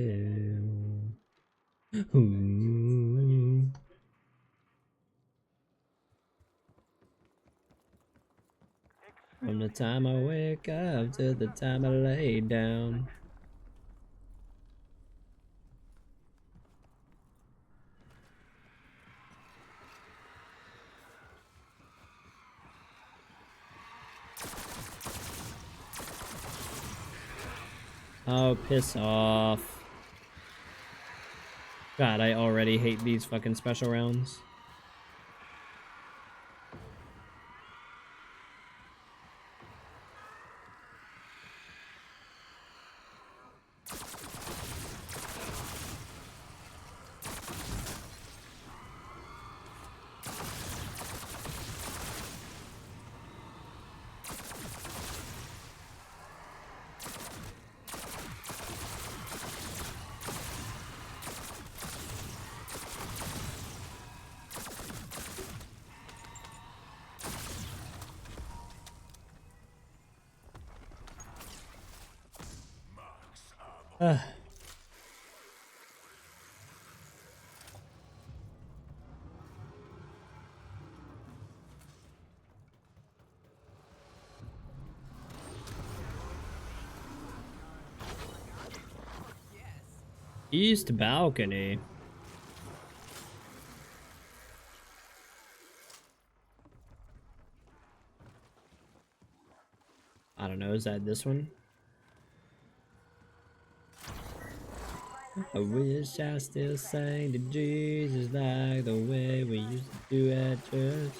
Ooh. From the time I wake up to the time I lay down. Oh, piss off. God, I already hate these fucking special rounds. East balcony. I don't know, is that this one? I wish I still sang to Jesus like the way we used to do at church.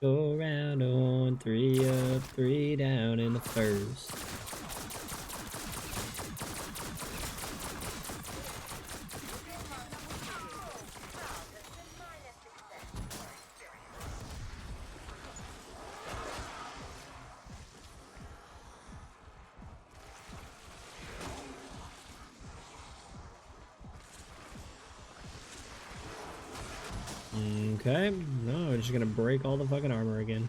Go around on 3 up, 3 down in the first. Okay, no, we're just gonna break all the fucking armor again.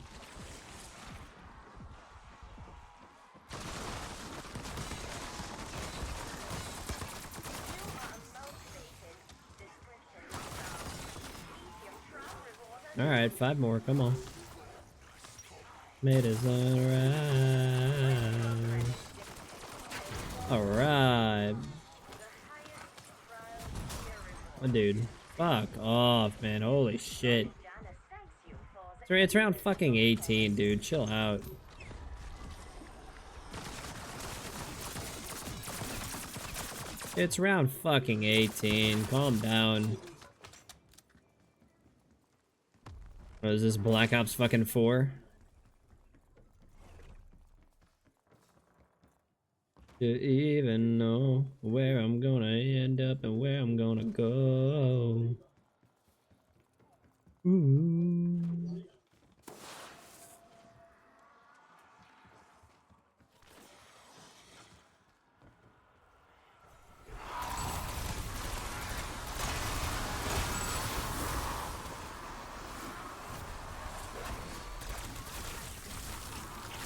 Alright, 5 more, come on. Made us sunrise. Alright. Oh, dude. Fuck off, man. Holy shit. It's around fucking 18, dude. Chill out. It's round fucking 18. Calm down. Oh, is this Black Ops fucking 4? To even know where I'm gonna end up and where I'm gonna go. Ooh.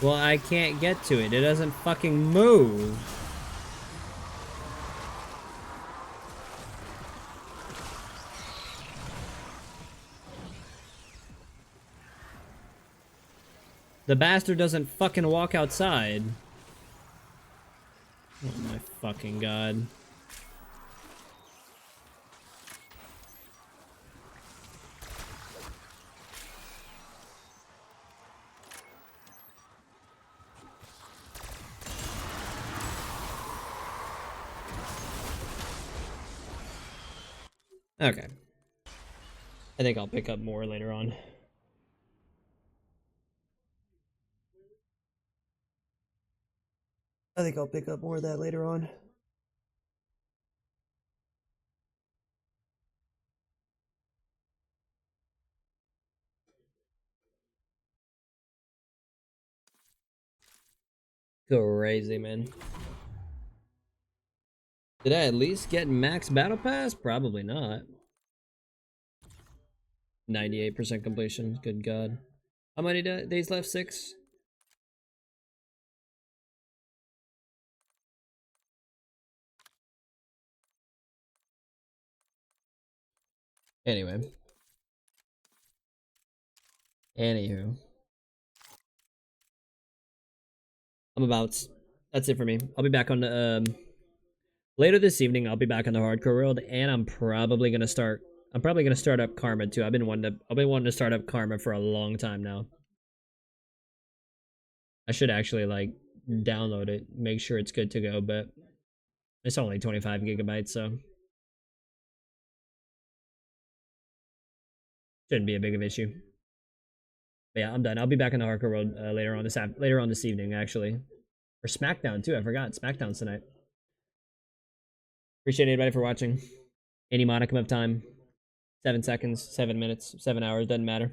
Well, I can't get to it. It doesn't fucking move. The bastard doesn't fucking walk outside. Oh my fucking god. Okay. I think I'll pick up more later on. I think I'll pick up more of that later on. Crazy, man. Did I at least get max battle pass? Probably not. 98% completion. Good god. How many days left? 6? Anyway. Anywho. I'm about. That's it for me. I'll be back on the, later this evening, I'll be back on the hardcore world, and I'm probably gonna start up Karma too. I've been wanting to start up Karma for a long time now. I should actually like download it, make sure it's good to go, but it's only 25 gigabytes, so shouldn't be a big of an issue. But yeah, I'm done. I'll be back on the hardcore world later on this evening, actually, or SmackDown too. I forgot SmackDown's tonight. Appreciate anybody for watching. Any modicum of time, 7 seconds, 7 minutes, 7 hours, doesn't matter.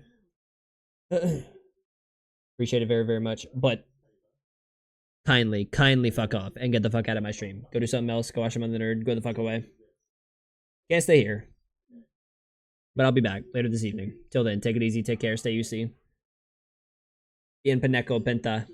Appreciate it very, very much. But kindly fuck off and get the fuck out of my stream. Go do something else. Go watch them on the nerd. Go the fuck away. Can't stay here. But I'll be back later this evening. Till then, take it easy. Take care. Stay UC. Ian Paneco Penta.